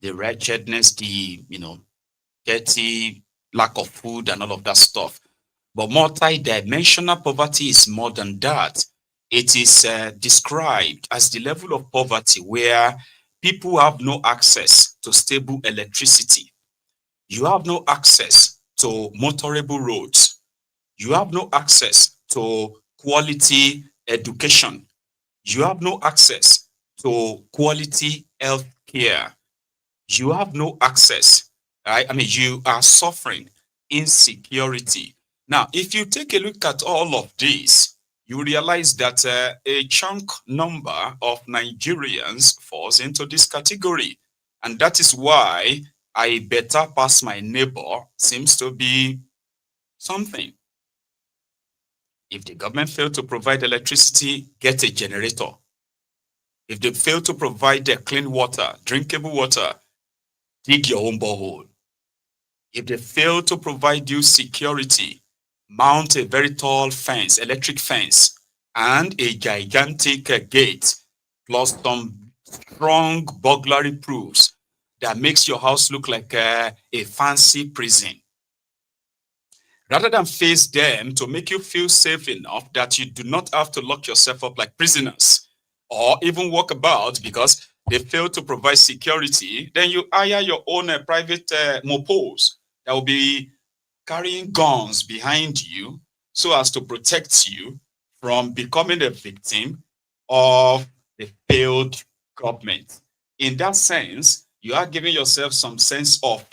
the wretchedness, the, you know, dirty, lack of food and all of that stuff. But multi-dimensional poverty is more than that. It is described as the level of poverty where people have no access to stable electricity. You have no access to motorable roads. You have no access to quality education. You have no access to quality health care. You have no access, right? I mean, you are suffering insecurity. Now, if you take a look at all of this, you realize that a chunk number of Nigerians falls into this category. And that is why I better pass my neighbor seems to be something. If the government fail to provide electricity, get a generator. If they fail to provide clean water, drinkable water, dig your own borehole. If they fail to provide you security, mount a very tall fence, electric fence, and a gigantic gate, plus some strong burglary proofs that makes your house look like a fancy prison. Rather than face them to make you feel safe enough that you do not have to lock yourself up like prisoners or even walk about because they fail to provide security, then you hire your own private mopos that will be carrying guns behind you so as to protect you from becoming a victim of the failed government. In that sense, you are giving yourself some sense of,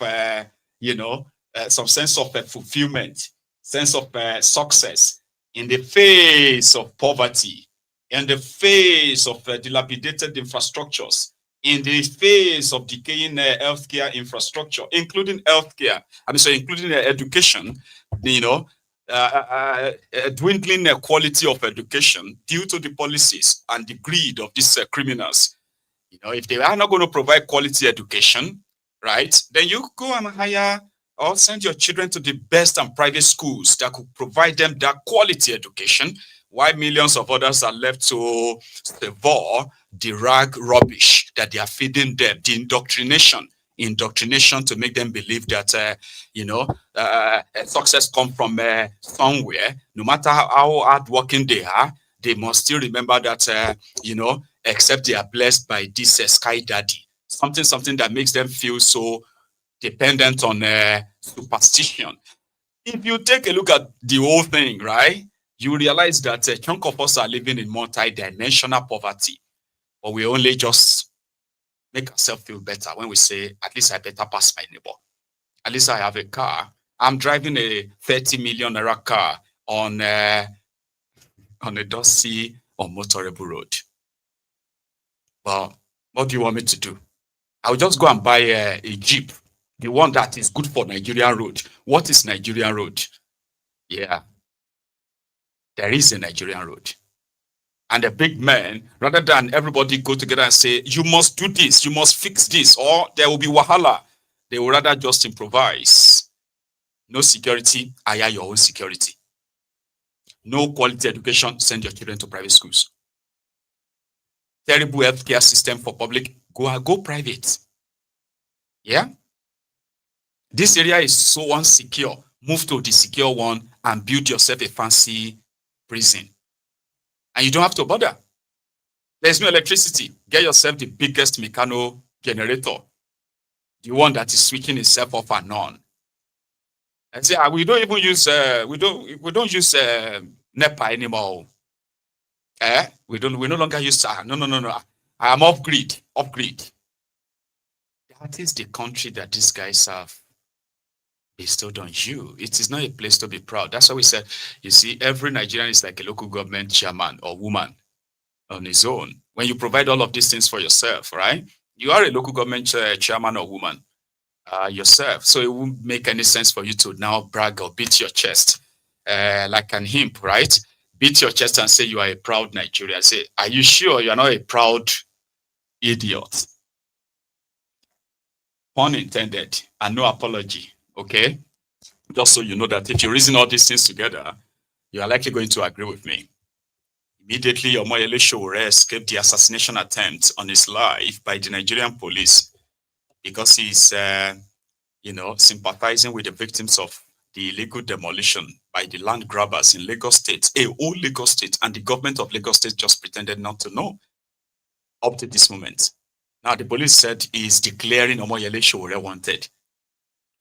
some sense of fulfillment, sense of success in the face of poverty, in the face of dilapidated infrastructures, in the face of decaying healthcare infrastructure, including healthcare, including education, dwindling quality of education due to the policies and the greed of these criminals. You know, if they are not going to provide quality education, right, then you go and hire or send your children to the best and private schools that could provide them that quality education, while millions of others are left to devour the rag rubbish that they are feeding them, the indoctrination to make them believe that, success comes from somewhere. No matter how hardworking they are, they must still remember that, except they are blessed by this sky daddy, something that makes them feel so dependent on superstition. If you take a look at the whole thing, right, you realize that a chunk of us are living in multi-dimensional poverty, but we only just make ourselves feel better when we say, at least I better pass my neighbor. At least I have a car. I'm driving a 30 million naira car on a dusty or motorable road. Well, what do you want me to do? I'll just go and buy a Jeep, the one that is good for Nigerian road. What is Nigerian road? Yeah, there is a Nigerian road. And the big men, rather than everybody go together and say, you must do this, you must fix this, or there will be wahala, they will rather just improvise. No security, hire your own security. No quality education, send your children to private schools. Terrible healthcare system for public, go private. Yeah? This area is so unsecure. Move to the secure one and build yourself a fancy prison. And you don't have to bother. There's no electricity. Get yourself the biggest mechano generator. the one that is switching itself off and on. I say we don't even use we don't use NEPA anymore. We no longer use no. I am upgrade. That is the country that these guys have bestowed on you. It is not a place to be proud. That's why we said, you see, every Nigerian is like a local government chairman or woman on his own. When you provide all of these things for yourself, right? You are a local government chairman or woman yourself. So it won't make any sense for you to now brag or beat your chest like an imp, right? Beat your chest and say you are a proud Nigerian. Say, are you sure you are not a proud idiot? Pun intended, and no apology, okay? Just so you know that if you reason all these things together, you are likely going to agree with me. Immediately, Omoyele Sowore escaped the assassination attempt on his life by the Nigerian police because he's, sympathizing with the victims of the illegal demolition by the land grabbers in Lagos State, a whole Lagos State, and the government of Lagos State just pretended not to know up to this moment. Now, the police said he's declaring Omoyele Sowore wanted.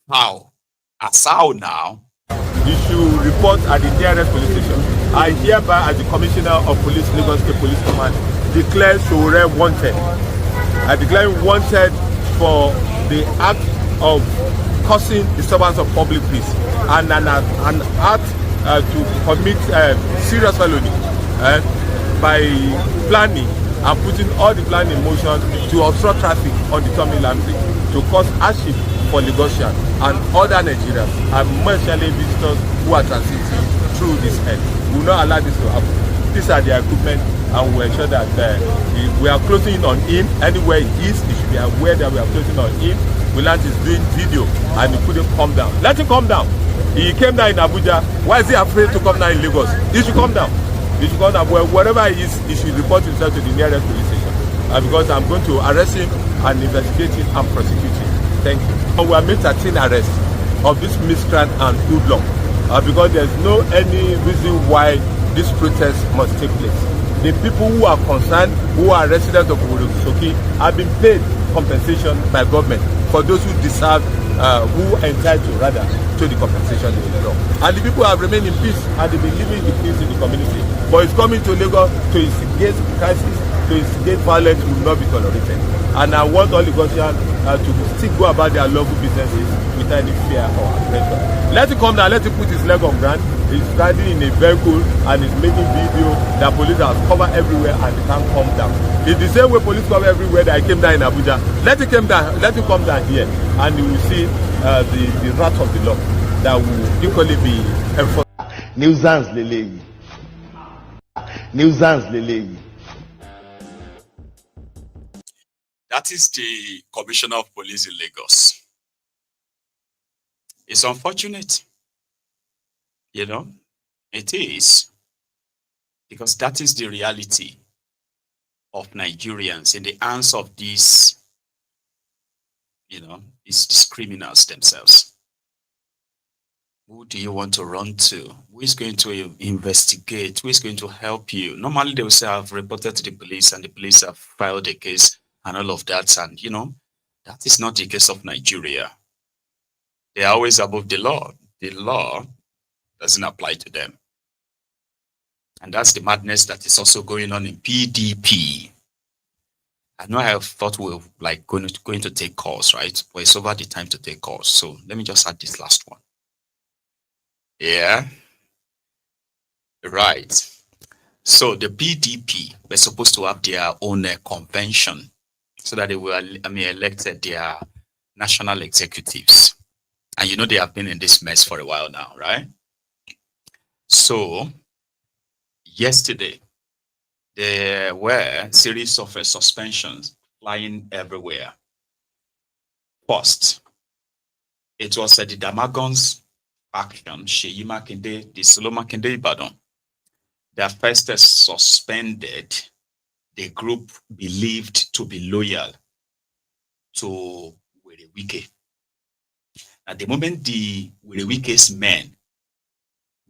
How? As how now? You should report at the nearest police station. I hereby, as the Commissioner of Police, Lagos State Police Command, declare Sowore wanted. I declare him wanted for the act of causing disturbance of public peace and an act to commit serious felony by planning and putting all the plan in motion to obstruct traffic on the Tomiland Bridge, to cause hardship for Lagosians and other Nigerians, and especially visitors who are transiting through this end. We will not allow this to happen. These are the equipment, and we ensure that we are closing on him anywhere he is. He should be aware that we are closing on him. Willant is doing video and he couldn't come down. Let him come down. He came down in Abuja. Why is he afraid to come down in Lagos? He should come down. He should come down. Wherever he is, he should report himself to the nearest police station. Because I'm going to arrest him and investigate him and prosecute him. Thank you. We have made 13 arrests of this miscreant and hoodlum because there's no any reason why this protest must take place. The people who are concerned, who are residents of Orosoki, have been paid compensation by government for those who deserve, who are entitled rather to the compensation they deserve. And the people have remained in peace and they've been living in peace in the community. But it's coming to Lagos to instigate crisis, to instigate violence will not be tolerated. And I want all Lagosians to still go about their lawful businesses without any fear or aggression. Let him come down, let him put his leg on ground. He's riding in a vehicle and he's making video that police have covered everywhere and they can't come down. It's the same way police cover everywhere that I came down in Abuja. Let him come down here and you will see the wrath of the law that will equally be enforced. Nuisance Lele. Nuisance Lele. That is the Commissioner of Police in Lagos. It's unfortunate. It is. Because that is the reality of Nigerians in the hands of these, these criminals themselves. Who do you want to run to? Who is going to investigate? Who is going to help you? Normally they will say, I've reported to the police and the police have filed a case and all of that. And, that is not the case of Nigeria. They are always above the law. The law doesn't apply to them. And that's the madness that is also going on in PDP. I know I have thought we were going to take calls, right? But it's over the time to take calls. So let me just add this last one. Yeah. Right. So the PDP were supposed to have their own convention so that they were, elected their national executives. And they have been in this mess for a while now, right? So yesterday, there were a series of suspensions flying everywhere. First, it was the Damagons faction, Seyi Makinde, the Solo Makinde Ibadan. They first suspended the group believed to be loyal to Werewike. At the moment, the Werewike's men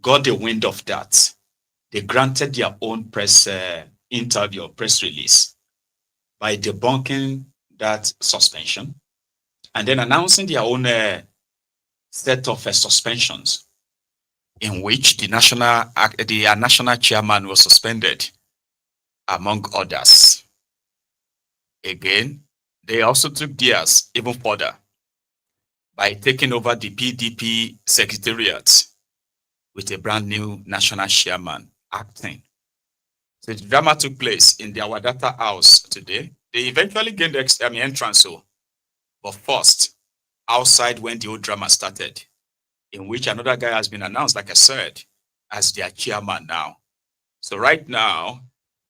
got the wind of that, they granted their own press interview or press release by debunking that suspension and then announcing their own set of suspensions, in which the national chairman was suspended, among others. Again, they also took theirs even further by taking over the PDP secretariat with a brand new national chairman acting. So the drama took place in the Awadata house today. They eventually gained the entrance, but first, outside when the old drama started, in which another guy has been announced, like I said, as their chairman now. So right now,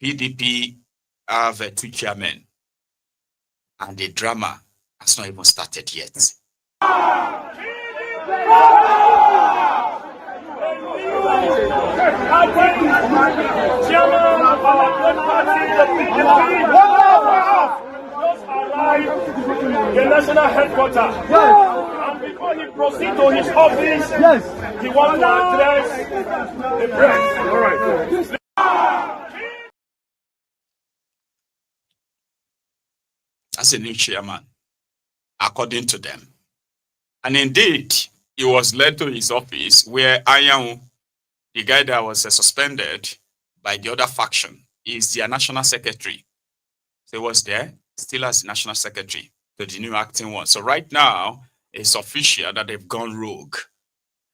PDP have 2 chairmen, and the drama has not even started yet. Chairman of our great party, the PDP, just arrived the national headquarters. And before he proceeds to his office, he wants to address the press. All right. As a new chairman, according to them. And indeed, he was led to his office where Ayahu, the guy that was suspended by the other faction, is their national secretary. So he was there, still as the national secretary to the new acting one. So right now, it's official that they've gone rogue.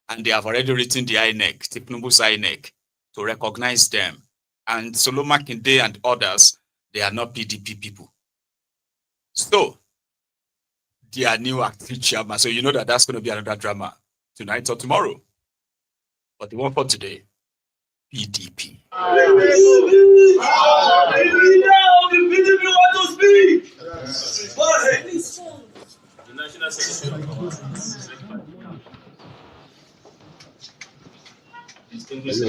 And they have already written the INEC, Tipnubu's INEC, to recognize them. And Solo Makinde and others, they are not PDP people. So, they are new acting chairman. So you know that that's going to be another drama tonight or tomorrow. But the one for today, PDP. PDP want to speak. Go ahead. The National Secretary of our distinguished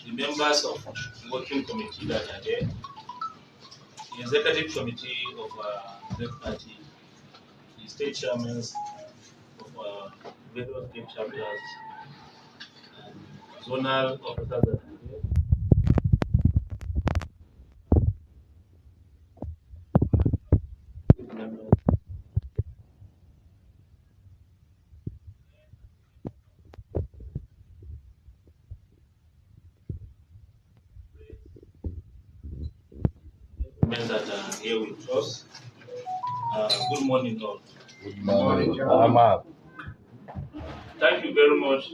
the members of the working committee that are there, the executive committee of the party, the state chairmen of various state chapters, and zonal officers that are here. Men that are here with us. Good morning, all. Good morning. Thank you very much.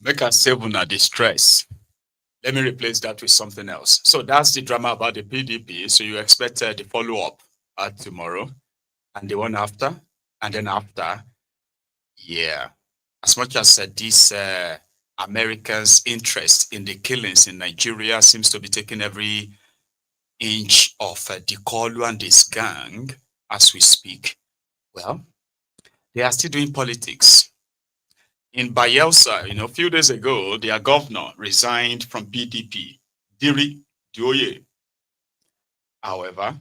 Make us save on the stress. Let me replace that with something else. So that's the drama about the PDP. So you expect the follow-up tomorrow, and the one after, and then after. Yeah. As much as these Americans' interest in the killings in Nigeria seems to be taking every inch of the Kolu and this gang as we speak, well, they are still doing politics. In Bayelsa, a few days ago, their governor resigned from PDP, Diri Dioye. However,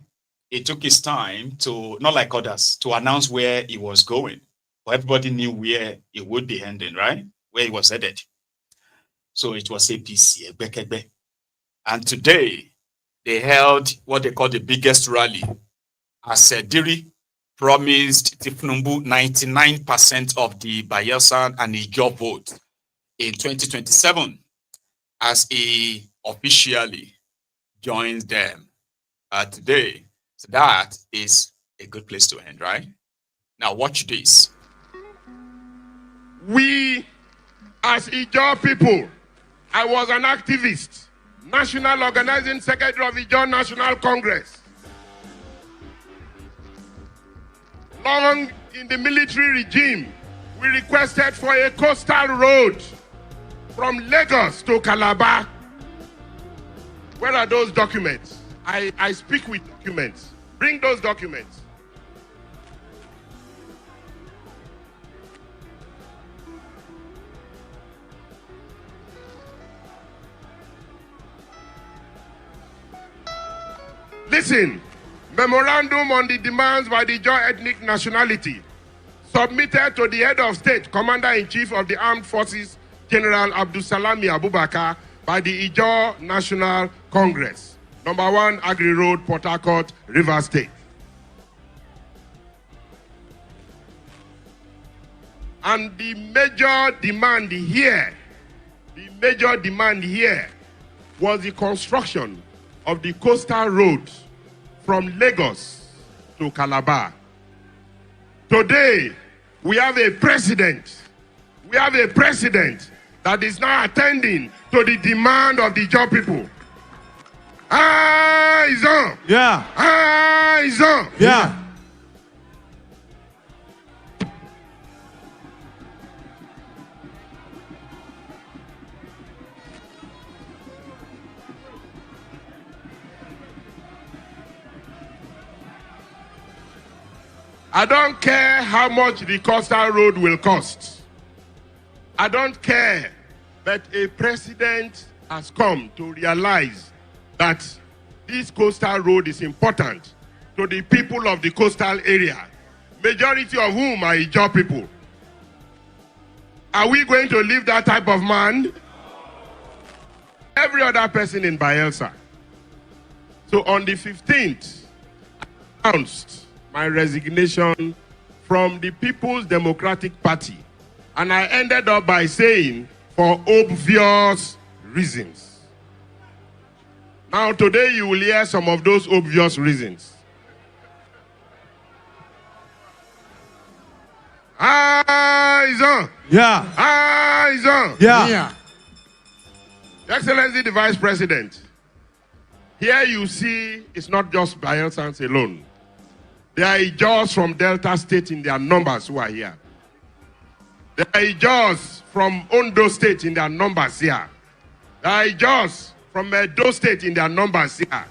it took his time to, not like others, to announce where he was going. But everybody knew where it would be ending, right? Where he was headed. So it was APC, Ebekebe. And today, they held what they call the biggest rally, as Diri promised Tifnumbu 99% of the Bayelsa and Ijaw vote in 2027 as he officially joins them today. So that is a good place to end, right? Now watch this. We, as Ijaw people, I was an activist, National Organizing Secretary of Ijaw National Congress. Long in the military regime, we requested for a coastal road from Lagos to Calabar. Where are those documents? I speak with documents. Bring those documents. Listen, memorandum on the demands by the Ijaw ethnic nationality submitted to the head of state, Commander-in-Chief of the Armed Forces, General Abdulsalami Abubakar, by the Ijaw National Congress. Number 1, Agri Road, Port Harcourt, Rivers State. And the major demand here was the construction of the coastal road from Lagos to Calabar. Today, we have a president that is now attending to the demand of the Ijaw people. Eyes on! Yeah. Eyes on! Yeah. I don't care how much the coastal road will cost. I don't care, but a president has come to realize that this coastal road is important to the people of the coastal area, majority of whom are Ijaw people. Are we going to leave that type of man? Every other person in Bayelsa. So on the 15th, I announced my resignation from the People's Democratic Party. And I ended up by saying, for obvious reasons. Now today you will hear some of those obvious reasons. Eyes on! Yeah. Eyes on! Yeah. Excellency the Vice President, here you see it's not just Bayelsans alone. There are Ijaws from Delta State in their numbers who are here. There are Ijaws from Ondo State in their numbers here. There are Ijaws from Edo State in their numbers here.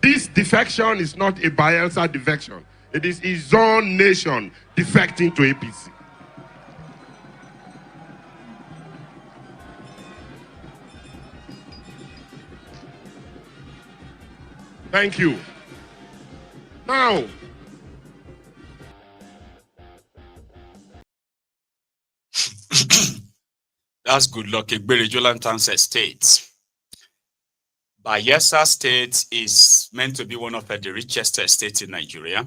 This defection is not a Bayelsa defection. It is his own nation defecting to APC. Thank you. Now, that's good luck. Jolantan's State. Bayelsa State is meant to be one of the richest states in Nigeria.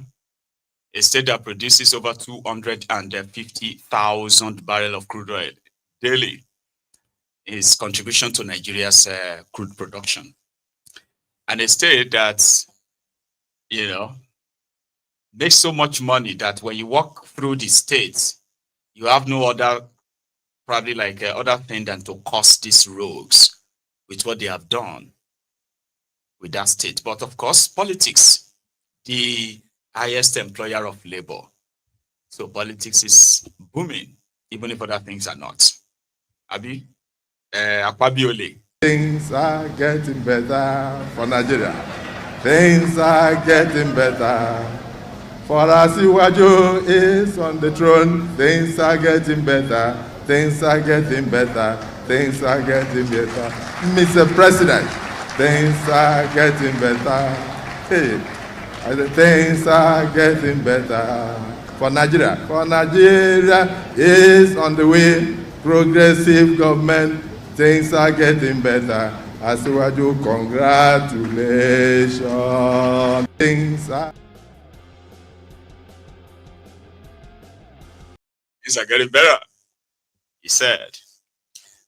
A state that produces over 250,000 barrels of crude oil daily. Its contribution to Nigeria's crude production. And a state that, makes so much money that when you walk through the state, you have no other, probably other thing than to curse these rogues with what they have done with that state. But of course, politics, the highest employer of labor. So politics is booming, even if other things are not. Abi? Akwabiole. Things are getting better for Nigeria. Things are getting better. For Asiwaju is on the throne. Things are getting better. Things are getting better. Things are getting better. Mr. President, things are getting better. Hey, things are getting better for Nigeria. For Nigeria is on the way. Progressive government. Things are getting better. Asiwaju, congratulations. Things are getting better, he said.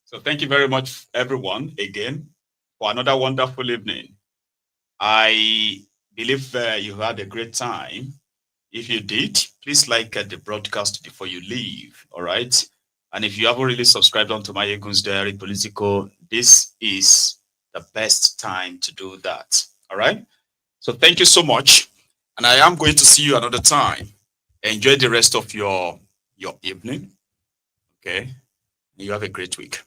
So thank you very much, everyone, again, for another wonderful evening. I believe you had a great time. If you did, please like the broadcast before you leave, all right? And if you haven't really subscribed onto Maiyegun's Diary Politico, this is the best time to do that. All right? So thank you so much. And I am going to see you another time. Enjoy the rest of your evening. Okay? You have a great week.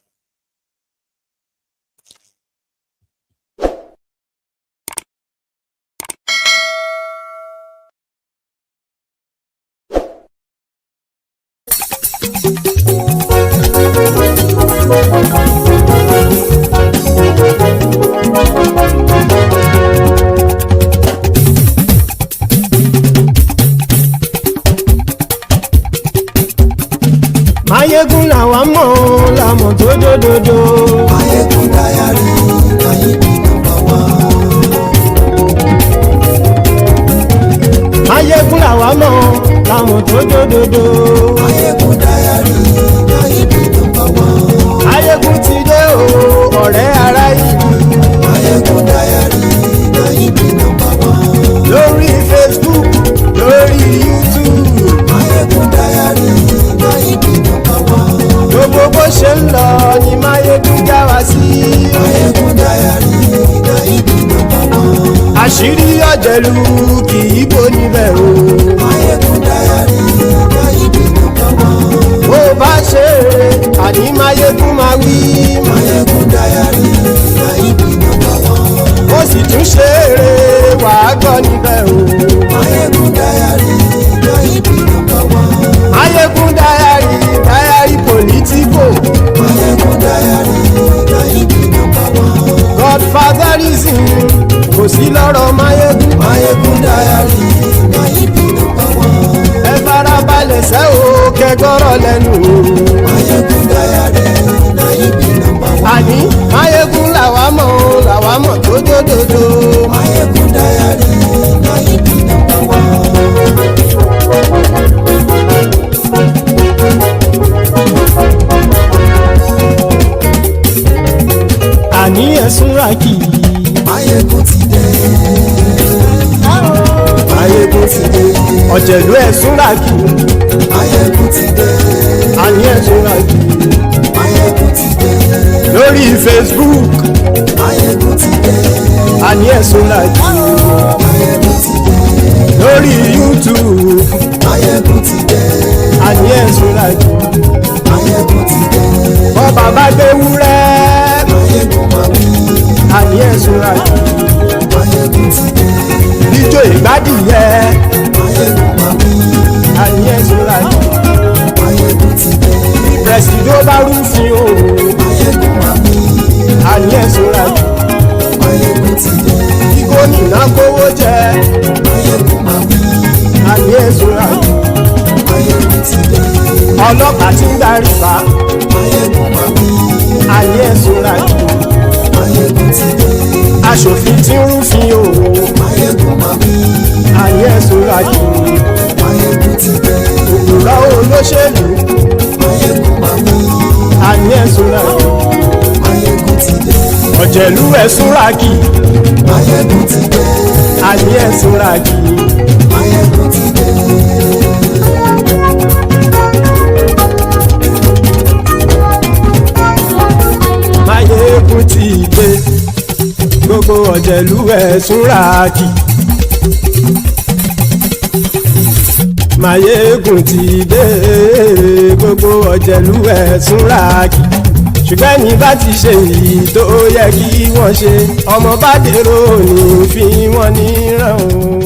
Maiyegun làwa mọ̀ làmọ̀ tó dòdòdò. Maiyegun diary Nayibi #1. Maiyegun làwa mọ̀ làmọ̀ tó dòdòdò. Maiyegun diary Nayibi #1. Maiyegun ti dé o ọ̀rẹ́ ara ìlú. Maiyegun diary Nayibi #1. Lórí Facebook lórí YouTube. Maiyegun diary Nayibi #1. Gbogbo bó ṣe ń lọ ni Maiyegun já wa sí. Maiyegun diary Nayibi #1. Àṣírí ọ̀jẹ̀lú kì í bò níbẹ̀ o. Maiyegun diary Nayibi #1. Bó bá ṣe eré àní Maiyegun máa wí. Maiyegun diary Nayibi #1. Ó sì tún ṣe eré wàá gbọ́ níbẹ̀ o. Maiyegun diary Nayibi #1. Maiyegun diary Politico. Maiyegun diary Nayibi #1. Godfatherism kò sí lọ́rọ̀ Maiyegun. Maiyegun diary Nayibi #1. Ẹ farabalẹ̀ sẹ́ o kẹgbọ́rọ̀ lẹ́nu o. Maiyegun diary Nayibi #1. Àní Maiyegun làwa mọ̀ tó dòdòdò. Maiyegun diary Nayibi #1. Àní ẹ̀sùn ràkì. Maiyegun ti dé. Maiyegun ti dé. Ọ̀jẹ̀lú ẹ̀sùn ràkì. Maiyegun ti dé. Àní ẹ̀sùn ràkì. Maiyegun ti dé. Lórí Facebook. Maiyegun ti dé. Àní ẹ̀sùn ràkì. Maiyegun ti dé. Lórí YouTube. Maiyegun ti dé. Àní ẹ̀sùn ràkì. Maiyegun ti dé. Bọ́ba bá gbé wúrẹ́. Maiyegun máa wí. Àní ẹ̀sùn ràkì. Maiyegun ti dé. Ijó ìgbádìyẹ. Maiyegun máa wí. Àní ẹ̀sùn ràkì. Maiyegun ti dé. Presido bá rúfin o. Maiyegun máa wí. Àní ẹ̀sùn ràkì. Maiyegun ti dé. Kí gómìnà kówó jẹ. Maiyegun máa wí. Àní ẹ̀sùn ràkì. Maiyegun ti dé. Ọlọ́pàá ti ń darí bá. Maiyegun máa wí. Àní ẹ̀sùn ràkì. Maiyegun ti dé. Aṣòfin ti ń rúfin o. Maiyegun máa wí. Àní ẹ̀sùn ràkì. Maiyegun ti dé. Òkúra olóṣèlú. Maiyegun máa wí. Àní ẹ̀sùn ràkì. Maiyegun ti dé. Ọ̀jẹ̀lú ẹ̀sùn ràkì. Maiyegun ti dé. Àní ẹ̀sùn ràkì. Maiyegun ti dé. Maiyegun ti dé. Gbogbo ọ̀jẹ̀lú ẹ̀sùn ràkì. Maiyegun ti dé. Gbogbo ọ̀jẹ̀lú ẹ̀sùn ràkì. Ṣùgbọ́n ní bá ti ṣe èyí tó yẹ kí wọ́n ṣe, ọmọ bá dèrò ní fi wọ́n níran o.